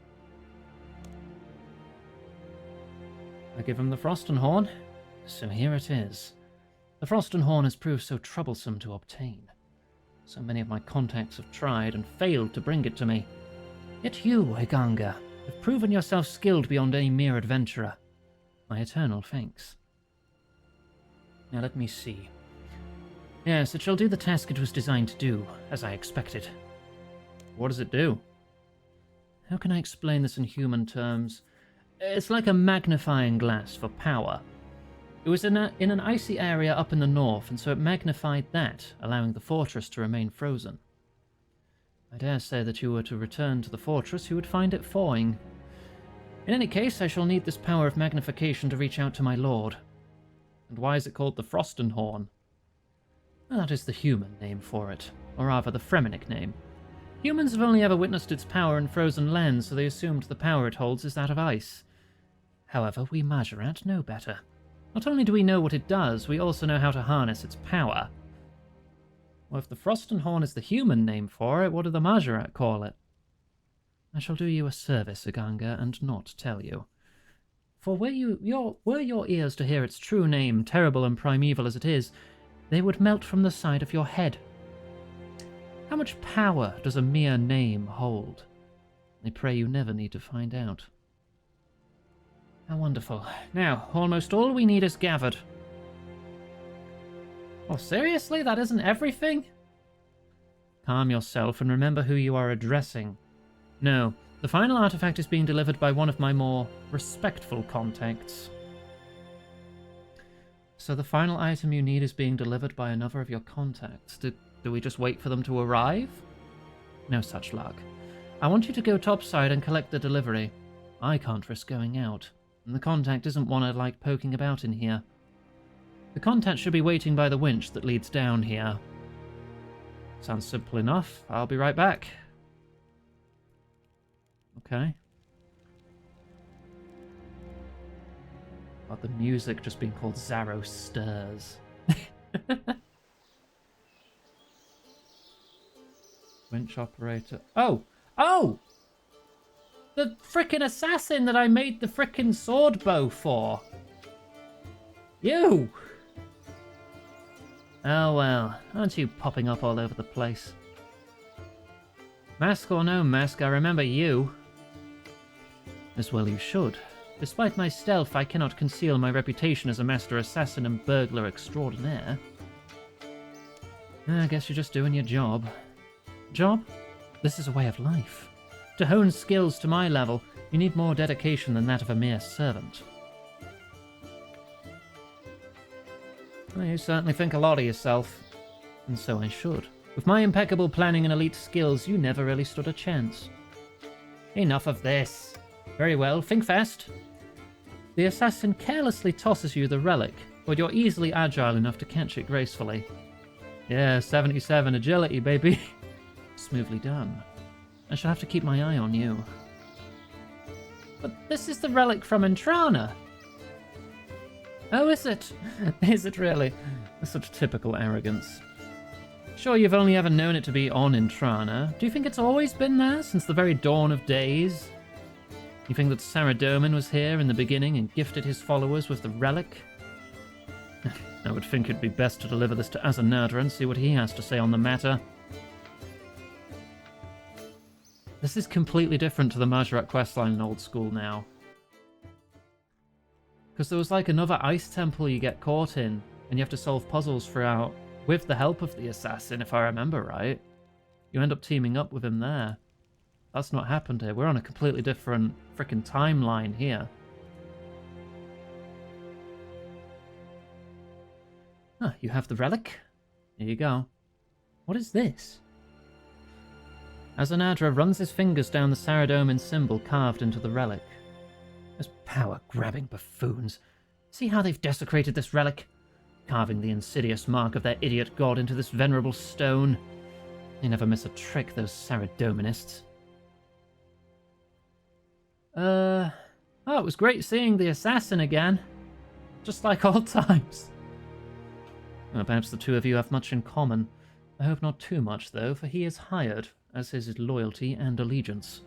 I give him the Frost and Horn, so here it is. The Frost and Horn has proved so troublesome to obtain. So many of my contacts have tried and failed to bring it to me. Yet you, Higanga, have proven yourself skilled beyond any mere adventurer. My eternal thanks. Now let me see. Yes, it shall do the task it was designed to do, as I expected. What does it do? How can I explain this in human terms? It's like a magnifying glass for power. It was in an icy area up in the north, and so it magnified that, allowing the fortress to remain frozen. I dare say that you were to return to the fortress, you would find it thawing. In any case, I shall need this power of magnification to reach out to my lord. And why is it called the Frost and Horn? Well, that is the human name for it, or rather the Fremenic name. Humans have only ever witnessed its power in frozen lands, so they assumed the power it holds is that of ice. However, we Mahjarrat know better. Not only do we know what it does, we also know how to harness its power. Well, if the Frost and Horn is the human name for it, what do the Mahjarrat call it? I shall do you a service, Higanga, and not tell you. For were your ears to hear its true name, terrible and primeval as it is, they would melt from the side of your head. How much power does a mere name hold? I pray you never need to find out. How wonderful. Now, almost all we need is gathered. Oh, seriously? That isn't everything? Calm yourself and remember who you are addressing. No, the final artifact is being delivered by one of my more respectful contacts. So the final item you need is being delivered by another of your contacts. Do we just wait for them to arrive? No such luck. I want you to go topside and collect the delivery. I can't risk going out, and the contact isn't one I'd like poking about in here. The contact should be waiting by the winch that leads down here. Sounds simple enough. I'll be right back. Okay. But the music just being called Zaro Stirs. Winch operator. Oh! Oh! The frickin' assassin that I made the frickin' sword bow for. You! Oh well, aren't you popping up all over the place? Mask or no mask, I remember you. As well you should. Despite my stealth, I cannot conceal my reputation as a master assassin and burglar extraordinaire. I guess you're just doing your job. Job? This is a way of life. To hone skills to my level, you need more dedication than that of a mere servant. Well, you certainly think a lot of yourself. And so I should. With my impeccable planning and elite skills, you never really stood a chance. Enough of this. Very well, think fast. The assassin carelessly tosses you the relic, but you're easily agile enough to catch it gracefully. Yeah, 77 agility, baby. Smoothly done. I shall have to keep my eye on you. But this is the relic from Entrana. Oh, is it? Is it really? Such typical arrogance. Sure, you've only ever known it to be on Entrana. Do you think it's always been there, since the very dawn of days? You think that Saradomin was here in the beginning and gifted his followers with the relic? I would think it'd be best to deliver this to Azanadra and see what he has to say on the matter. This is completely different to the Mahjarrat questline in Old School now. Because there was like another ice temple you get caught in, and you have to solve puzzles throughout, with the help of the assassin, if I remember right. You end up teaming up with him there. That's not happened here. We're on a completely different frickin' timeline here. Ah, you have the relic? Here you go. What is this? Azanadra runs his fingers down the Saradomin symbol carved into the relic. Those power-grabbing buffoons. See how they've desecrated this relic? Carving the insidious mark of their idiot god into this venerable stone. They never miss a trick, those Saradominists. Oh, it was great seeing the assassin again. Just like old times. Well, perhaps the two of you have much in common. I hope not too much, though, for he is hired, as is his loyalty and allegiance.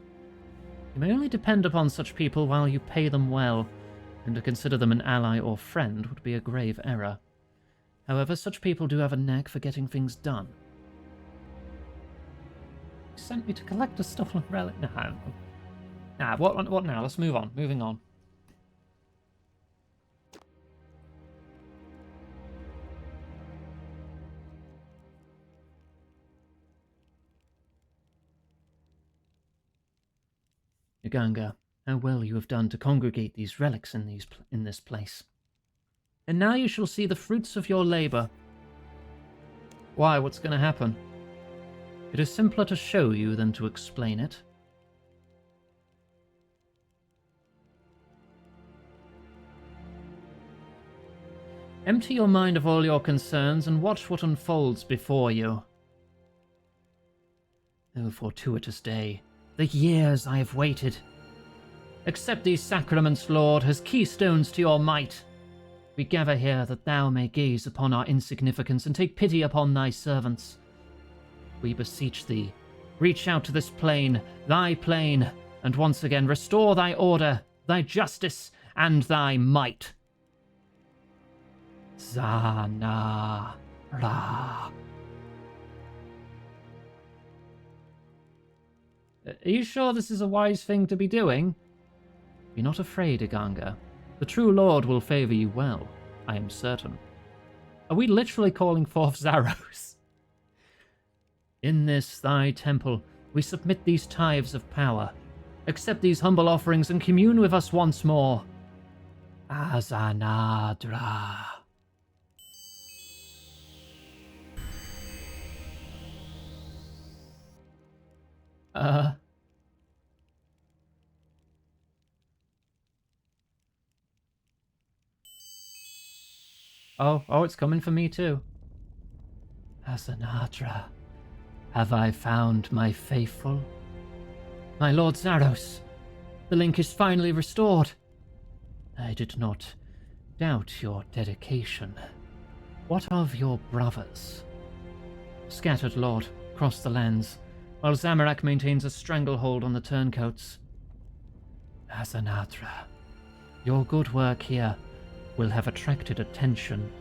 You may only depend upon such people while you pay them well, and to consider them an ally or friend would be a grave error. However, such people do have a knack for getting things done. You sent me to collect a stolen relic. What now? Let's move on. Moving on. Uganga, how well you have done to congregate these relics in this place. And now you shall see the fruits of your labor. Why? What's going to happen? It is simpler to show you than to explain it. Empty your mind of all your concerns and watch what unfolds before you. Oh, fortuitous day. The years I have waited. Accept these sacraments, Lord, as keystones to your might. We gather here that thou may gaze upon our insignificance and take pity upon thy servants. We beseech thee, reach out to this plane, thy plane, and once again restore thy order, thy justice, and thy might. Zana Ra. Are you sure this is a wise thing to be doing? Be not afraid, Iganga. The true Lord will favor you well, I am certain. Are we literally calling forth Zaros? In this thy temple, we submit these tithes of power. Accept these humble offerings and commune with us once more. Azanadra. Oh, it's coming for me too. Azanadra, have I found my faithful? My Lord Zaros, the link is finally restored. I did not doubt your dedication. What of your brothers? Scattered, Lord, across the lands, while Zamorak maintains a stranglehold on the turncoats. Azanadra, your good work here will have attracted attention.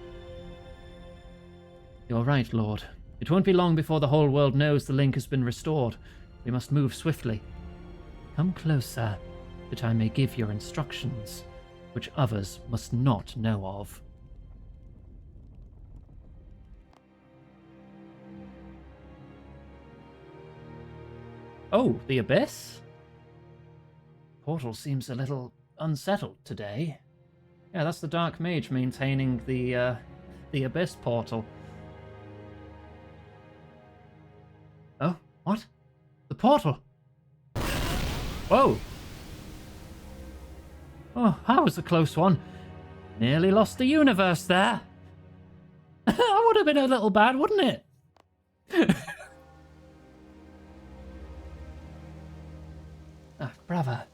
You're right, Lord. It won't be long before the whole world knows the link has been restored. We must move swiftly. Come closer, that I may give your instructions, which others must not know of. Oh, the Abyss? Portal seems a little unsettled today. Yeah, that's the Dark Mage maintaining the Abyss portal. Oh, what? The portal? Whoa! Oh, that was a close one. Nearly lost the universe there. That would have been a little bad, wouldn't it? Ah, brother.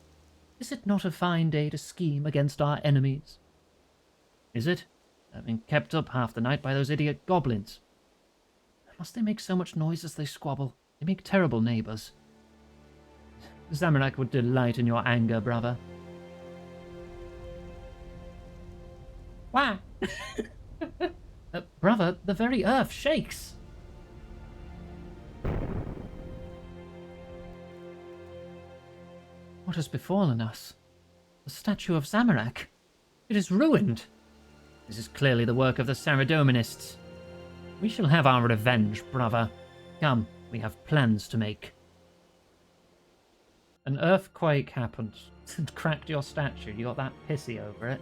Is it not a fine day to scheme against our enemies? Is it? I've been kept up half the night by those idiot goblins. Must they make so much noise as they squabble? They make terrible neighbours. Zamorak would delight in your anger, brother. Why? Brother, the very earth shakes. What has befallen us? The statue of Zamorak. It is ruined. This is clearly the work of the Saradominists. We shall have our revenge, brother. Come, we have plans to make. An earthquake happened and cracked your statue. You got that pissy over it.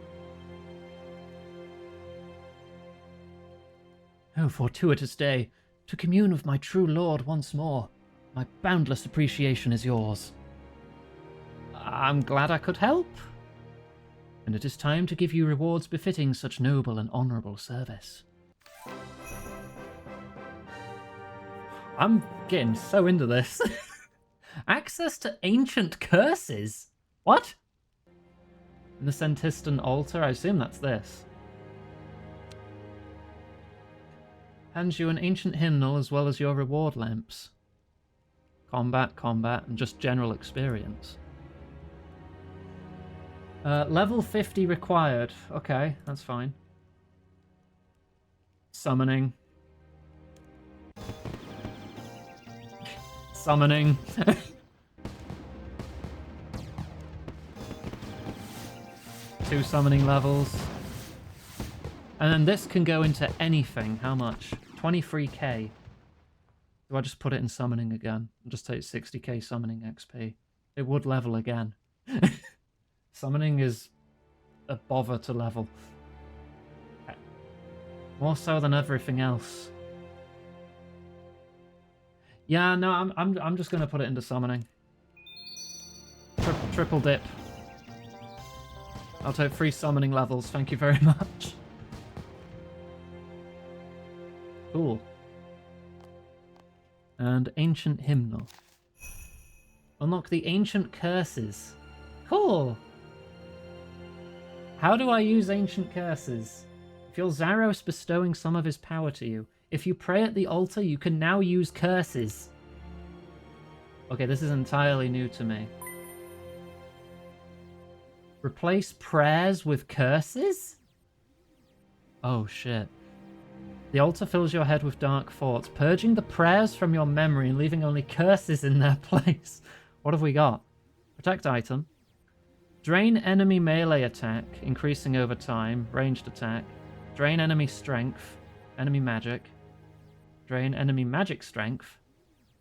Oh, fortuitous day, to commune with my true lord once more. My boundless appreciation is yours. I'm glad I could help. And it is time to give you rewards befitting such noble and honourable service. I'm getting so into this. Access to ancient curses? What? In the Sentistan altar? I assume that's this. Hands you an ancient hymnal as well as your reward lamps. Combat, and just general experience. Level 50 required. Okay, that's fine. Summoning. Summoning. 2 summoning levels. And then this can go into anything. How much? 23k. Do I just put it in summoning again? I'll just take 60k summoning XP. It would level again. Summoning is a bother to level. More so than everything else. Yeah, no, I'm just gonna put it into summoning. Triple dip. I'll take 3 summoning levels, thank you very much. Cool. And ancient hymnal. Unlock the ancient curses. Cool. How do I use ancient curses? Feel Zaros bestowing some of his power to you. If you pray at the altar, you can now use curses. Okay, this is entirely new to me. Replace prayers with curses? Oh shit. The altar fills your head with dark thoughts, purging the prayers from your memory and leaving only curses in their place. What have we got? Protect item. Drain enemy melee attack, increasing over time. Ranged attack. Drain enemy strength. Enemy magic. Drain enemy magic strength.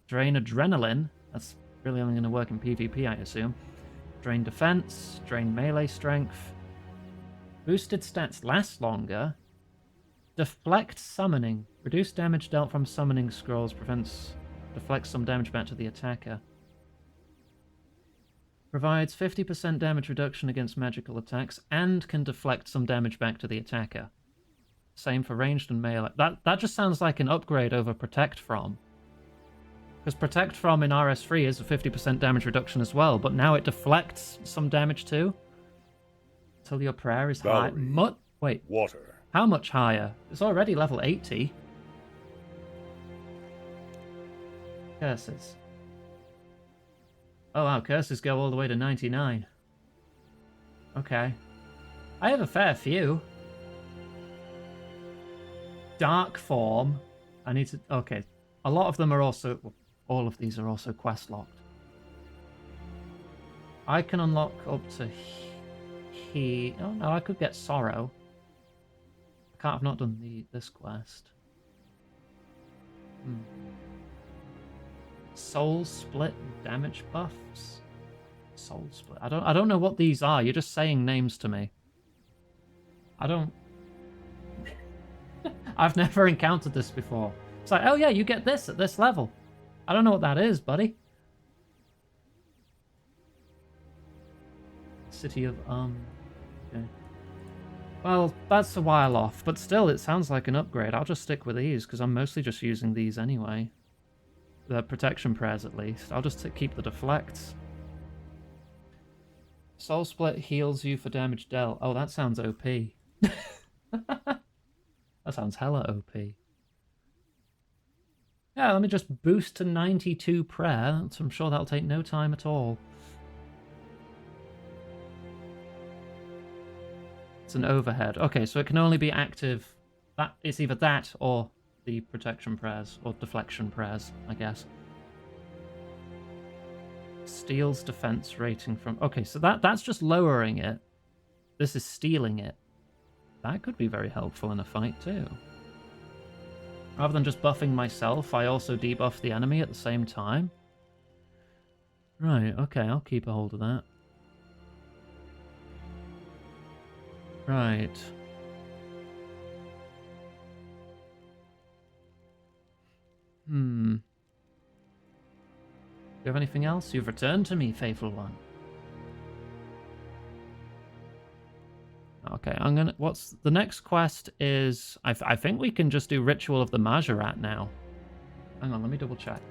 Drain adrenaline. That's really only going to work in PvP, I assume. Drain defense. Drain melee strength. Boosted stats last longer. Deflect summoning. Reduce damage dealt from summoning scrolls. Deflects some damage back to the attacker. Provides 50% damage reduction against magical attacks and can deflect some damage back to the attacker. Same for ranged and melee. That just sounds like an upgrade over Protect From. Because Protect From in RS3 is a 50% damage reduction as well, but now it deflects some damage too. Until your prayer is high. Wait. Water. How much higher? It's already level 80. Curses. Oh wow, curses go all the way to 99. Okay. I have a fair few. Dark form. I need to... Okay. A lot of them are also... All of these are also quest locked. I can unlock up to... Oh no, I could get sorrow. I can't have not done this quest. Soul split damage buffs. Soul split. I don't know what these are. You're just saying names to me. I don't. I've never encountered this before. It's like, oh yeah, you get this at this level. I don't know what that is, buddy. City of Okay. Well, that's a while off, but still, it sounds like an upgrade. I'll just stick with these because I'm mostly just using these anyway. The protection prayers, at least. I'll just keep the deflects. Soul Split heals you for damage dealt. Oh, that sounds OP. That sounds hella OP. Yeah, let me just boost to 92 prayer. So I'm sure that'll take no time at all. It's an overhead. Okay, so it can only be active. It's either that or the protection prayers, or deflection prayers, I guess. Steals defense rating from... Okay, so that's just lowering it. This is stealing it. That could be very helpful in a fight too. Rather than just buffing myself, I also debuff the enemy at the same time. Right, okay, I'll keep a hold of that. Right. Do you have anything else? You've returned to me, faithful one. Okay, I'm gonna... What's... The next quest is... I think we can just do Ritual of the Mahjarrat now. Hang on, let me double check.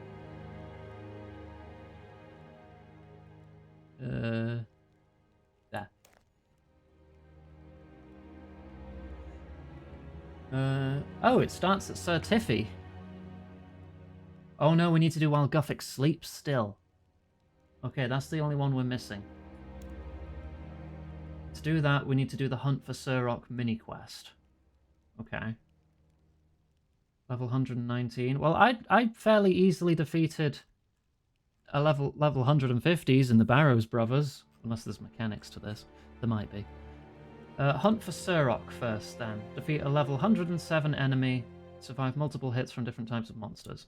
There. Oh, it starts at Sir Tiffy. Oh no, we need to do while Guthix sleeps still. Okay, that's the only one we're missing. To do that, we need to do the Hunt for Surrock mini-quest. Okay. Level 119. Well, I fairly easily defeated a level 150s in the Barrows Brothers. Unless there's mechanics to this. There might be. Hunt for Surrock first, then. Defeat a level 107 enemy. Survive multiple hits from different types of monsters.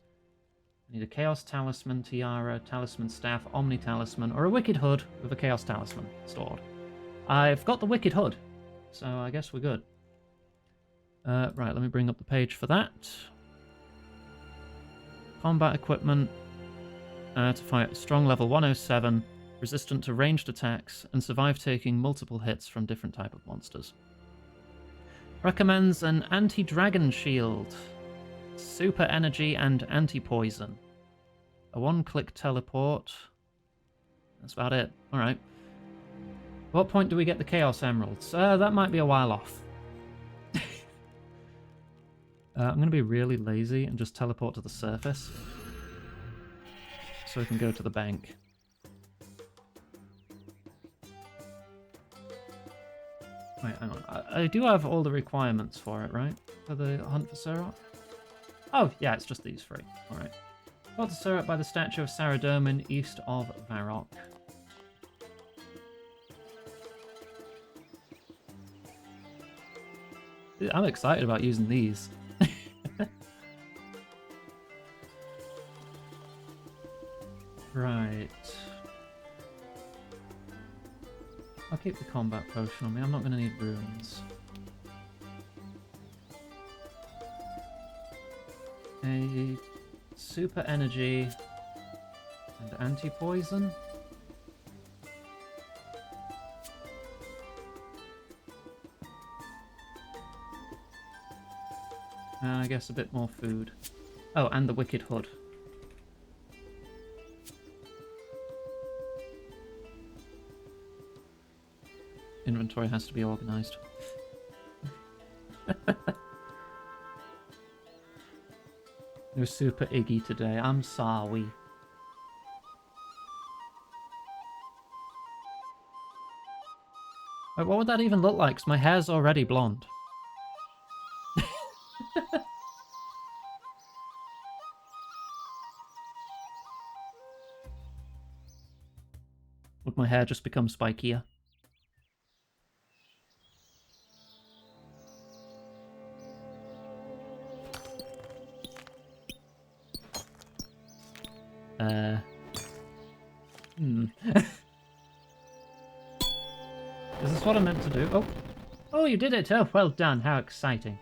I need a Chaos Talisman, Tiara, Talisman Staff, Omni Talisman, or a Wicked Hood with a Chaos Talisman stored. I've got the Wicked Hood, so I guess we're good. Right, let me bring up the page for that. Combat equipment. To fight strong level 107, resistant to ranged attacks, and survive taking multiple hits from different type of monsters. Recommends an anti-dragon shield, super energy, and anti-poison. A one-click teleport. That's about it. Alright. What point do we get the Chaos Emeralds? That might be a while off. I'm going to be really lazy and just teleport to the surface. So we can go to the bank. Wait, hang on. I do have all the requirements for it, right? For the Hunt for Surrock? Oh, yeah, it's just these three. Alright. Got to Surrock by the statue of Saradomin, east of Varrock. I'm excited about using these. Right. I'll keep the combat potion on me. I'm not going to need runes. A super energy and anti-poison. I guess a bit more food. Oh, and the Wicked Hood. Inventory has to be organised. No super Iggy today. I'm sorry. Wait, what would that even look like? 'Cause my hair's already blonde. Would my hair just become spikier? Is this what I meant to do? Oh. Oh, you did it! Oh, well done. How exciting.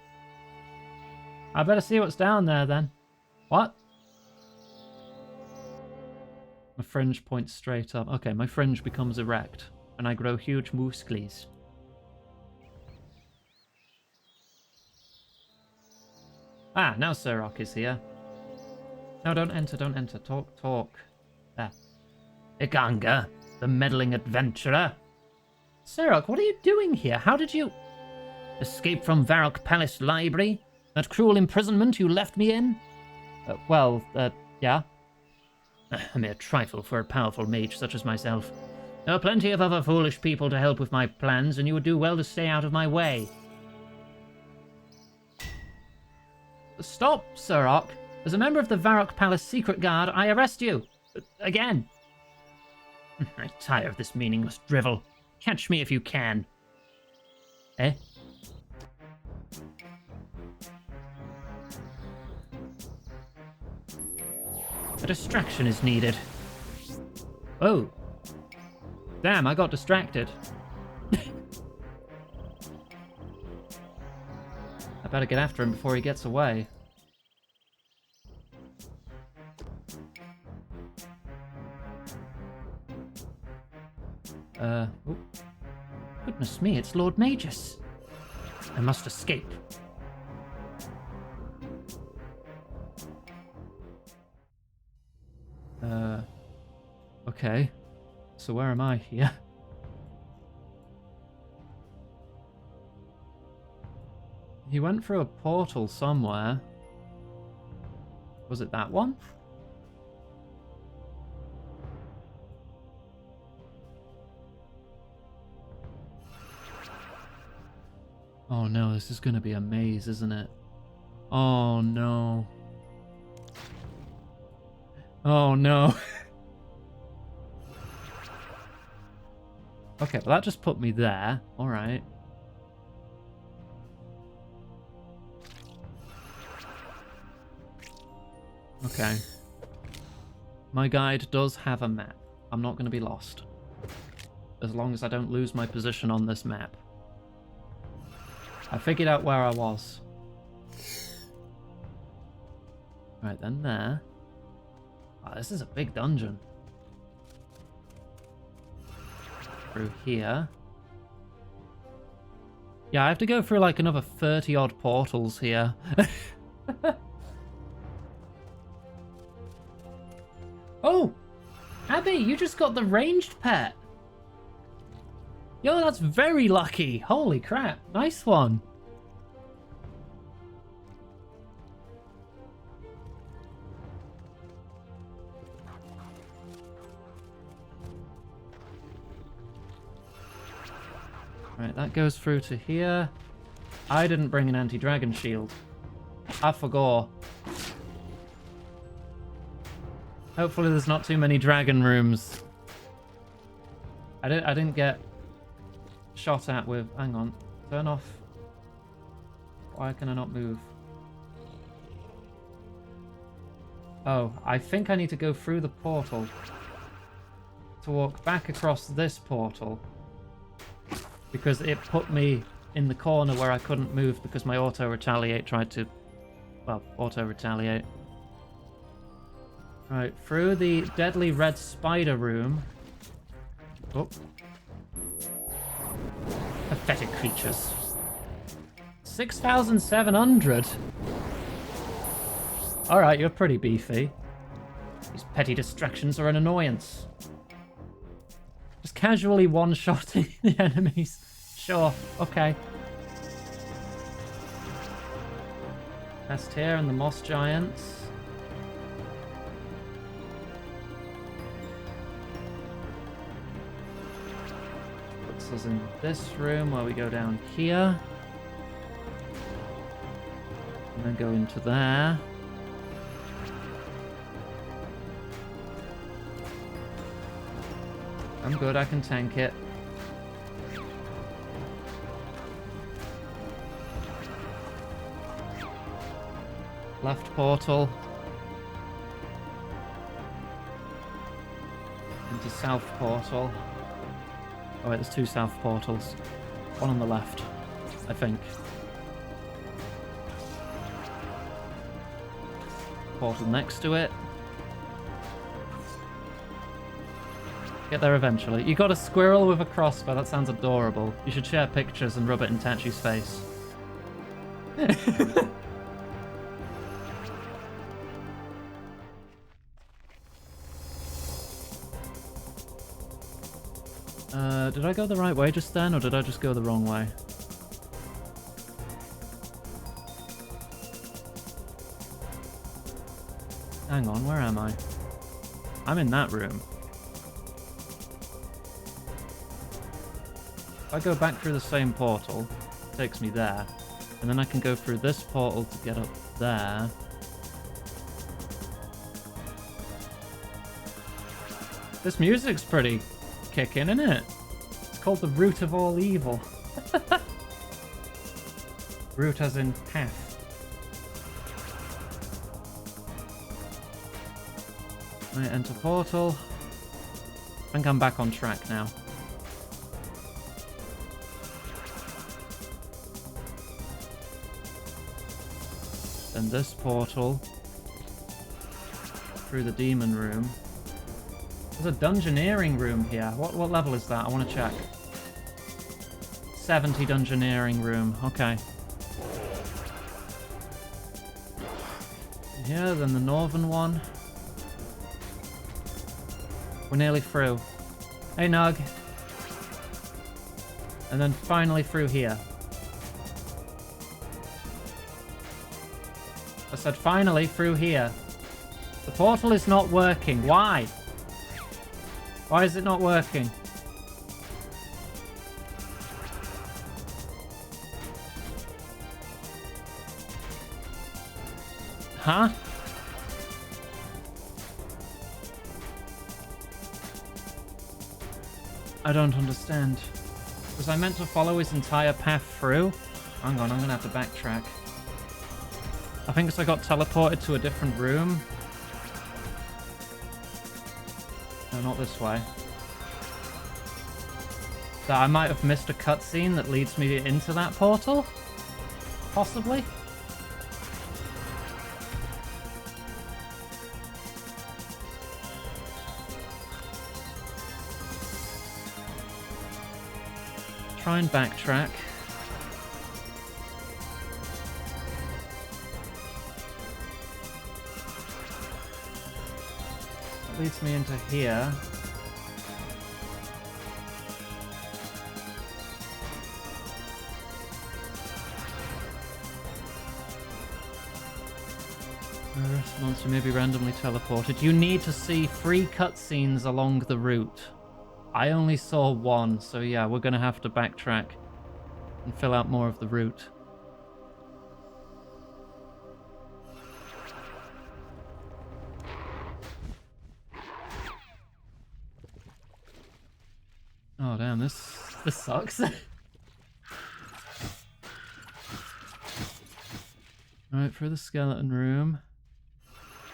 I better see what's down there then. What? My fringe points straight up. Okay, my fringe becomes erect, and I grow huge muscles. Ah, now Surrock is here. No, don't enter, don't enter. Talk, talk. There. Ikanga, the meddling adventurer. Serok, what are you doing here? How did you... Escape from Varrock Palace Library? That cruel imprisonment you left me in? Yeah. A mere trifle for a powerful mage such as myself. There are plenty of other foolish people to help with my plans, and you would do well to stay out of my way. Stop, Serok. As a member of the Varrock Palace Secret Guard, I arrest you. Again. I tire of this meaningless drivel. Catch me if you can. Eh? A distraction is needed. Oh. Damn, I got distracted. I better get after him before he gets away. Oh. Goodness me, it's Lord Magus. I must escape. Okay. So where am I here? He went through a portal somewhere. Was it that one? Oh no, this is gonna be a maze, isn't it? Oh no. Oh no. Okay, well that just put me there. Alright. Okay. My guide does have a map. I'm not going to be lost. As long as I don't lose my position on this map. I figured out where I was. Right, then there. Oh, this is a big dungeon. Through here. Yeah, I have to go through like another 30 odd portals here. Oh! Abby, you just got the ranged pet! Yo, that's very lucky! Holy crap, nice one! Right, that goes through to here. I didn't bring an anti-dragon shield. I forgot. Hopefully there's not too many dragon rooms. I didn't get shot at with... Hang on. Turn off. Why can I not move? Oh, I think I need to go through the portal to walk back across this portal. Because it put me in the corner where I couldn't move because my auto-retaliate tried to... Well, auto-retaliate. Right, through the deadly red spider room. Oh. Pathetic creatures. 6,700? Alright, you're pretty beefy. These petty distractions are an annoyance. Just casually one-shotting the enemies. Sure, okay. Past here and the moss giants. Puts us in this room where we go down here. And then go into there. I'm good, I can tank it. Left portal. Into south portal. Oh wait, there's two south portals. One on the left, I think. Portal next to it. Get there eventually. You got a squirrel with a crossbow. That sounds adorable. You should share pictures and rub it in Tachi's face. Did I go the right way just then, or did I just go the wrong way? Hang on, where am I? I'm in that room. If I go back through the same portal, it takes me there. And then I can go through this portal to get up there. This music's pretty kicking, isn't it? It's called the Root of All Evil. Root as in path. Right, enter portal. I think I'm back on track now. Then this portal through the demon room. There's a dungeoneering room here. What level is that? I want to check. 70 dungeoneering room. Okay. Yeah, then the northern one. We're nearly through. Hey, Nug. And then finally through here. I said finally through here. The portal is not working. Why? Why is it not working? Huh? I don't understand. Was I meant to follow his entire path through? Hang on, I'm gonna have to backtrack. I think I got teleported to a different room. No, not this way. So I might have missed a cutscene that leads me into that portal? Possibly? Try and backtrack. That leads me into here. This monster may be randomly teleported. You need to see 3 cutscenes along the route. I only saw 1, so yeah, we're going to have to backtrack and fill out more of the route. Oh damn, this sucks. Alright, through the skeleton room.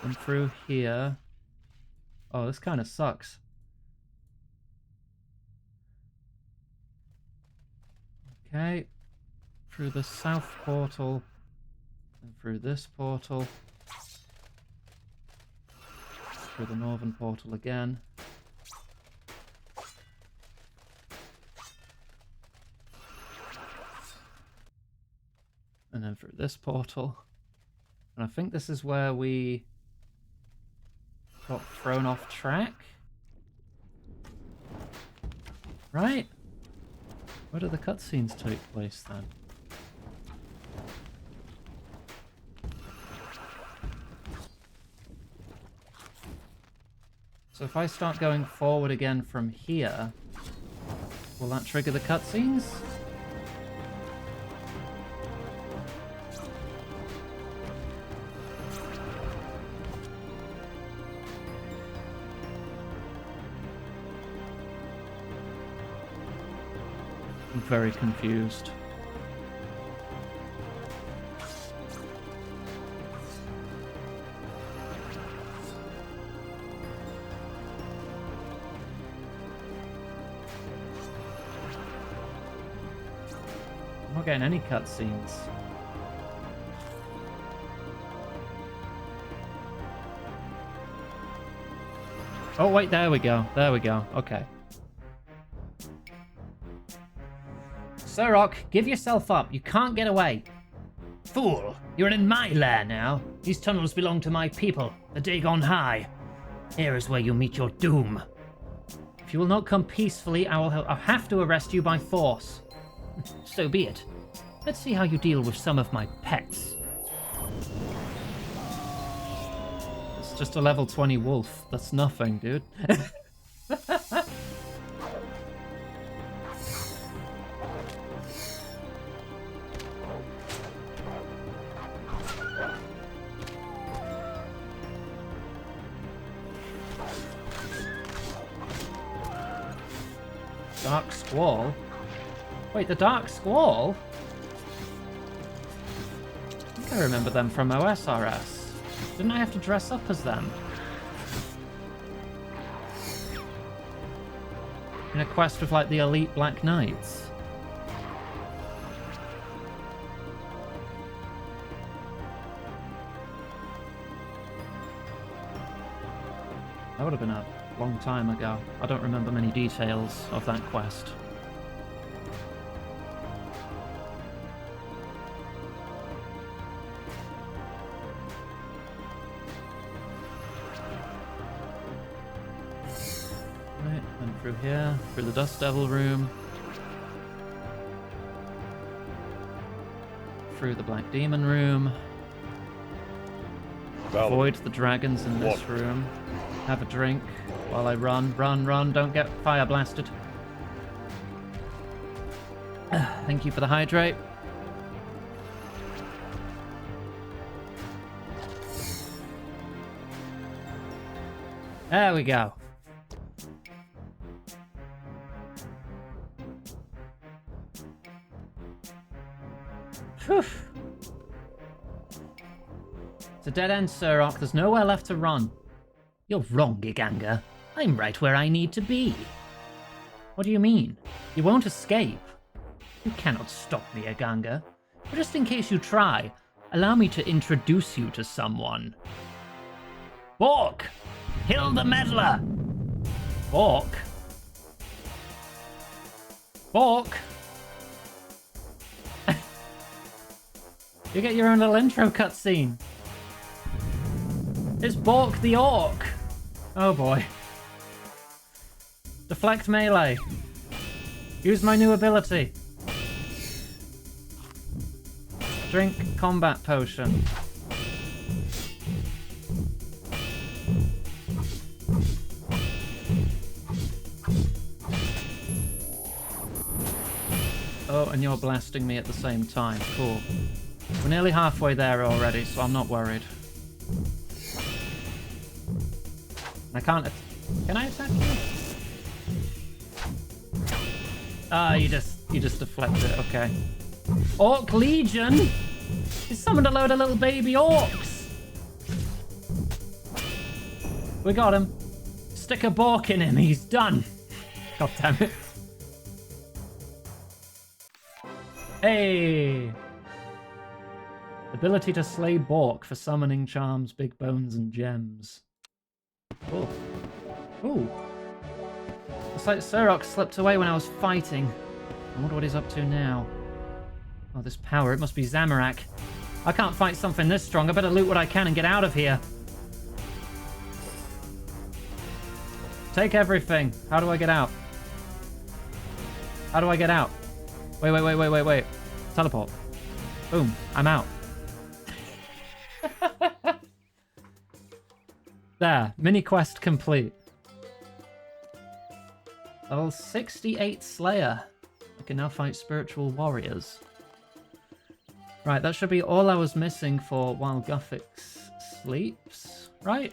And through here. Oh, this kind of sucks. Okay, through the south portal, and through this portal, through the northern portal again. And then through this portal. And I think this is where we got thrown off track. Right? Where do the cutscenes take place then? So if I start going forward again from here, will that trigger the cutscenes? I'm very confused. I'm not getting any cutscenes. Oh wait, there we go. There we go. Okay. Surrock, give yourself up. You can't get away. Fool, you're in my lair now. These tunnels belong to my people, the Dagon High. Here is where you meet your doom. If you will not come peacefully, I'll have to arrest you by force. So be it. Let's see how you deal with some of my pets. It's just a level 20 wolf. That's nothing, dude. Dark Squall? Wait, the Dark Squall? I think I remember them from OSRS. Didn't I have to dress up as them? In a quest with, like, the elite Black Knights. That would have been a long time ago. I don't remember many details of that quest. Right, and through here, through the Dust Devil room. Through the Black Demon room. Avoid the dragons in this room. Have a drink while I run. Run, don't get fire blasted. Thank you for the hydrate. There we go. Whew. It's a dead end, Sirrock. There's nowhere left to run. You're wrong, Giganga. I'm right where I need to be. What do you mean? You won't escape. You cannot stop me, Giganga. But just in case you try, allow me to introduce you to someone. Bork! Hill the Meddler! Bork? Bork? You get your own little intro cutscene. It's Bork the Orc. Oh boy. Deflect melee. Use my new ability. Drink combat potion. Oh, and you're blasting me at the same time. Cool. We're nearly halfway there already, so I'm not worried. I can't... Can I attack you? Ah, you just deflect it, okay. Orc Legion? He summoned a load of little baby orcs! We got him. Stick a Bork in him, he's done. God damn it. Hey! Ability to slay Bork for summoning charms, big bones, and gems. Oh. Ooh. Looks like Sirrock slipped away when I was fighting. I wonder what he's up to now. Oh, this power. It must be Zamorak. I can't fight something this strong. I better loot what I can and get out of here. Take everything. How do I get out? How do I get out? Wait. Teleport. Boom. I'm out. There. Mini quest complete. Level 68 Slayer. I can now fight spiritual warriors. Right, that should be all I was missing for while Guffix sleeps, right?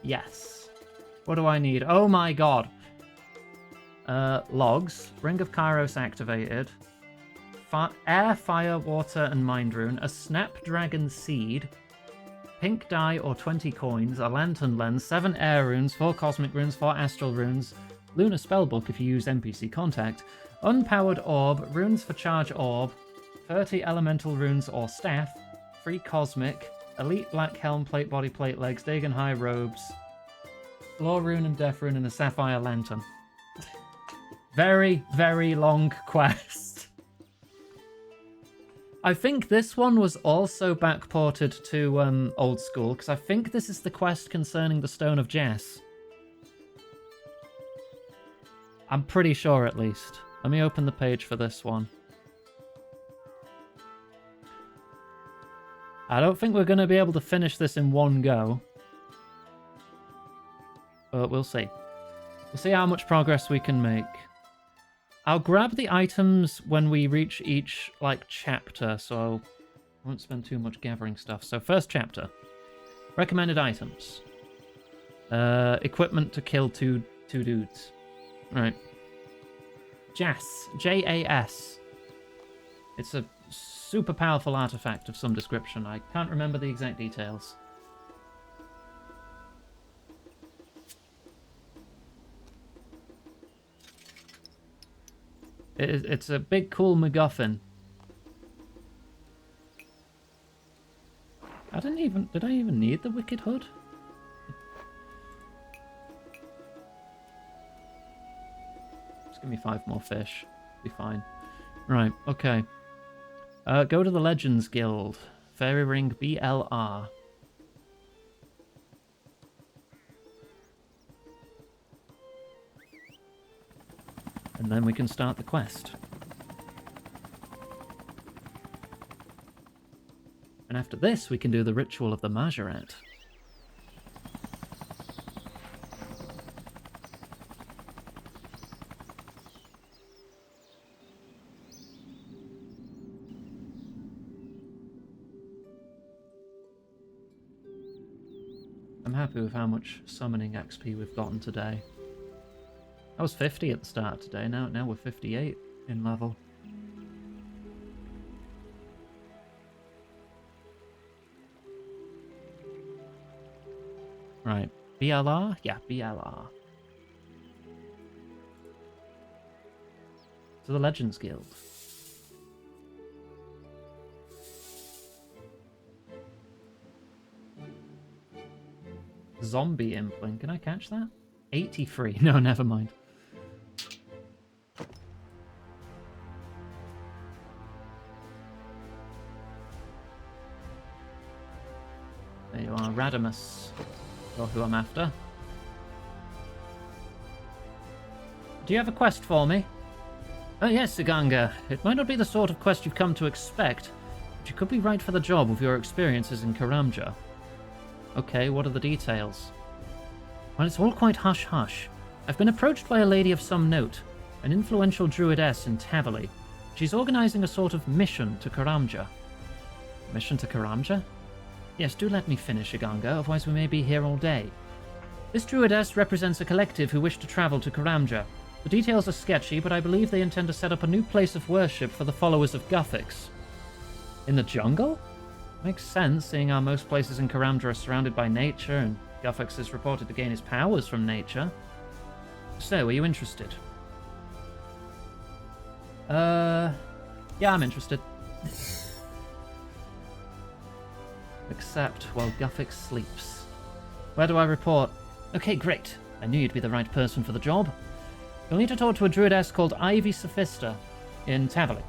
Yes. What do I need? Oh my god. Logs. Ring of Kairos activated. Air, fire, water, and mind rune. A snapdragon seed. Pink dye or 20 coins. A lantern lens. 7 air runes. 4 cosmic runes. 4 astral runes. Lunar spellbook if you use NPC contact. Unpowered orb. Runes for charge orb. 30 elemental runes or staff. 3 cosmic. Elite black helm, plate, body plate, legs. Dagon high robes. Floor rune and death rune and a sapphire lantern. Very, very long quest. I think this one was also backported to Old School, because I think this is the quest concerning the Stone of Jess. I'm pretty sure, at least. Let me open the page for this one. I don't think we're going to be able to finish this in one go. But we'll see. We'll see how much progress we can make. I'll grab the items when we reach each, like, chapter, so I won't spend too much gathering stuff. So, first chapter. Recommended items. Equipment to kill two dudes. Right. Jas. Jas. It's a super powerful artifact of some description. I can't remember the exact details. It's a big, cool MacGuffin. Did I even need the Wicked Hood? Just give me 5 more fish. Be fine. Right, okay. Go to the Legends Guild. Fairy Ring BLR. And then we can start the quest. And after this, we can do the ritual of the Mahjarrat. I'm happy with how much summoning XP we've gotten today. I was 50 at the start of today, now we're 58 in level. Right, BLR? Yeah, BLR. To the Legends Guild. Zombie Impling, can I catch that? 83, no, never mind. There you are, Radamus. Or who I'm after. Do you have a quest for me? Oh yes, Siganga. It might not be the sort of quest you've come to expect, but you could be right for the job with your experiences in Karamja. Okay, what are the details? Well, it's all quite hush-hush. I've been approached by a lady of some note, an influential druidess in Tavali. She's organising a sort of mission to Karamja. Mission to Karamja? Yes, do let me finish, Iganga, otherwise we may be here all day. This druidess represents a collective who wish to travel to Karamja. The details are sketchy, but I believe they intend to set up a new place of worship for the followers of Guthix. In the jungle? Makes sense, seeing how most places in Karamja are surrounded by nature, and Guthix is reported to gain his powers from nature. So, are you interested? Yeah, I'm interested. Except while Guthix sleeps. Where do I report? Okay, great. I knew you'd be the right person for the job. You'll need to talk to a druidess called Ivy Sophista in Tavali.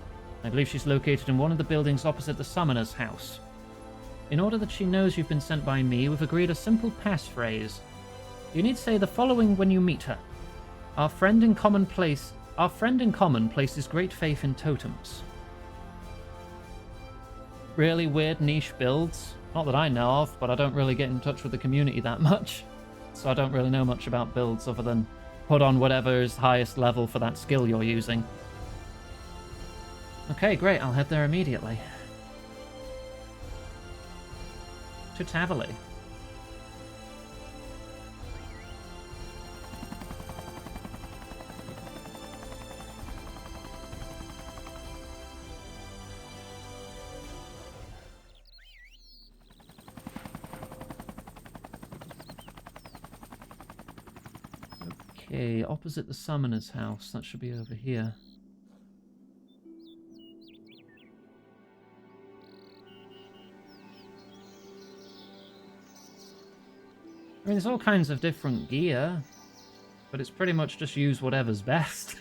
I believe she's located in one of the buildings opposite the Summoner's house. In order that she knows you've been sent by me, we've agreed a simple passphrase. You need to say the following when you meet her. Our friend in common places great faith in totems. Really weird niche builds. Not that I know of, but I don't really get in touch with the community that much. So I don't really know much about builds other than put on whatever is highest level for that skill you're using. Okay, great. I'll head there immediately. To Tavali. Okay, opposite the Summoner's house. That should be over here. I mean, there's all kinds of different gear, but it's pretty much just use whatever's best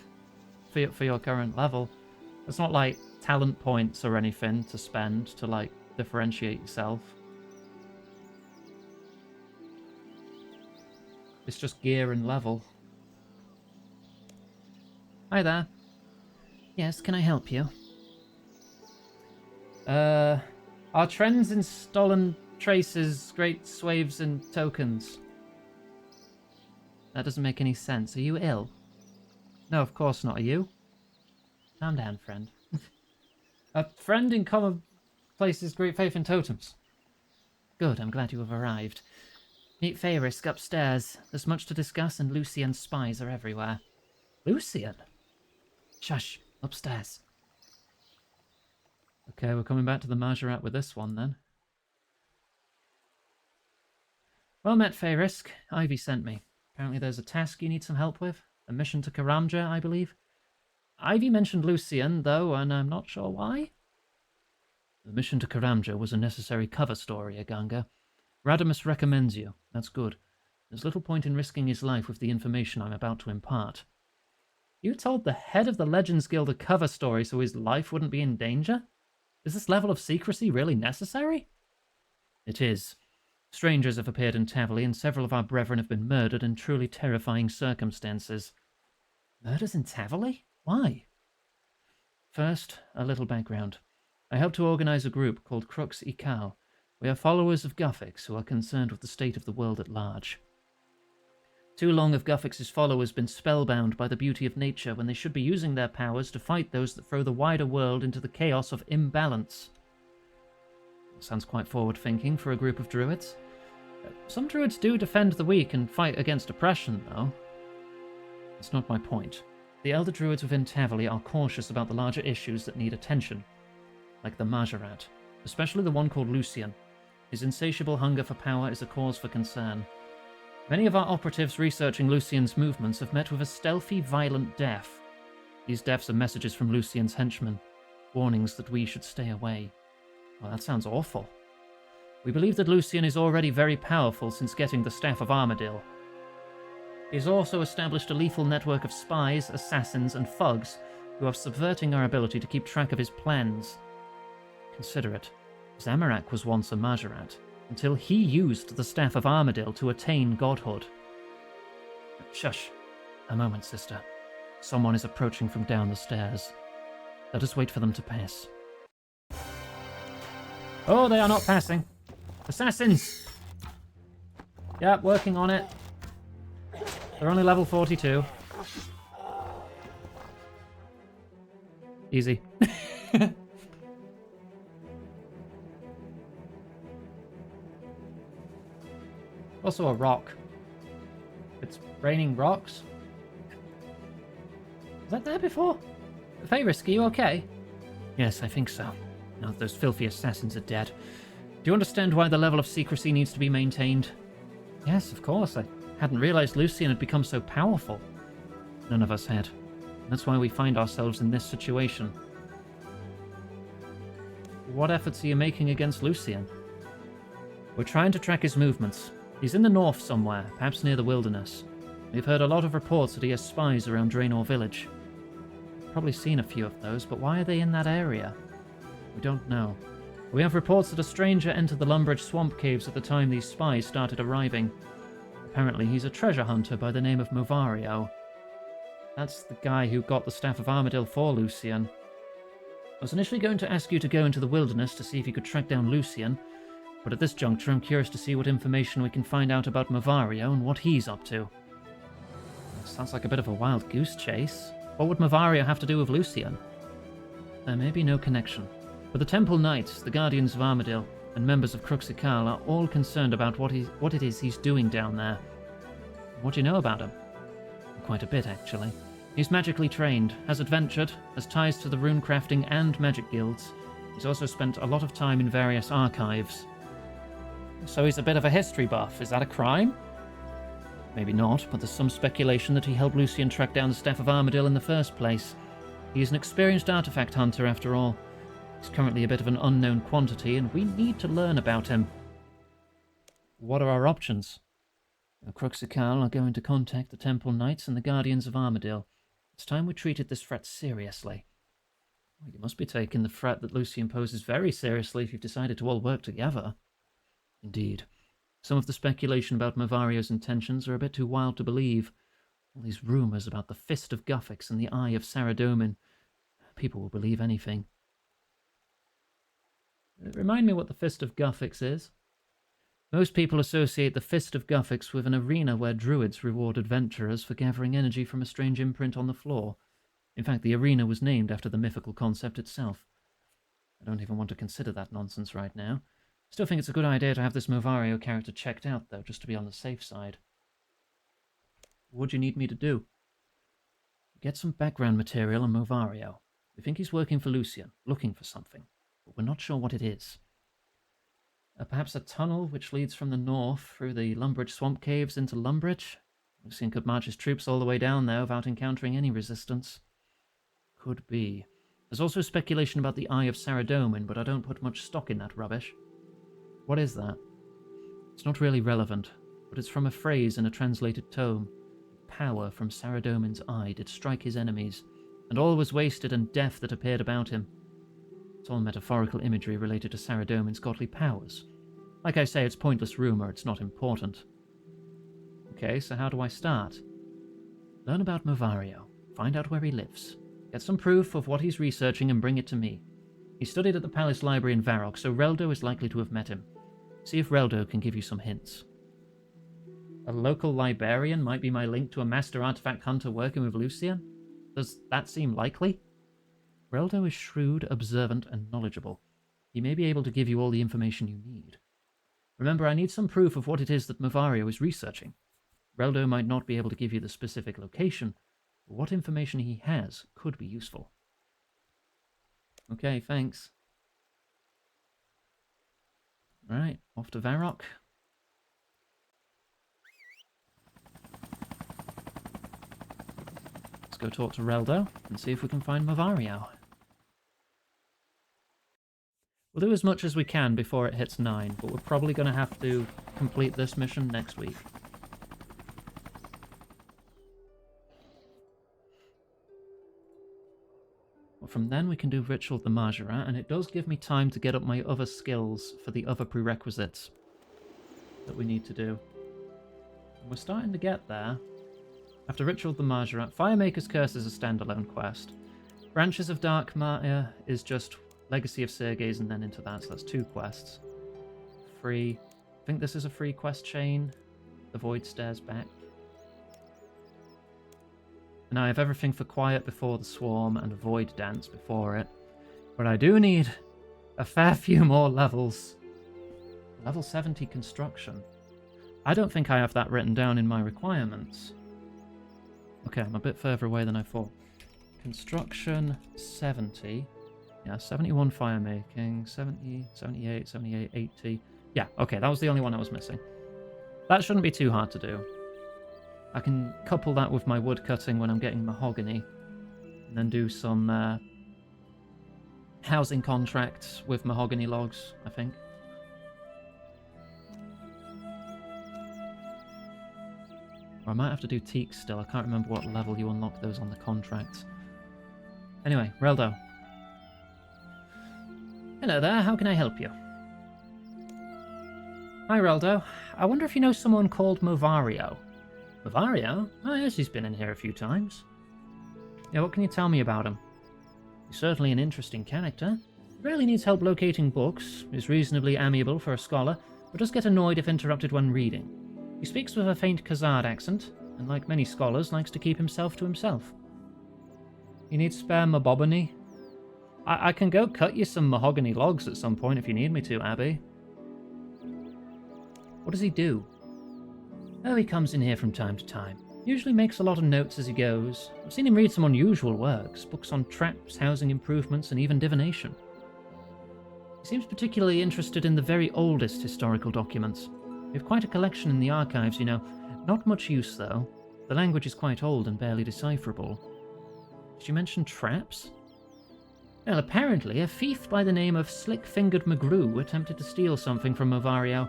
for your current level. It's not like talent points or anything to spend to, like, differentiate yourself. It's just gear and level. Hi there. Yes, can I help you? Are trends in stolen traces great swaves and tokens? That doesn't make any sense. Are you ill? No, of course not. Are you? Calm down, friend. A friend in common places great faith in totems. Good, I'm glad you have arrived. Meet Fayrisk upstairs. There's much to discuss and Lucien's spies are everywhere. Lucien? Shush, upstairs. Okay, we're coming back to the Mahjarrat with this one then. Well met, Fayrisk. Ivy sent me. Apparently there's a task you need some help with. A mission to Karamja, I believe. Ivy mentioned Lucien, though, and I'm not sure why. The mission to Karamja was a necessary cover story, Aganga. Radamus recommends you. That's good. There's little point in risking his life with the information I'm about to impart. You told the head of the Legends Guild a cover story so his life wouldn't be in danger? Is this level of secrecy really necessary? It is. Strangers have appeared in Tavily, and several of our brethren have been murdered in truly terrifying circumstances. Murders in Tavily? Why? First, a little background. I helped to organize a group called Crux Ikal. We are followers of Guffix who are concerned with the state of the world at large. Too long have Guffix's followers been spellbound by the beauty of nature when they should be using their powers to fight those that throw the wider world into the chaos of imbalance. Sounds quite forward-thinking for a group of druids. Some druids do defend the weak and fight against oppression, though. That's not my point. The elder druids within Tavily are cautious about the larger issues that need attention, like the Mahjarrat, especially the one called Lucien. His insatiable hunger for power is a cause for concern. Many of our operatives researching Lucien's movements have met with a stealthy, violent death. These deaths are messages from Lucien's henchmen, warnings that we should stay away. Well, that sounds awful. We believe that Lucien is already very powerful since getting the Staff of Armadil. He has also established a lethal network of spies, assassins, and thugs who are subverting our ability to keep track of his plans. Consider it. Zamorak was once a Mahjarrat, until he used the Staff of Armadil to attain godhood. Shush. A moment, sister. Someone is approaching from down the stairs. Let us wait for them to pass. Oh, they are not passing. Assassins! Yep, working on it. They're only level 42. Easy. Also a rock. It's raining rocks. Was that there before? Fayrisk, are you okay? Yes, I think so. Now that those filthy assassins are dead. Do you understand why the level of secrecy needs to be maintained? Yes, of course. I hadn't realized Lucien had become so powerful. None of us had. That's why we find ourselves in this situation. What efforts are you making against Lucien? We're trying to track his movements. He's in the north somewhere, perhaps near the wilderness. We've heard a lot of reports that he has spies around Draenor village. Probably seen a few of those, but why are they in that area? We don't know. We have reports that a stranger entered the Lumbridge swamp caves at the time these spies started arriving. Apparently he's a treasure hunter by the name of Movario. That's the guy who got the Staff of Armadil for Lucien. I was initially going to ask you to go into the wilderness to see if you could track down Lucien, but at this juncture I'm curious to see what information we can find out about Movario and what he's up to. Sounds like a bit of a wild goose chase. What would Movario have to do with Lucien? There may be no connection, but the Temple Knights, the Guardians of Armadil, and members of Crux Ikal are all concerned about what it is he's doing down there. What do you know about him? Quite a bit, actually. He's magically trained, has adventured, has ties to the runecrafting and magic guilds. He's also spent a lot of time in various archives. So he's a bit of a history buff. Is that a crime? Maybe not, but there's some speculation that he helped Lucien track down the Staff of Armadil in the first place. He's an experienced artifact hunter, after all. He's currently a bit of an unknown quantity, and we need to learn about him. What are our options? The Crux Ikal are going to contact the Temple Knights and the Guardians of Armadil. It's time we treated this threat seriously. Well, you must be taking the threat that Lucien poses very seriously if you've decided to all work together. Indeed. Some of the speculation about Movario's intentions are a bit too wild to believe. All these rumours about the Fist of Guffix and the Eye of Saradomin. People will believe anything. Remind me what the Fist of Guffix is. Most people associate the Fist of Guffix with an arena where druids reward adventurers for gathering energy from a strange imprint on the floor. In fact, the arena was named after the mythical concept itself. I don't even want to consider that nonsense right now. Still think it's a good idea to have this Movario character checked out, though, just to be on the safe side. What do you need me to do? Get some background material on Movario. We think he's working for Lucian, looking for something, but we're not sure what it is. Perhaps a tunnel which leads from the north through the Lumbridge swamp caves into Lumbridge? Lucian could march his troops all the way down there without encountering any resistance. Could be. There's also speculation about the Eye of Saradomin, but I don't put much stock in that rubbish. What is that? It's not really relevant, but it's from a phrase in a translated tome. Power from Saradomin's eye did strike his enemies, and all was wasted and death that appeared about him. It's all metaphorical imagery related to Saradomin's godly powers. Like I say, it's pointless rumour, it's not important. Okay, so how do I start? Learn about Movario, find out where he lives, get some proof of what he's researching and bring it to me. He studied at the Palace Library in Varrock, so Reldo is likely to have met him. See if Reldo can give you some hints. A local librarian might be my link to a master artifact hunter working with Lucian? Does that seem likely? Reldo is shrewd, observant, and knowledgeable. He may be able to give you all the information you need. Remember, I need some proof of what it is that Movario is researching. Reldo might not be able to give you the specific location, but what information he has could be useful. Okay, thanks. Alright, off to Varrock. Let's go talk to Reldo and see if we can find Movario. We'll do as much as we can before it hits 9, but we're probably going to have to complete this mission next week. Well, from then we can do Ritual of the Mahjarrat, and it does give me time to get up my other skills for the other prerequisites that we need to do. And we're starting to get there. After Ritual of the Mahjarrat, Firemaker's Curse is a standalone quest. Branches of Dark Matter is just Legacy of Sergei's and then into that, so that's 2 quests. Free. I think this is a free quest chain. The Void Stairs back. And I have everything for Quiet before the Swarm and a Void Dance before it. But I do need a fair few more levels. Level 70 Construction. I don't think I have that written down in my requirements. Okay, I'm a bit further away than I thought. Construction 70. Yeah, 71 firemaking, 70, 78, 78, 80. Yeah, okay, that was the only one I was missing. That shouldn't be too hard to do. I can couple that with my wood cutting when I'm getting mahogany, and then do some housing contracts with mahogany logs, I think. Or I might have to do teak still. I can't remember what level you unlock those on the contracts. Anyway, Reldo. Hello there, how can I help you? Hi, Reldo. I wonder if you know someone called Movario. Movario? Oh yes, he's been in here a few times. Yeah, what can you tell me about him? He's certainly an interesting character. He rarely needs help locating books, is reasonably amiable for a scholar, but does get annoyed if interrupted when reading. He speaks with a faint Khazad accent, and like many scholars, likes to keep himself to himself. You need spare mahogany? I can go cut you some mahogany logs at some point if you need me to, Abby. What does he do? Oh, he comes in here from time to time. Usually makes a lot of notes as he goes. I've seen him read some unusual works, books on traps, housing improvements, and even divination. He seems particularly interested in the very oldest historical documents. We have quite a collection in the archives, you know. Not much use, though. The language is quite old and barely decipherable. Did you mention traps? Well, apparently, a thief by the name of Slick-Fingered McGrew attempted to steal something from Movario.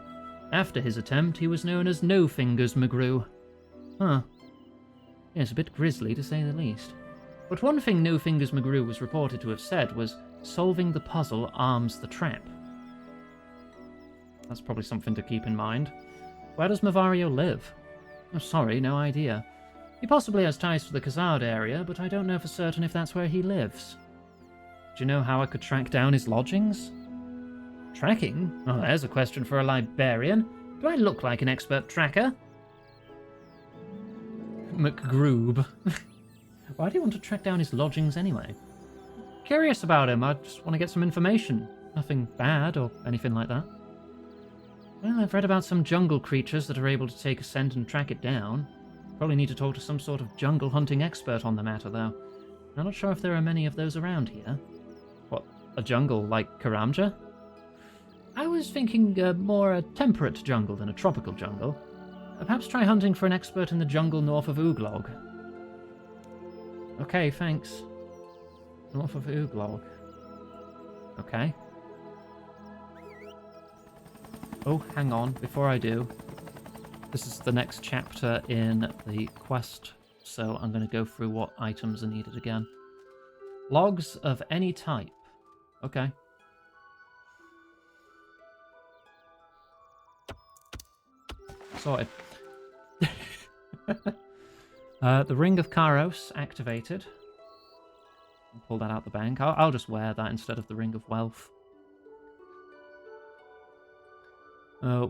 After his attempt, he was known as No Fingers McGrew. Huh. Yes, a bit grisly, to say the least. But one thing No Fingers McGrew was reported to have said was, solving the puzzle arms the trap. That's probably something to keep in mind. Where does Movario live? Oh, sorry, no idea. He possibly has ties to the Khazad area, but I don't know for certain if that's where he lives. Do you know how I could track down his lodgings? Tracking? Oh, there's a question for a librarian. Do I look like an expert tracker? McGroob. Why do you want to track down his lodgings anyway? Curious about him, I just want to get some information. Nothing bad or anything like that. Well, I've read about some jungle creatures that are able to take a scent and track it down. Probably need to talk to some sort of jungle hunting expert on the matter, though. I'm not sure if there are many of those around here. What, a jungle like Karamja? I was thinking more a temperate jungle than a tropical jungle. Perhaps try hunting for an expert in the jungle north of Ooglog. Okay, thanks. North of Ooglog. Okay. Oh, hang on, before I do. This is the next chapter in the quest, so I'm going to go through what items are needed again. Logs of any type. Okay. Sorted. The Ring of Karos activated. Pull that out the bank. I'll just wear that instead of the Ring of Wealth.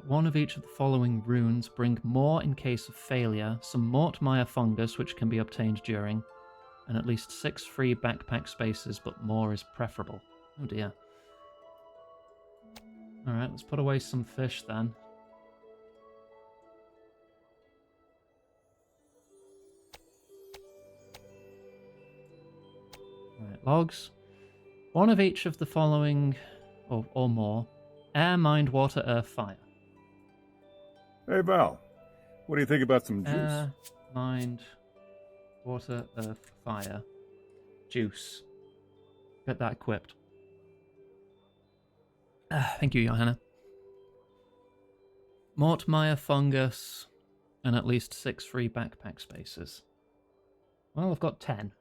One of each of the following runes bring more in case of failure, some Mortmire fungus which can be obtained during, and at least 6 free backpack spaces, but more is preferable. Oh dear. Alright, let's put away some fish then. Alright, logs. One of each of the following, or more. Air, mind, water, earth, fire. Hey, Val. What do you think about some juice? Air, mind, water, earth, fire. Juice. Get that equipped. Thank you, Johanna. Mortmire fungus, and at least 6 free backpack spaces. Well, I've got 10.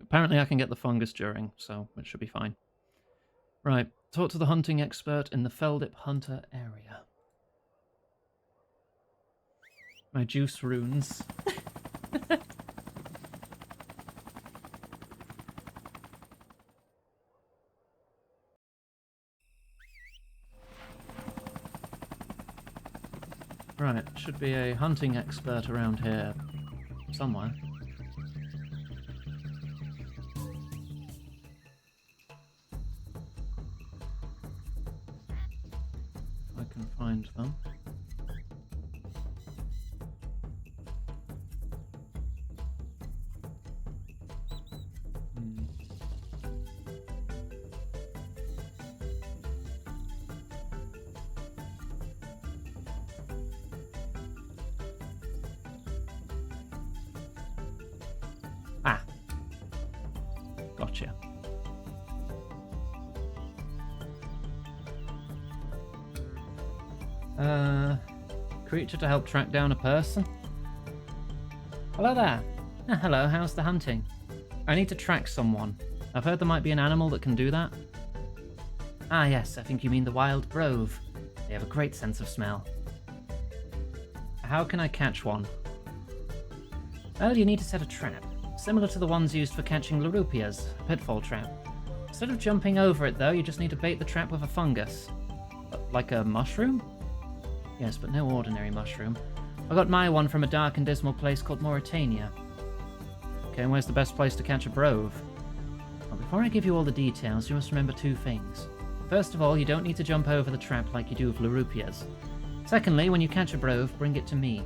Apparently I can get the fungus during, so it should be fine. Right, talk to the hunting expert in the Feldip Hunter area. My juice runes. Right, should be a hunting expert around here somewhere. If I can find them. Gotcha. Creature to help track down a person? Hello there. Hello, how's the hunting? I need to track someone. I've heard there might be an animal that can do that. Ah yes, I think you mean the wild brove. They have a great sense of smell. How can I catch one? Well, you need to set a trap. Similar to the ones used for catching Larupias, a pitfall trap. Instead of jumping over it though, you just need to bait the trap with a fungus. Like a mushroom? Yes, but no ordinary mushroom. I got my one from a dark and dismal place called Mauritania. Okay, and where's the best place to catch a brove? Well, before I give you all the details, you must remember 2 things. First of all, you don't need to jump over the trap like you do with Larupias. Secondly, when you catch a brove, bring it to me.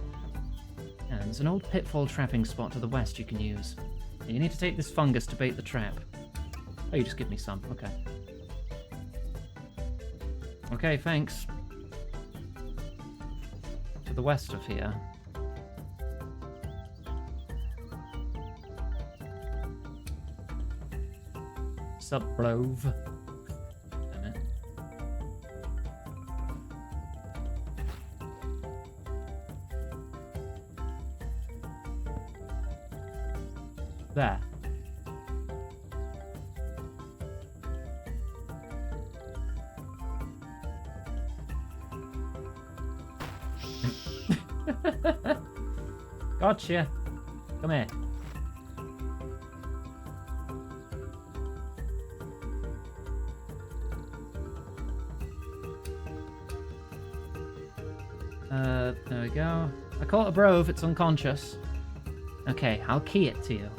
And there's an old pitfall trapping spot to the west you can use. You need to take this fungus to bait the trap. Oh, you just give me some. Okay. Okay, thanks. To the west of here. Sub-brove. Damn it. There. Gotcha. Come here. There we go. I caught a Brove, it's unconscious. Okay, I'll key it to you.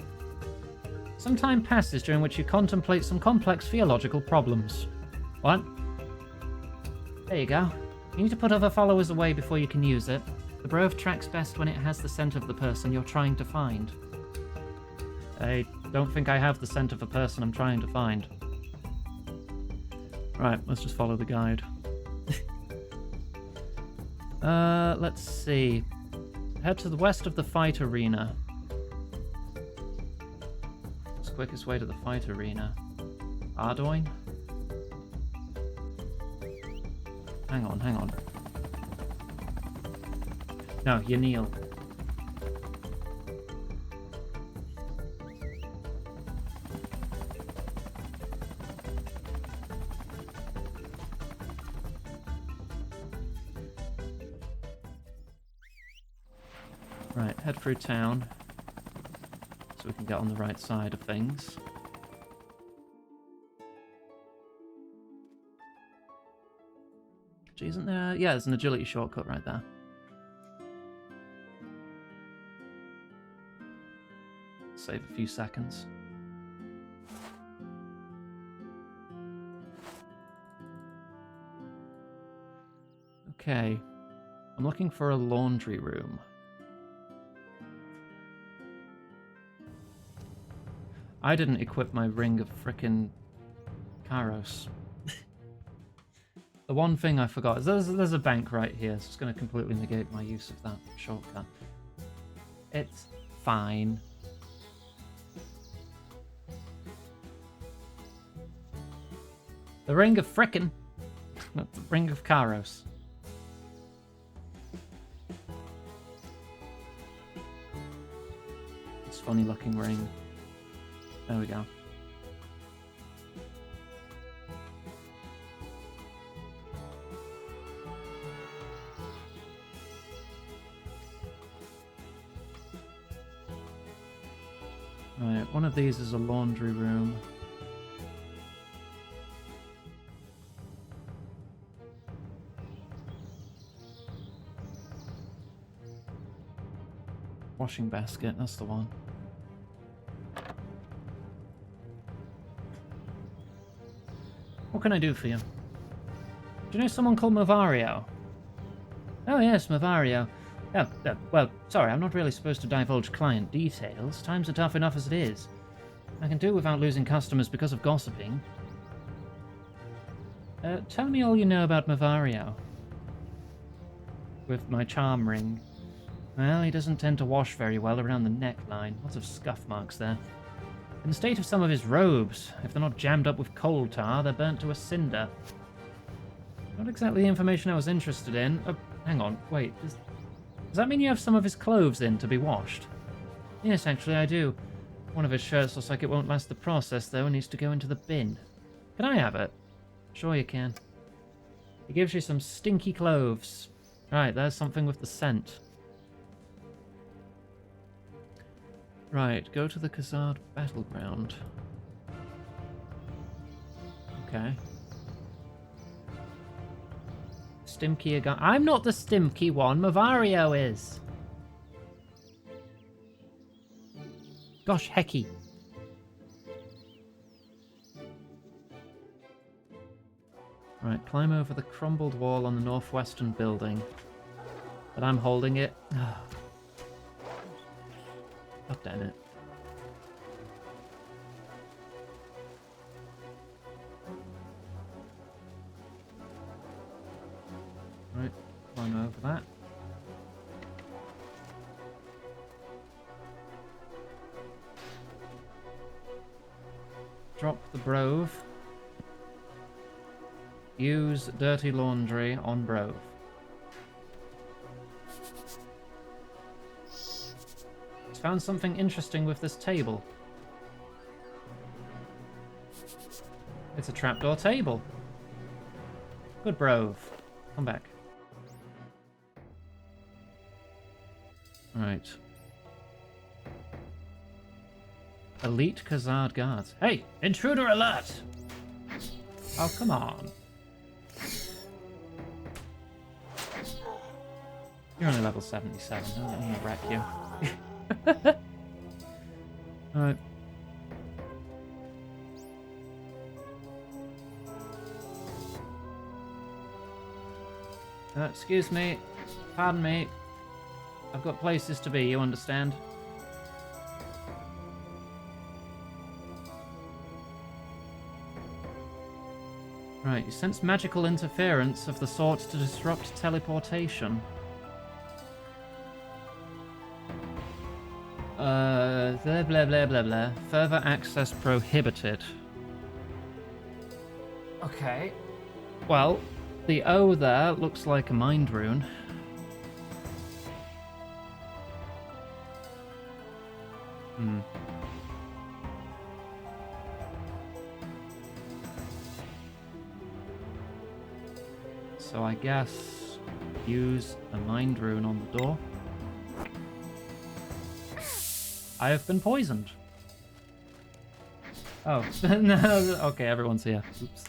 Some time passes during which you contemplate some complex theological problems. What? There you go. You need to put other followers away before you can use it. The Brove tracks best when it has the scent of the person you're trying to find. I don't think I have the scent of the person I'm trying to find. Right, let's just follow the guide. Let's see. Head to the west of the fight arena. What's the quickest way to the fight arena? Ardoin? Hang on. No, you kneel. Right, head through town so we can get on the right side of things. Gee, isn't there... Yeah, there's an agility shortcut right there. Save a few seconds. Okay. I'm looking for a laundry room. I didn't equip my ring of frickin' Kairos. The one thing I forgot is there's a bank right here, so it's going to completely negate my use of that shortcut. It's fine. The ring of frickin', not the ring of Kairos. It's a funny looking ring. There we go. Right, one of these is a laundry room. Washing basket, that's the one. What can I do for you? Do you know someone called Mavario? Oh yes, Mavario. Well, sorry, I'm not really supposed to divulge client details. Times are tough enough as it is. I can do without losing customers because of gossiping. Tell me all you know about Mavario. With my charm ring. Well, he doesn't tend to wash very well around the neckline. Lots of scuff marks there. In the state of some of his robes, if they're not jammed up with coal tar, they're burnt to a cinder. Not exactly the information I was interested in. Oh, hang on, wait. Does that mean you have some of his clothes in to be washed? Yes, actually I do. One of his shirts looks like it won't last the process, though, and needs to go into the bin. Can I have it? Sure you can. He gives you some stinky clothes. Right, there's something with the scent. Right, go to the Khazad battleground. Okay. Stimky again. I'm not the Stimky one, Mavario is. Gosh, hecky. Right, climb over the crumbled wall on the northwestern building. But I'm holding it. God damn it. Right, climb over that. Drop the Brove. Use dirty laundry on Brove. Found something interesting with this table. It's a trapdoor table. Good Brove. Come back. Alright. Elite Khazard guards. Hey, intruder alert! Oh, come on. You're only level 77. I'm gonna wreck you. Alright. Excuse me. Pardon me. I've got places to be, you understand? Right, you sense magical interference of the sort to disrupt teleportation. Blah blah blah blah blah. Further access prohibited. Okay. Well, the O there looks like a mind rune. Hmm. So I guess use a mind rune on the door. I have been poisoned. Oh, no, okay, everyone's here. Oops.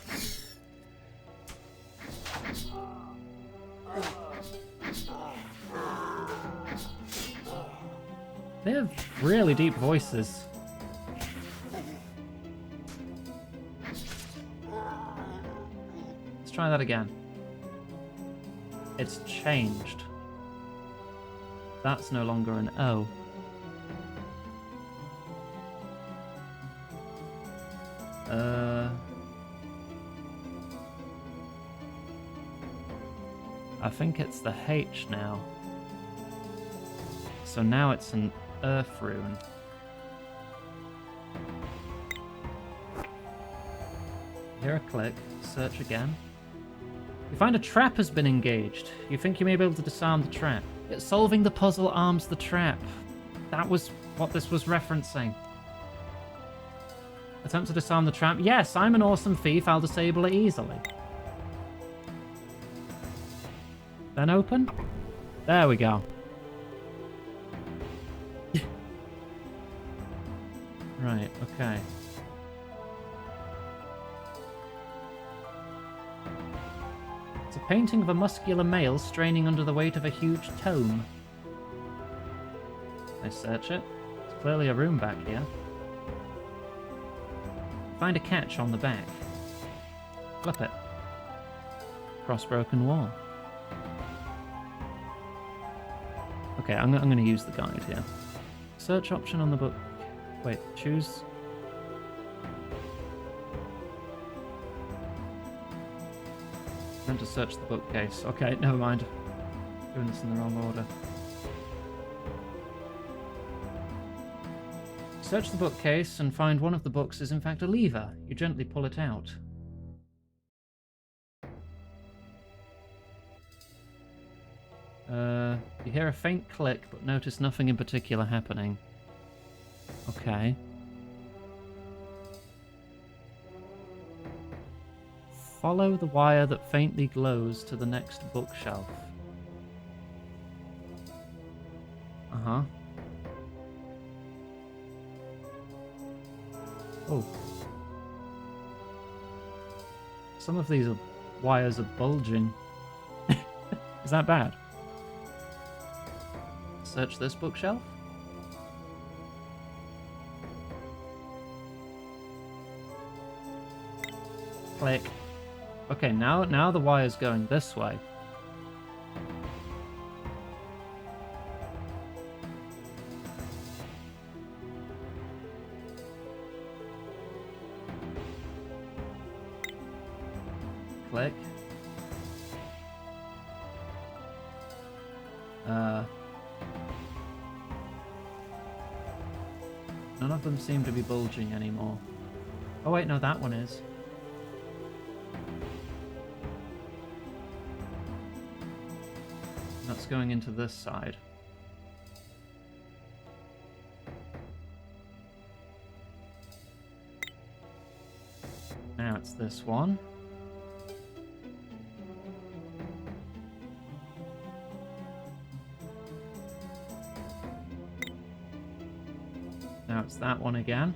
They have really deep voices. Let's try that again. It's changed. That's no longer an O. I think it's the H now. So now it's an Earth rune. Hear a click. Search again. You find a trap has been engaged. You think you may be able to disarm the trap. Yet solving the puzzle arms the trap. That was what this was referencing. Attempt to disarm the trap. Yes, I'm an awesome thief. I'll disable it easily. Then open. There we go. Right, okay. It's a painting of a muscular male straining under the weight of a huge tome. I search it. It's clearly a room back here. Find a catch on the back. Flip it. Cross-broken wall. Okay, I'm going to use the guide here. Search option on the book. Wait, choose. Meant to search the bookcase. Okay, never mind. Doing this in the wrong order. Search the bookcase and find one of the books is in fact a lever. You gently pull it out. You hear a faint click, but notice nothing in particular happening. Okay. Follow the wire that faintly glows to the next bookshelf. Uh-huh. Oh. Some of these wires are bulging. Is that bad? Search this bookshelf. Click. Okay, now the wire's going this way. Click. None of them seem to be bulging anymore. Oh wait, no, that one is. That's going into this side. Now it's this one. Now it's that one again.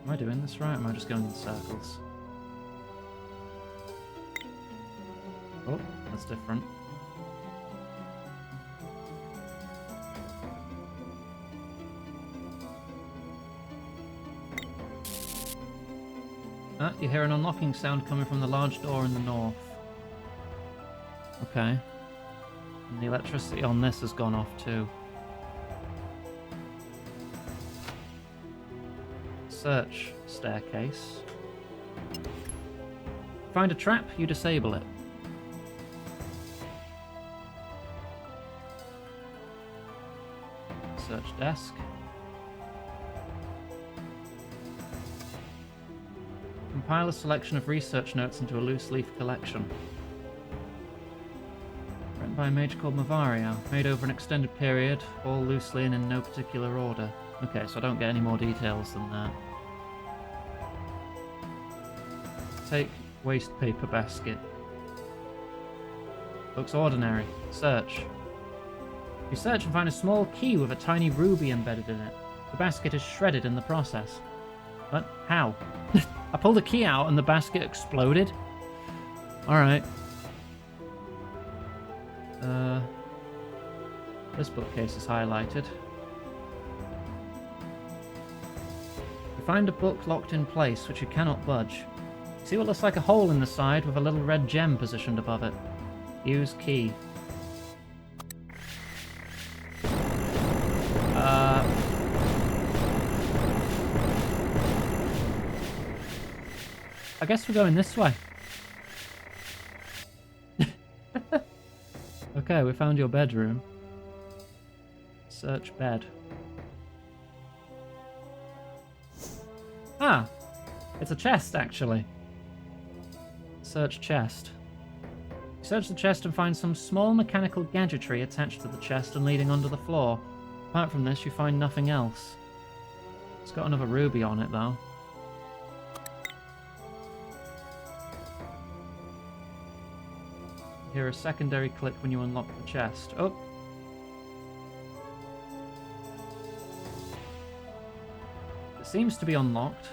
Am I doing this right, or am I just going in circles? Oh, that's different. Ah, you hear an unlocking sound coming from the large door in the north. Okay. And the electricity on this has gone off too. Search staircase. Find a trap, you disable it. Search desk. Compile a selection of research notes into a loose leaf collection. Written by a mage called Mahjarrat, made over an extended period, all loosely and in no particular order. Okay, so I don't get any more details than that. Take waste paper basket. Looks ordinary. Search. You search and find a small key with a tiny ruby embedded in it. The basket is shredded in the process. But how? I pulled the key out and the basket exploded? Alright. This bookcase is highlighted. You find a book locked in place which you cannot budge. See what looks like a hole in the side with a little red gem positioned above it. Use key. I guess we're going this way. Okay, we found your bedroom. Search bed. Ah! It's a chest, actually. Search chest. You search the chest and find some small mechanical gadgetry attached to the chest and leading under the floor. Apart from this, you find nothing else. It's got another ruby on it, though. You hear a secondary click when you unlock the chest. Oh! It seems to be unlocked.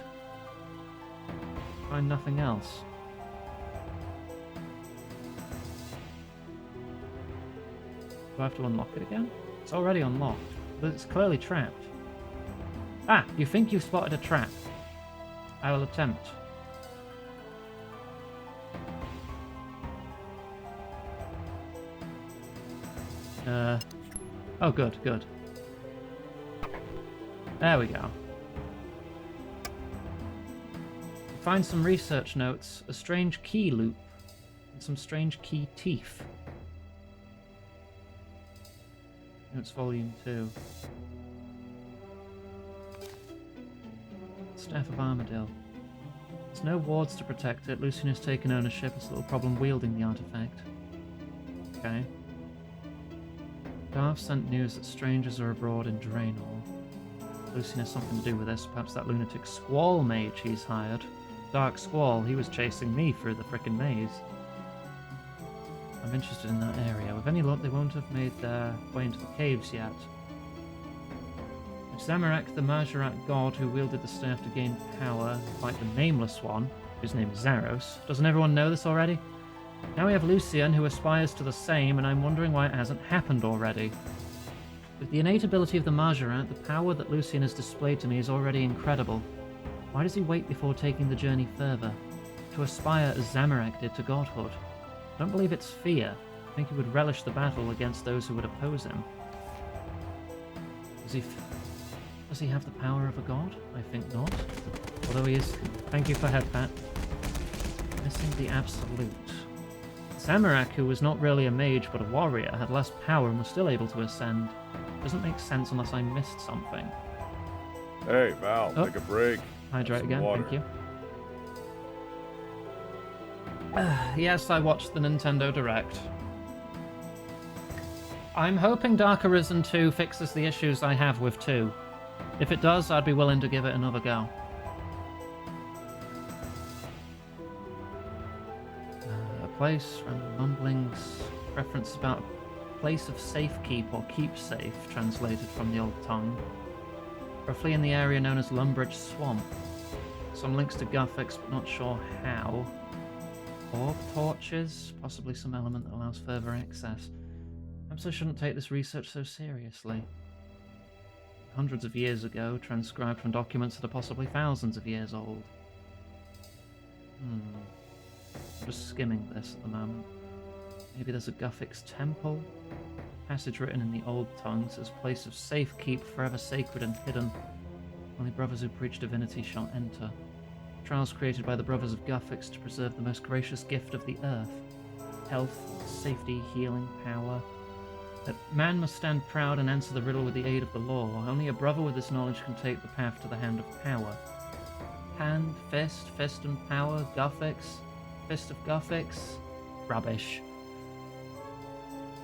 Find nothing else. Do I have to unlock it again? It's already unlocked, but it's clearly trapped. Ah! You think you've spotted a trap. I will attempt. Oh, good, good. There we go. Find some research notes, a strange key loop, and some strange key teeth. Notes Volume 2. Staff of Armadillo. There's no wards to protect it. Lucian has taken ownership. It's a little problem wielding the artifact. Okay. Darth sent news that strangers are abroad in Draenor. Lucian has something to do with this. Perhaps that lunatic Squall mage he's hired. Dark Squall, he was chasing me through the frickin' maze. I'm interested in that area. With any luck, they won't have made their way into the caves yet. If Zamorak, the Mahjarrat god who wielded the staff to gain power, like the Nameless One, whose name is Zaros, doesn't everyone know this already? Now we have Lucian, who aspires to the same, and I'm wondering why it hasn't happened already. With the innate ability of the Mahjarrat, the power that Lucian has displayed to me is already incredible. Why does he wait before taking the journey further? To aspire as Zamorak did to godhood? I don't believe it's fear. I think he would relish the battle against those who would oppose him. Does he have the power of a god? I think not. Although he is... Thank you for head pat. Missing the absolute. Zamorak, who was not really a mage but a warrior, had less power and was still able to ascend. Doesn't make sense unless I missed something. Hey, Val, Oh. take a break. Hydrate Some again, water. thank you. Yes, I watched the Nintendo Direct. I'm hoping Dark Arisen 2 fixes the issues I have with 2. If it does, I'd be willing to give it another go. A place, random mumblings, reference about place of safekeep or keepsafe, translated from the old tongue. Roughly in the area known as Lumbridge Swamp. Some links to Guffix, but not sure how. Orb torches, possibly some element that allows further access. Perhaps I shouldn't take this research so seriously. Hundreds of years ago, transcribed from documents that are possibly thousands of years old. I'm just skimming this at the moment. Maybe there's a Guffix temple? Passage written in the old tongue says, place of safekeep, forever sacred and hidden. Only brothers who preach divinity shall enter. Trials created by the brothers of Guffix to preserve the most gracious gift of the earth. Health, safety, healing, power. That man must stand proud and answer the riddle with the aid of the law. Only a brother with this knowledge can take the path to the hand of power. Hand, fist and power, Guffix, fist of Guffix. Rubbish.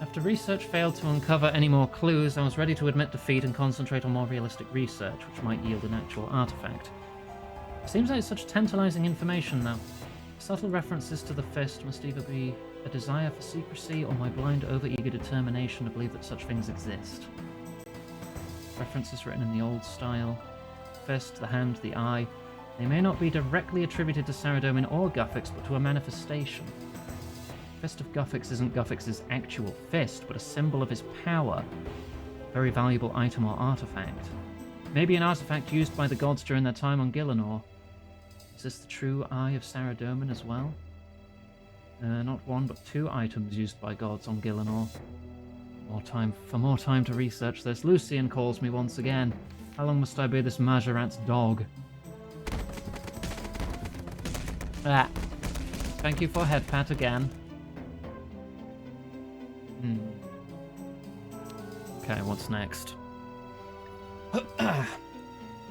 After research failed to uncover any more clues, I was ready to admit defeat and concentrate on more realistic research, which might yield an actual artifact. Seems like such tantalizing information, though. Subtle references to the fist must either be a desire for secrecy or my blind, overeager determination to believe that such things exist. References written in the old style. Fist, the hand, the eye. They may not be directly attributed to Saradomin or Guffix, but to a manifestation. Fist of Guffix isn't Guffix's actual fist, but a symbol of his power. A very valuable item or artifact. Maybe an artifact used by the gods during their time on Gielinor. Is this the true Eye of Saradomin as well? Not one, but 2 items used by gods on Gielinor. More time to research this. Lucian calls me once again. How long must I be this Mahjarrat's dog? Ah. Thank you for head pat again. Okay, what's next?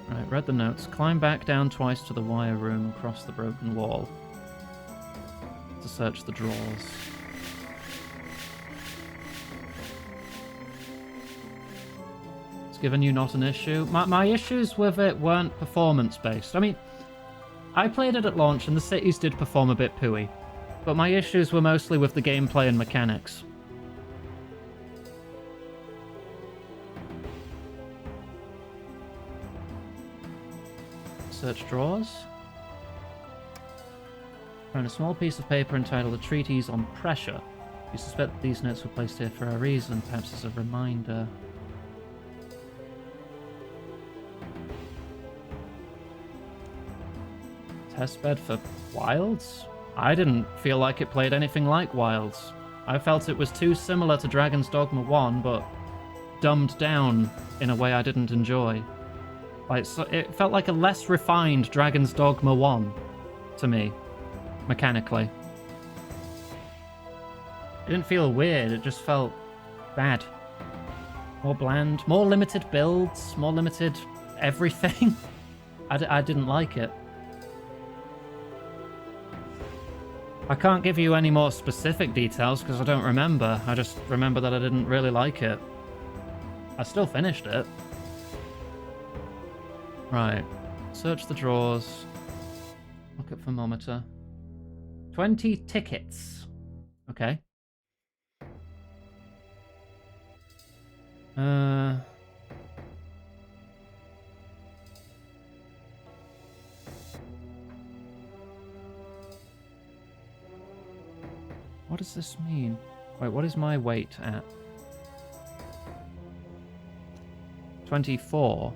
Right, read the notes. Climb back down twice to the wire room, across the broken wall. To search the drawers. It's given you not an issue. My issues with it weren't performance-based. I mean, I played it at launch and the cities did perform a bit pooey. But my issues were mostly with the gameplay and mechanics. Search drawers. Found a small piece of paper entitled A Treatise on Pressure. You suspect that these notes were placed here for a reason, perhaps as a reminder. Testbed for Wilds? I didn't feel like it played anything like Wilds. I felt it was too similar to Dragon's Dogma 1, but dumbed down in a way I didn't enjoy. Like, so it felt like a less refined Dragon's Dogma 1 to me, mechanically. It didn't feel weird, it just felt bad. More bland, more limited builds, more limited everything. I didn't like it. I can't give you any more specific details because I don't remember. I just remember that I didn't really like it. I still finished it. Right. Search the drawers. Look at thermometer. 20 tickets. Okay. What does this mean? Wait, what is my weight at? 24.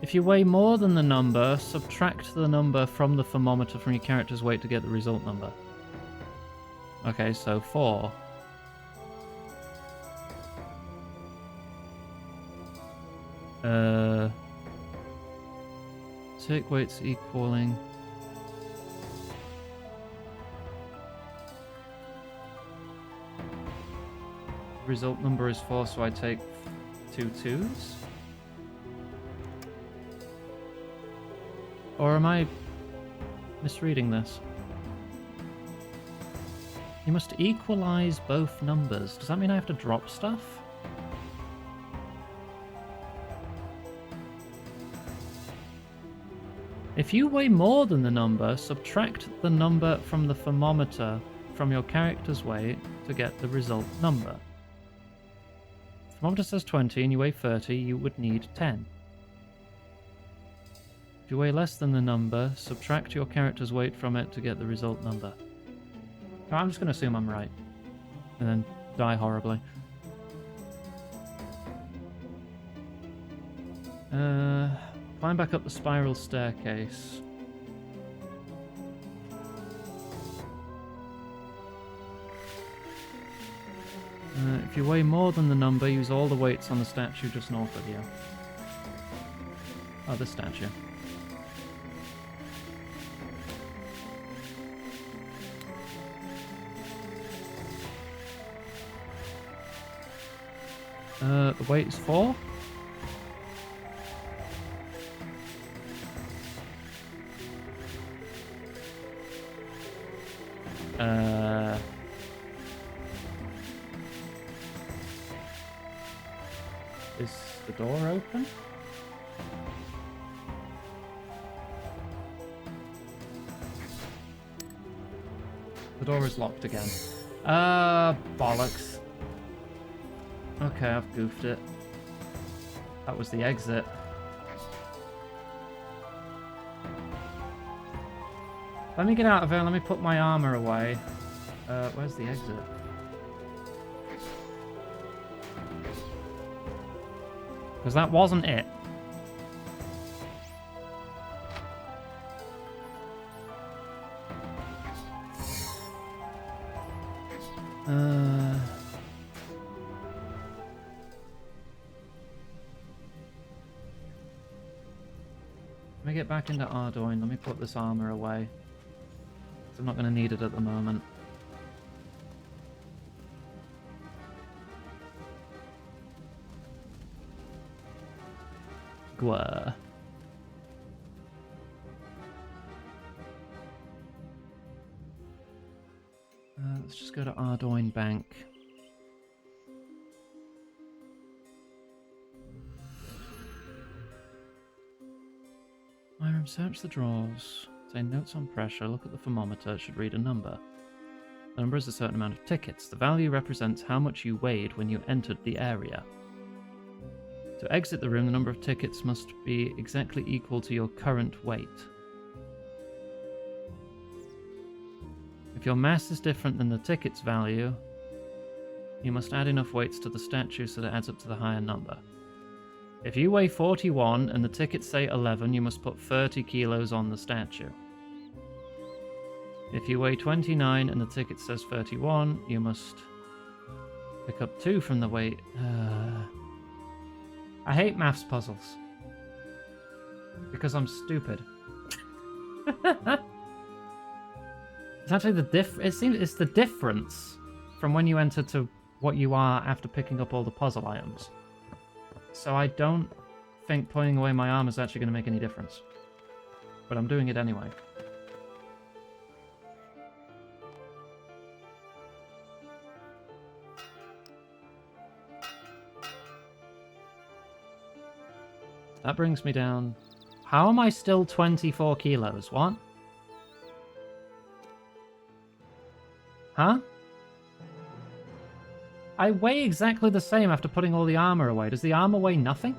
If you weigh more than the number, subtract the number from the thermometer from your character's weight to get the result number. Okay, so 4. Take weights equaling... Result number is 4, so I take 2 2s? Or am I misreading this? You must equalize both numbers. Does that mean I have to drop stuff? If you weigh more than the number, subtract the number from the thermometer from your character's weight to get the result number. If the thermometer says 20 and you weigh 30, you would need 10. If you weigh less than the number, subtract your character's weight from it to get the result number. No, I'm just going to assume I'm right. And then die horribly. Climb back up the spiral staircase. If you weigh more than the number, use all the weights on the statue just north of you. Oh, this statue. The weight is 4. Is the door open? The door is locked again. Bollocks. Okay, I've goofed it. That was the exit. Let me get out of here, let me put my armor away. Where's the exit? Because that wasn't it. Let me get back into Ardoin. Let me put this armor away. I'm not going to need it at the moment. Gwa. Let's just go to Ardoin Bank. Myron, search the drawers. Say notes on pressure. Look at the thermometer. It should read a number. The number is a certain amount of tickets. The value represents how much you weighed when you entered the area. To exit the room, the number of tickets must be exactly equal to your current weight. If your mass is different than the ticket's value, you must add enough weights to the statue so that it adds up to the higher number. If you weigh 41 and the tickets say 11, you must put 30 kilos on the statue. If you weigh 29 and the ticket says 31, you must pick up 2 from the weight. I hate maths puzzles. Because I'm stupid. It's actually it's the difference from when you enter to what you are after picking up all the puzzle items. So I don't think putting away my arm is actually going to make any difference. But I'm doing it anyway. That brings me down... How am I still 24 kilos? What? Huh? I weigh exactly the same after putting all the armor away. Does the armor weigh nothing?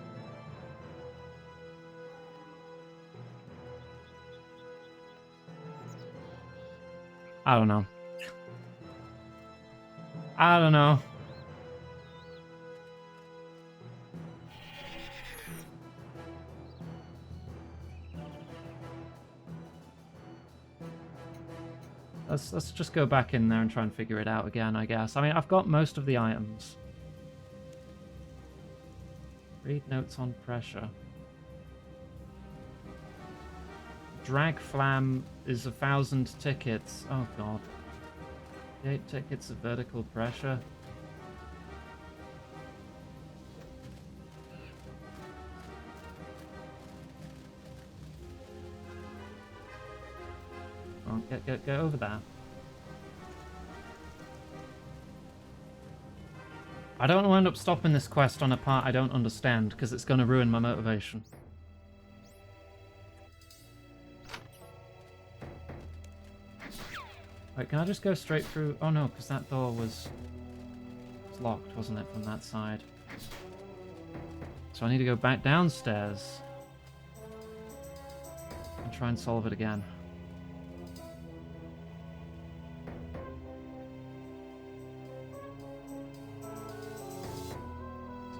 I don't know. I don't know. Let's just go back in there and try and figure it out again, I guess. I mean, I've got most of the items. Read notes on pressure. Drag flam is 1,000 tickets. Oh god. 8 tickets of vertical pressure. Oh, get over there. I don't want to end up stopping this quest on a part I don't understand, because it's going to ruin my motivation. Wait, can I just go straight through? Oh no, because that door was locked, wasn't it, from that side? So I need to go back downstairs and try and solve it again.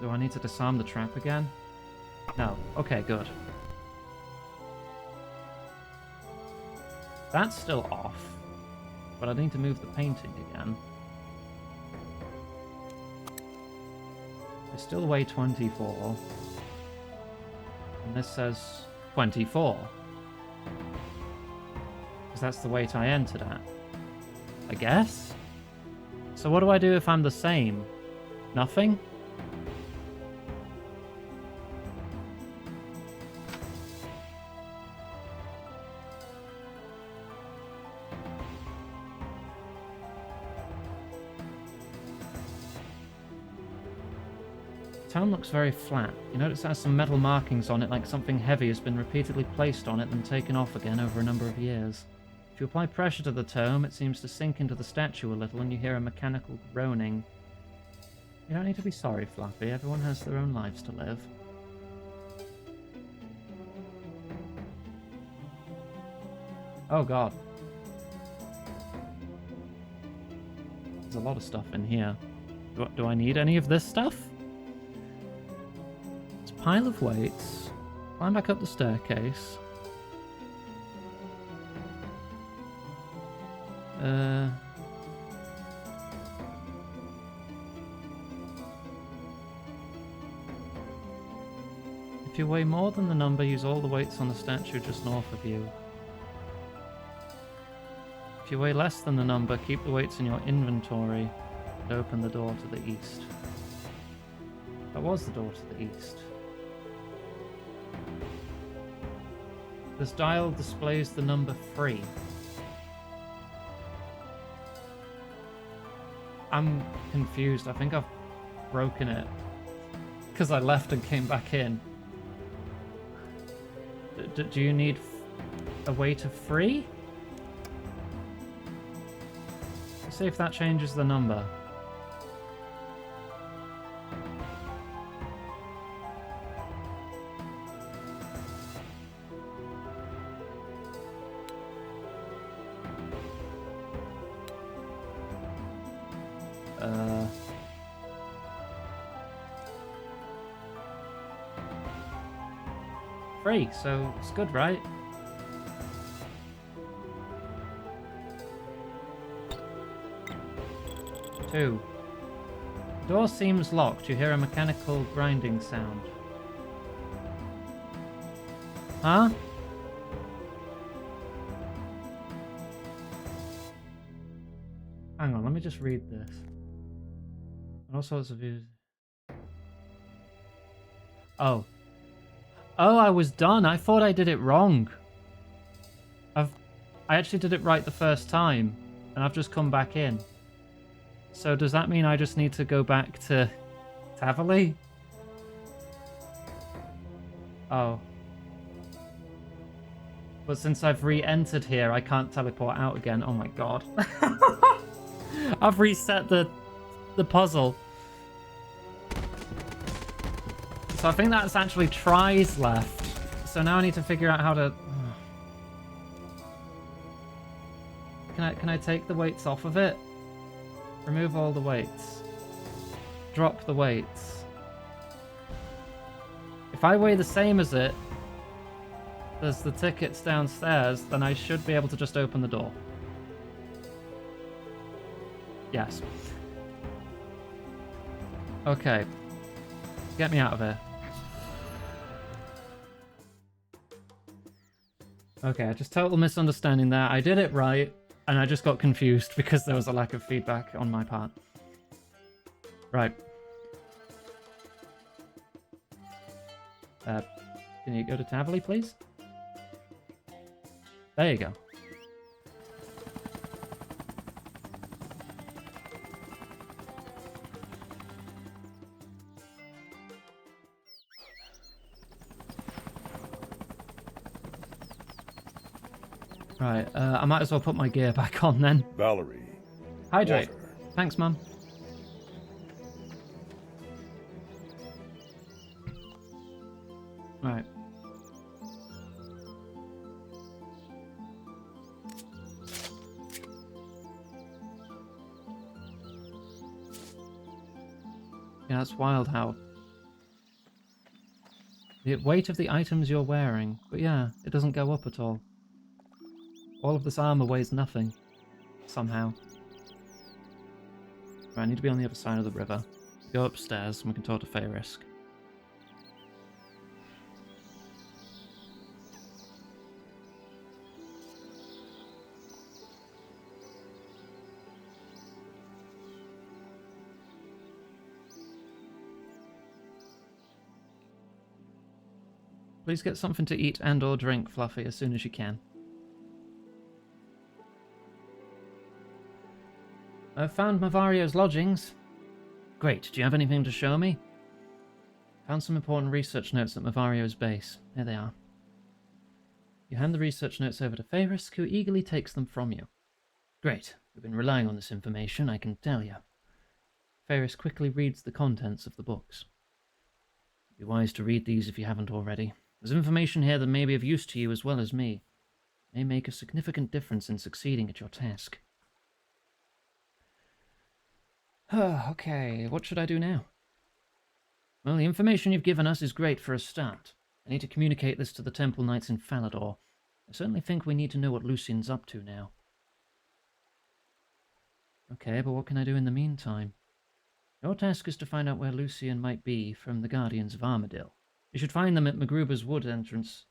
So I need to disarm the trap again? No. Okay, good. That's still off, but I need to move the painting again. I still weigh 24. And this says 24. Because that's the weight I entered at. I guess? So what do I do if I'm the same? Nothing? The town looks very flat. You notice it has some metal markings on it, like something heavy has been repeatedly placed on it and taken off again over a number of years. If you apply pressure to the tome, it seems to sink into the statue a little and you hear a mechanical groaning. You don't need to be sorry, Fluffy. Everyone has their own lives to live. Oh god. There's a lot of stuff in here. Do I need any of this stuff? It's a pile of weights. Climb back up the staircase. If you weigh more than the number, use all the weights on the statue just north of you. If you weigh less than the number, keep the weights in your inventory and open the door to the east. That was the door to the east. This dial displays the number 3. I'm confused. I think I've broken it because I left and came back in. Do you need a weight of 3? Let's see if that changes the number. Free, so it's good, right? Two. Door seems locked. You hear a mechanical grinding sound. Huh? Hang on, let me just read this. And all sorts of views. Oh. Oh, I was done. I thought I did it wrong. I actually did it right the first time, and I've just come back in. So does that mean I just need to go back to Tavali? Oh. But since I've re-entered here, I can't teleport out again. Oh my god. I've reset the puzzle. So I think that's actually tries left. So now I need to figure out how to... Can I take the weights off of it? Remove all the weights. Drop the weights. If I weigh the same as it, as the tickets downstairs, then I should be able to just open the door. Yes. Okay. Get me out of here. Okay, just total misunderstanding there. I did it right, and I just got confused because there was a lack of feedback on my part. Right. Can you go to Tavali, please? There you go. Right, I might as well put my gear back on then. Valerie. Hydrate. Water. Thanks, Mum. Right. Yeah, that's wild how... The weight of the items you're wearing. But yeah, it doesn't go up at all. All of this armor weighs nothing. Somehow. Right, I need to be on the other side of the river. Go upstairs and we can talk to Fayrisk. Please get something to eat and or drink, Fluffy, as soon as you can. I've found Mavario's lodgings. Great, do you have anything to show me? Found some important research notes at Mavario's base. Here they are. You hand the research notes over to Fayrisk, who eagerly takes them from you. Great, we've been relying on this information, I can tell you. Fayrisk quickly reads the contents of the books. It'd be wise to read these if you haven't already. There's information here that may be of use to you as well as me. It may make a significant difference in succeeding at your task. Okay, what should I do now? Well, the information you've given us is great for a start. I need to communicate this to the Temple Knights in Falador. I certainly think we need to know what Lucian's up to now. Okay, but what can I do in the meantime? Your task is to find out where Lucian might be from the Guardians of Armadale. You should find them at Magruber's Wood entrance.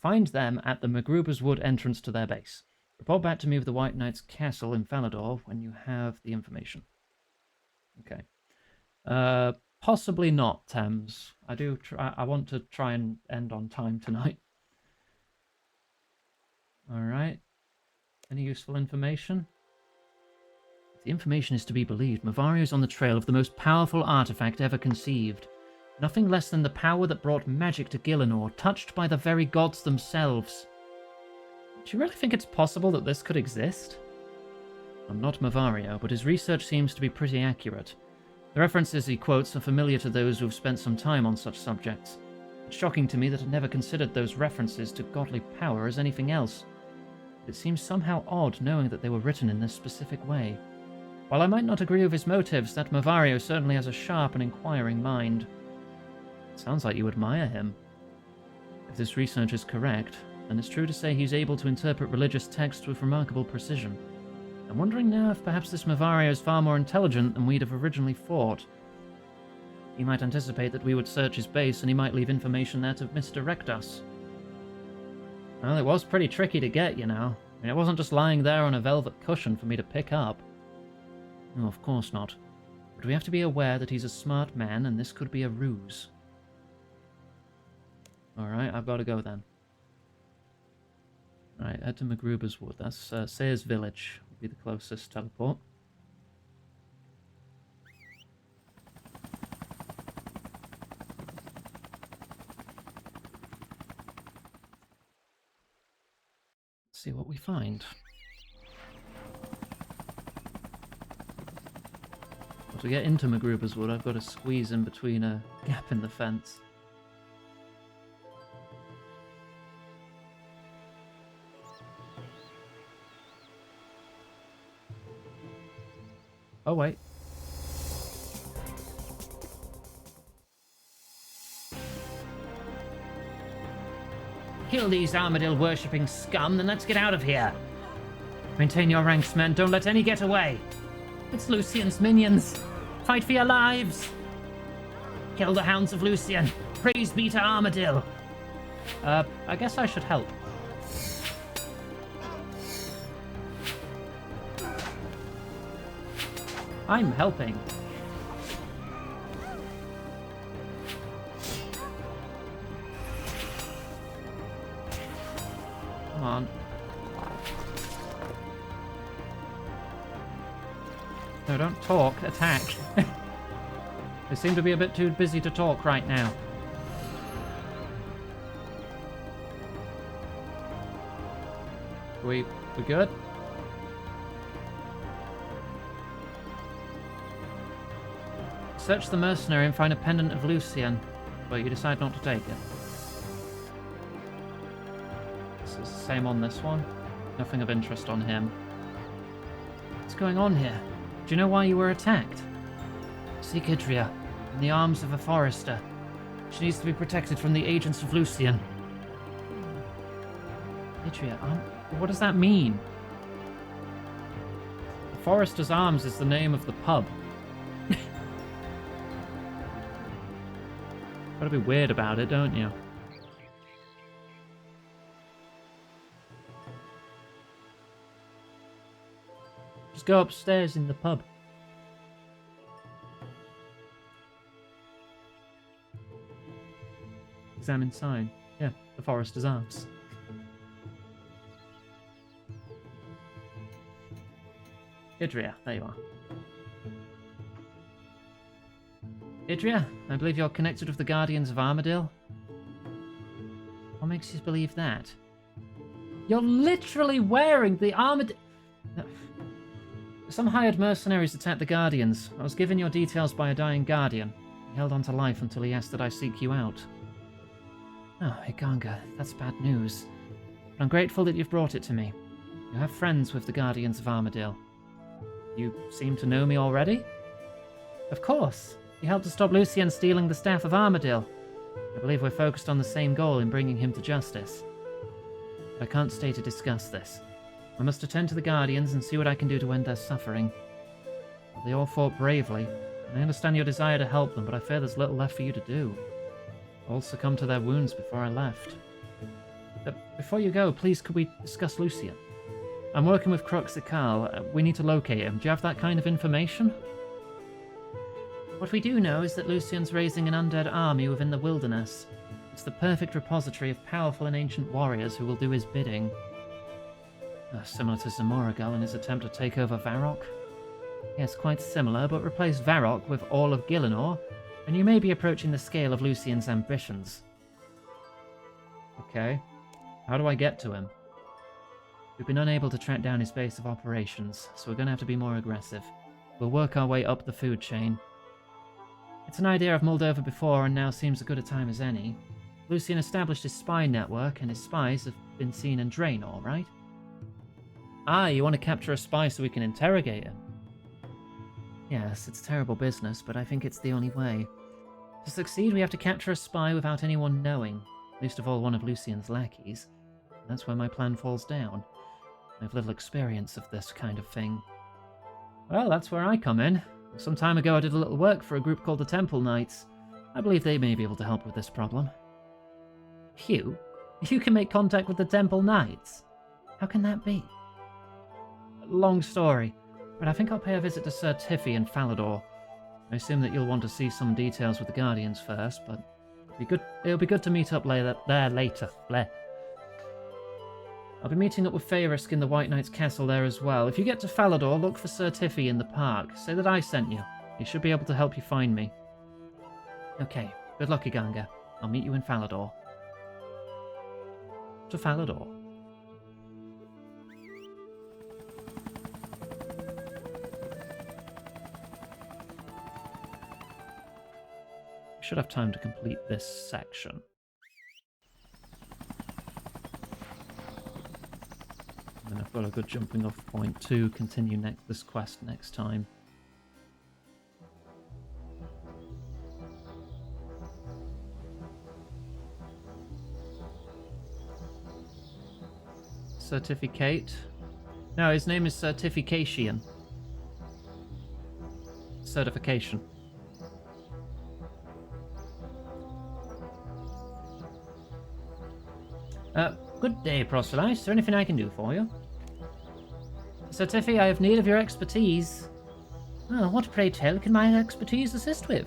Find them at the Magruber's Wood entrance to their base. Report back to me with the White Knight's castle in Falador when you have the information. Okay. Possibly not, Thames. I want to try and end on time tonight. Alright. Any useful information? If the information is to be believed, Mavario's on the trail of the most powerful artifact ever conceived. Nothing less than the power that brought magic to Gielinor, touched by the very gods themselves. Do you really think it's possible that this could exist? I'm not Mavario, but his research seems to be pretty accurate. The references he quotes are familiar to those who have spent some time on such subjects. It's shocking to me that I'd never considered those references to godly power as anything else. It seems somehow odd knowing that they were written in this specific way. While I might not agree with his motives, that Mavario certainly has a sharp and inquiring mind. It sounds like you admire him. If this research is correct, then it's true to say he's able to interpret religious texts with remarkable precision. I'm wondering now if perhaps this Mavario is far more intelligent than we'd have originally thought. He might anticipate that we would search his base, and he might leave information there to misdirect us. Well, it was pretty tricky to get, you know. I mean, it wasn't just lying there on a velvet cushion for me to pick up. No, of course not. But we have to be aware that he's a smart man, and this could be a ruse. Alright, I've got to go then. Alright, head to Magruber's Wood. That's Sayers Village. Would be the closest teleport. Let's see what we find. Well, to get into Magruber's Wood, I've got to squeeze in between a gap in the fence. Oh, wait. Kill these Armadale-worshipping scum, then let's get out of here. Maintain your ranks, men. Don't let any get away. It's Lucian's minions. Fight for your lives. Kill the hounds of Lucian. Praise be to Armadale. I guess I should help. I'm helping. Come on. No, don't talk. Attack. They seem to be a bit too busy to talk right now. We good? Search the mercenary and find a pendant of Lucien, but you decide not to take it. This is the same on this one. Nothing of interest on him. What's going on here? Do you know why you were attacked? Seek Idria, in the arms of a forester. She needs to be protected from the agents of Lucien. Idria, what does that mean? The Forester's Arms is the name of the pub. Gotta be weird about it, don't you? Just go upstairs in the pub. Examine sign. Yeah, the Forester's Arms. Idria, there you are. Idria, I believe you're connected with the Guardians of Armadale. What makes you believe that? You're literally wearing the Armadale... Some hired mercenaries attacked the Guardians. I was given your details by a dying Guardian. He held on to life until he asked that I seek you out. Oh, Iganga, that's bad news. But I'm grateful that you've brought it to me. You have friends with the Guardians of Armadale. You seem to know me already? Of course. You helped to stop Lucien stealing the staff of Armadale. I believe we're focused on the same goal in bringing him to justice. But I can't stay to discuss this. I must attend to the Guardians and see what I can do to end their suffering. They all fought bravely, and I understand your desire to help them, but I fear there's little left for you to do. All succumbed to their wounds before I left. But before you go, please could we discuss Lucien? I'm working with Crux Ikal. We need to locate him. Do you have that kind of information? What we do know is that Lucien's raising an undead army within the wilderness. It's the perfect repository of powerful and ancient warriors who will do his bidding. Similar to Zamoragal in his attempt to take over Varrock. Yes, quite similar, but replace Varrock with all of Gielinor, and you may be approaching the scale of Lucien's ambitions. Okay. How do I get to him? We've been unable to track down his base of operations, so we're going to have to be more aggressive. We'll work our way up the food chain. It's an idea I've mulled over before and now seems as good a time as any. Lucien established his spy network, and his spies have been seen in Draenor, right? Ah, you want to capture a spy so we can interrogate him? Yes, it's terrible business, but I think it's the only way. To succeed, we have to capture a spy without anyone knowing, least of all one of Lucien's lackeys. That's where my plan falls down. I have little experience of this kind of thing. Well, that's where I come in. Some time ago I did a little work for a group called the Temple Knights. I believe they may be able to help with this problem. Hugh? You can make contact with the Temple Knights? How can that be? Long story, but I think I'll pay a visit to Sir Tiffy in Falador. I assume that you'll want to see some details with the Guardians first, but it'll be good to meet up there later. Bleh. I'll be meeting up with Feyrisk in the White Knight's castle there as well. If you get to Falador, look for Sir Tiffy in the park. Say that I sent you. He should be able to help you find me. Okay, good luck, Iganga. I'll meet you in Falador. To Falador. Should have time to complete this section. And I've got a good jumping off point to continue this quest next time. Certificate? No, his name is Certification. Certification. Good day, proselyte. Is there anything I can do for you? Sir Tiffy, I have need of your expertise. Oh, what, pray tell, can my expertise assist with?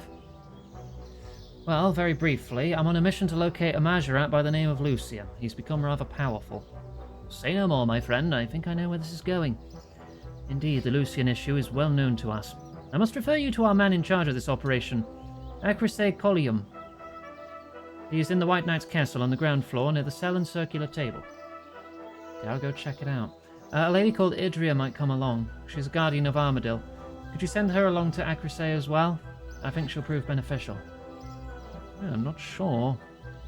Well, very briefly, I'm on a mission to locate a Mahjarrat by the name of Lucien. He's become rather powerful. Say no more, my friend. I think I know where this is going. Indeed, the Lucien issue is well known to us. I must refer you to our man in charge of this operation, Acrise Collium. He is in the White Knight's castle on the ground floor near the cell and circular table. Okay, I'll go check it out. A lady called Idria might come along. She's a guardian of Armadil. Could you send her along to Acrisay as well? I think she'll prove beneficial. Yeah, I'm not sure.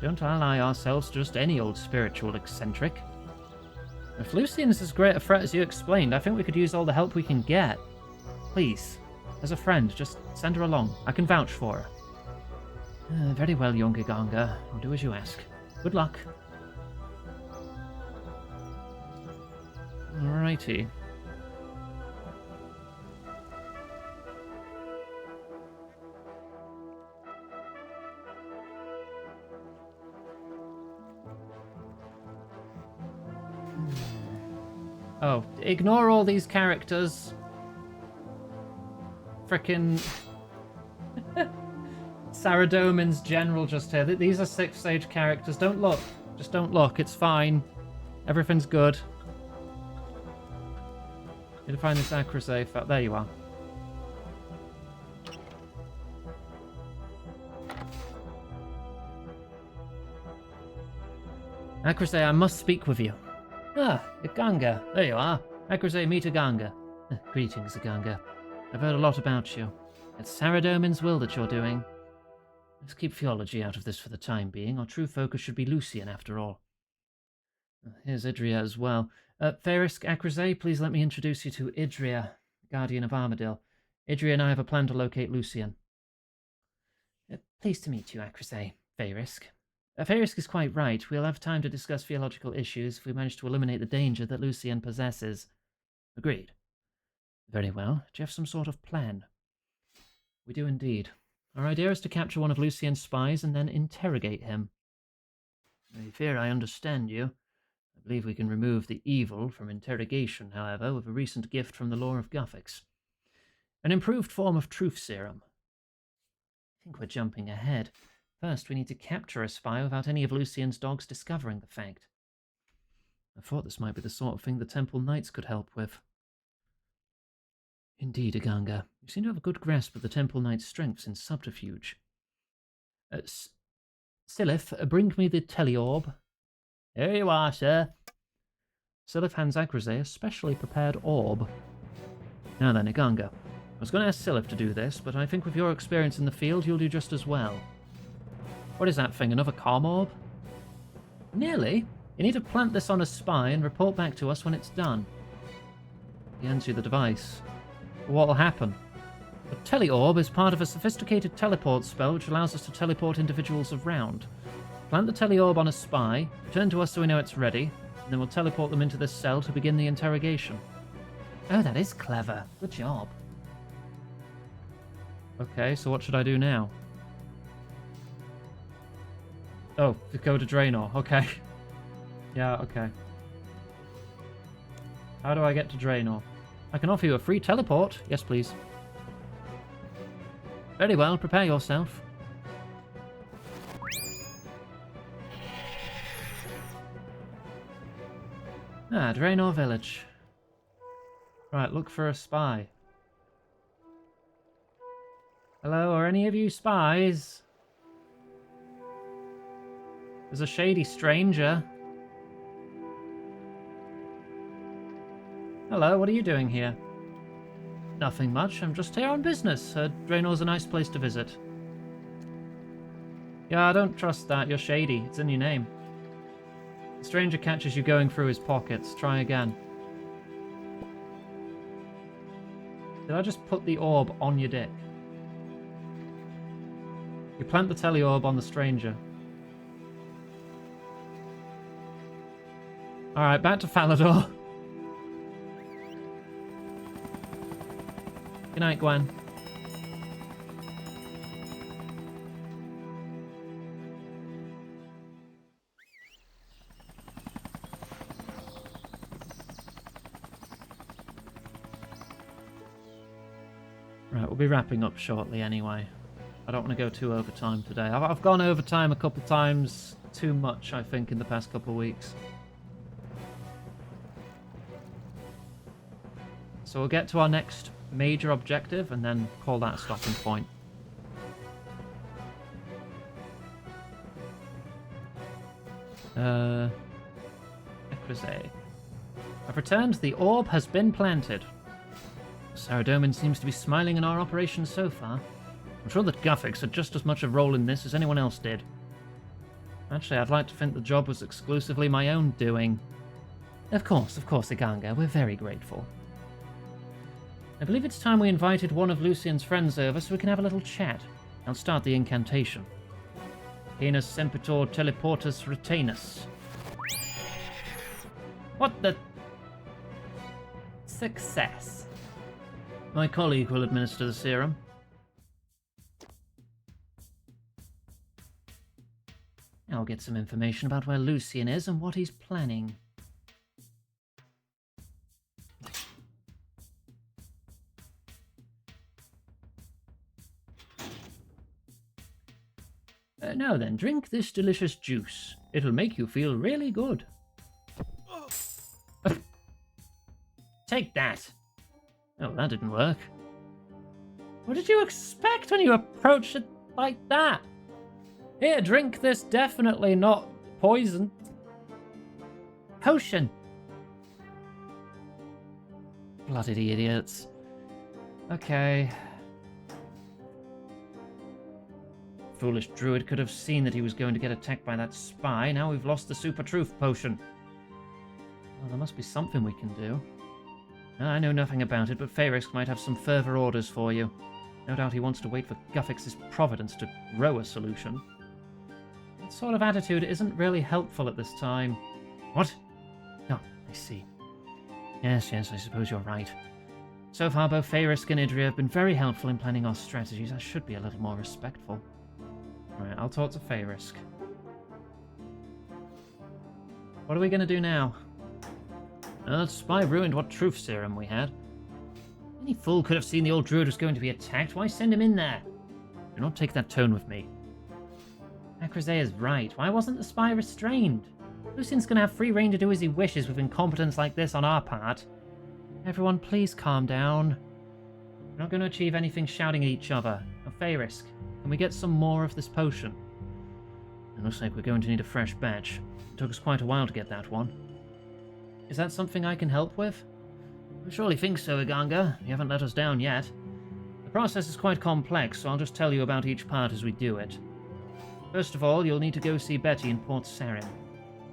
Don't ally ourselves to just any old spiritual eccentric. If Lucian's as great a threat as you explained, I think we could use all the help we can get. Please, as a friend, just send her along. I can vouch for her. Very well, young Giganga. I'll do as you ask. Good luck. Alrighty. Oh, ignore all these characters. Frickin' Saradomin's general just here. These are 6th stage characters. Don't look. Just don't look. It's fine. Everything's good. Need to find this Acrisay. There you are. Acrisay, I must speak with you. Ah, Iganga. There you are. Acrisay, meet Iganga. Greetings, Iganga. I've heard a lot about you. It's Saradomin's will that you're doing. Let's keep theology out of this for the time being. Our true focus should be Lucian, after all. Here's Idria as well. Fairisk, Acrisay, please let me introduce you to Idria, guardian of Armadil. Idria and I have a plan to locate Lucian. Pleased to meet you, Acrisay. Fairisk. Fairisk is quite right. We'll have time to discuss theological issues if we manage to eliminate the danger that Lucian possesses. Agreed. Very well. Do you have some sort of plan? We do indeed. Our idea is to capture one of Lucian's spies and then interrogate him. I fear I understand you. I believe we can remove the evil from interrogation, however, with a recent gift from the Lore of Guthix. An improved form of truth serum. I think we're jumping ahead. First, we need to capture a spy without any of Lucian's dogs discovering the fact. I thought this might be the sort of thing the Temple Knights could help with. Indeed, Iganga. You seem to have a good grasp of the Temple Knight's strengths in subterfuge. Silith, bring me the teleorb. Here you are, sir. Silith hands Acrisay a specially prepared orb. Now then, Iganga. I was going to ask Silith to do this, but I think with your experience in the field, you'll do just as well. What is that thing, another calm orb? Nearly. You need to plant this on a spy and report back to us when it's done. He hands you the device. What'll happen? The teleorb is part of a sophisticated teleport spell which allows us to teleport individuals around. Plant the teleorb on a spy, return to us so we know it's ready, and then we'll teleport them into this cell to begin the interrogation. Oh, that is clever. Good job. Okay, so what should I do now? Oh, go to Draenor. Okay. Yeah, okay. How do I get to Draenor? I can offer you a free teleport. Yes, please. Very well, prepare yourself. Ah, Draenor Village. Right, look for a spy. Hello, are any of you spies? There's a shady stranger. Hello, what are you doing here? Nothing much, I'm just here on business. Draenor's a nice place to visit. Yeah, I don't trust that, you're shady. It's in your name. The stranger catches you going through his pockets. Try again. Did I just put the orb on your dick? You plant the teleorb on the stranger. Alright, back to Falador. Good night, Gwen. Right, we'll be wrapping up shortly anyway. I don't want to go too overtime today. I've gone overtime a couple times, too much, I think, in the past couple of weeks. So we'll get to our next major objective and then call that a stopping point. Ecrisay. I've returned. The orb has been planted. Saradomin seems to be smiling in our operation so far. I'm sure that Guffix had just as much a role in this as anyone else did. Actually, I'd like to think the job was exclusively my own doing. Of course, Iganga. We're very grateful. I believe it's time we invited one of Lucian's friends over so we can have a little chat. I'll start the incantation. Canis Sempitor Teleportus Retainus. What the... Success. My colleague will administer the serum. I'll get some information about where Lucian is and what he's planning. Now then, drink this delicious juice. It'll make you feel really good. Take that. Oh, that didn't work. What did you expect when you approached it like that? Here, drink this definitely not poison potion. Bloody idiots. Okay. Foolish druid could have seen that he was going to get attacked by that spy. Now we've lost the super truth potion. Well, there must be something we can do. I know nothing about it, but Farisk might have some further orders for you. No doubt he wants to wait for Guffix's providence to grow a solution. That sort of attitude isn't really helpful at this time. What? Oh, I see. Yes, I suppose you're right. So far, both Farisk and Idria have been very helpful in planning our strategies. I should be a little more respectful. Right, I'll talk to Farisk. What are we going to do now? That spy ruined what truth serum we had. Any fool could have seen the old druid was going to be attacked. Why send him in there? Do not take that tone with me. Acrozea is right. Why wasn't the spy restrained? Lucian's going to have free reign to do as he wishes with incompetence like this on our part. Everyone, please calm down. We're not going to achieve anything shouting at each other. Now, Farisk, can we get some more of this potion? It looks like we're going to need a fresh batch. It took us quite a while to get that one. Is that something I can help with? I surely think so, Iganga. You haven't let us down yet. The process is quite complex, so I'll just tell you about each part as we do it. First of all, you'll need to go see Betty in Port Sarim.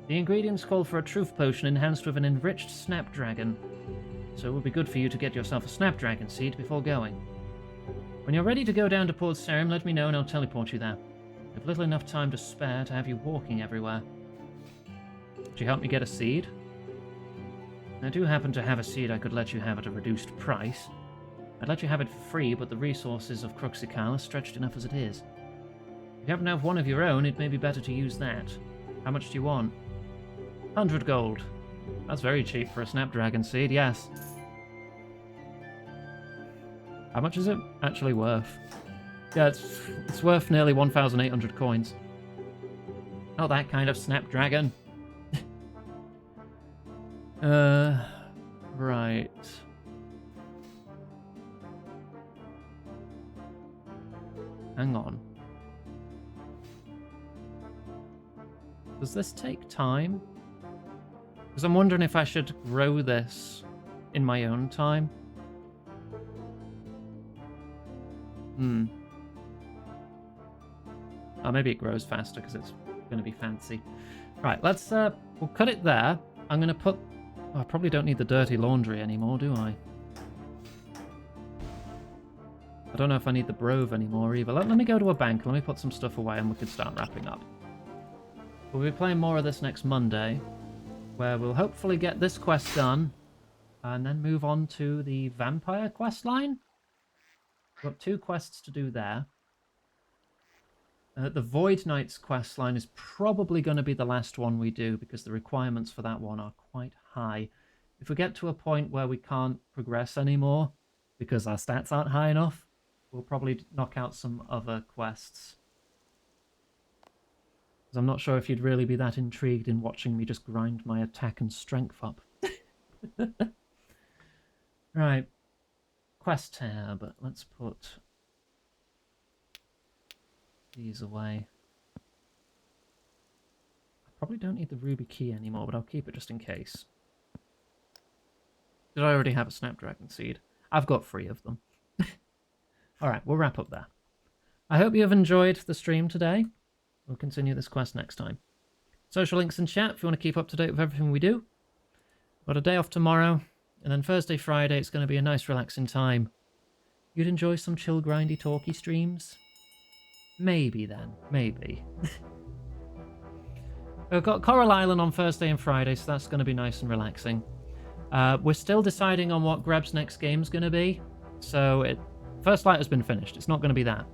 The ingredients call for a truth potion enhanced with an enriched snapdragon, so it would be good for you to get yourself a snapdragon seed before going. When you're ready to go down to Port Sarim, let me know and I'll teleport you there. We have little enough time to spare to have you walking everywhere. Would you help me get a seed? I do happen to have a seed I could let you have at a reduced price. I'd let you have it for free, but the resources of Cruxikal are stretched enough as it is. If you happen to have one of your own, it may be better to use that. How much do you want? 100 gold. That's very cheap for a snapdragon seed, yes. How much is it actually worth? Yeah, it's worth nearly 1,800 coins. Not that kind of snapdragon. Right. Hang on. Does this take time? Because I'm wondering if I should grow this in my own time. Oh, maybe it grows faster because it's going to be fancy. Right, let's, we'll cut it there. I'm going to put... Oh, I probably don't need the dirty laundry anymore, do I? I don't know if I need the Brove anymore either. Let me go to a bank. Let me put some stuff away and we can start wrapping up. We'll be playing more of this next Monday, where we'll hopefully get this quest done and then move on to the vampire quest line. We've got 2 quests to do there. The Void Knights quest line is probably going to be the last one we do because the requirements for that one are quite high. If we get to a point where we can't progress anymore because our stats aren't high enough, we'll probably knock out some other quests. Because I'm not sure if you'd really be that intrigued in watching me just grind my attack and strength up. Right. Quest tab. Let's put these away. I probably don't need the ruby key anymore, but I'll keep it just in case. Did I already have a Snapdragon seed? I've got 3 of them. Alright, we'll wrap up there. I hope you have enjoyed the stream today. We'll continue this quest next time. Social links in chat if you want to keep up to date with everything we do. Got a day off tomorrow, and then Thursday, Friday, it's going to be a nice relaxing time. You'd enjoy some chill, grindy, talky streams? Maybe then. Maybe. We've got Coral Island on Thursday and Friday, so that's going to be nice and relaxing. We're still deciding on what Greb's next game's going to be. So, First Light has been finished. It's not going to be that.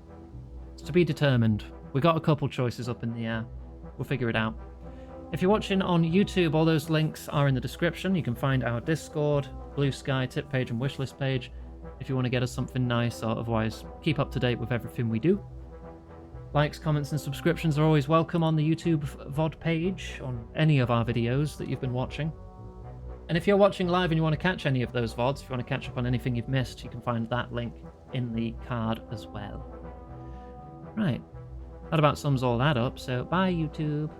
It's to be determined. We got a couple choices up in the air. We'll figure it out. If you're watching on YouTube, all those links are in the description. You can find our Discord, Blue Sky, tip page, and wishlist page if you want to get us something nice, or otherwise keep up to date with everything we do. Likes, comments, and subscriptions are always welcome on the YouTube VOD page on any of our videos that you've been watching. And if you're watching live and you want to catch any of those VODs, if you want to catch up on anything you've missed, you can find that link in the card as well. Right. That about sums all that up, so bye YouTube.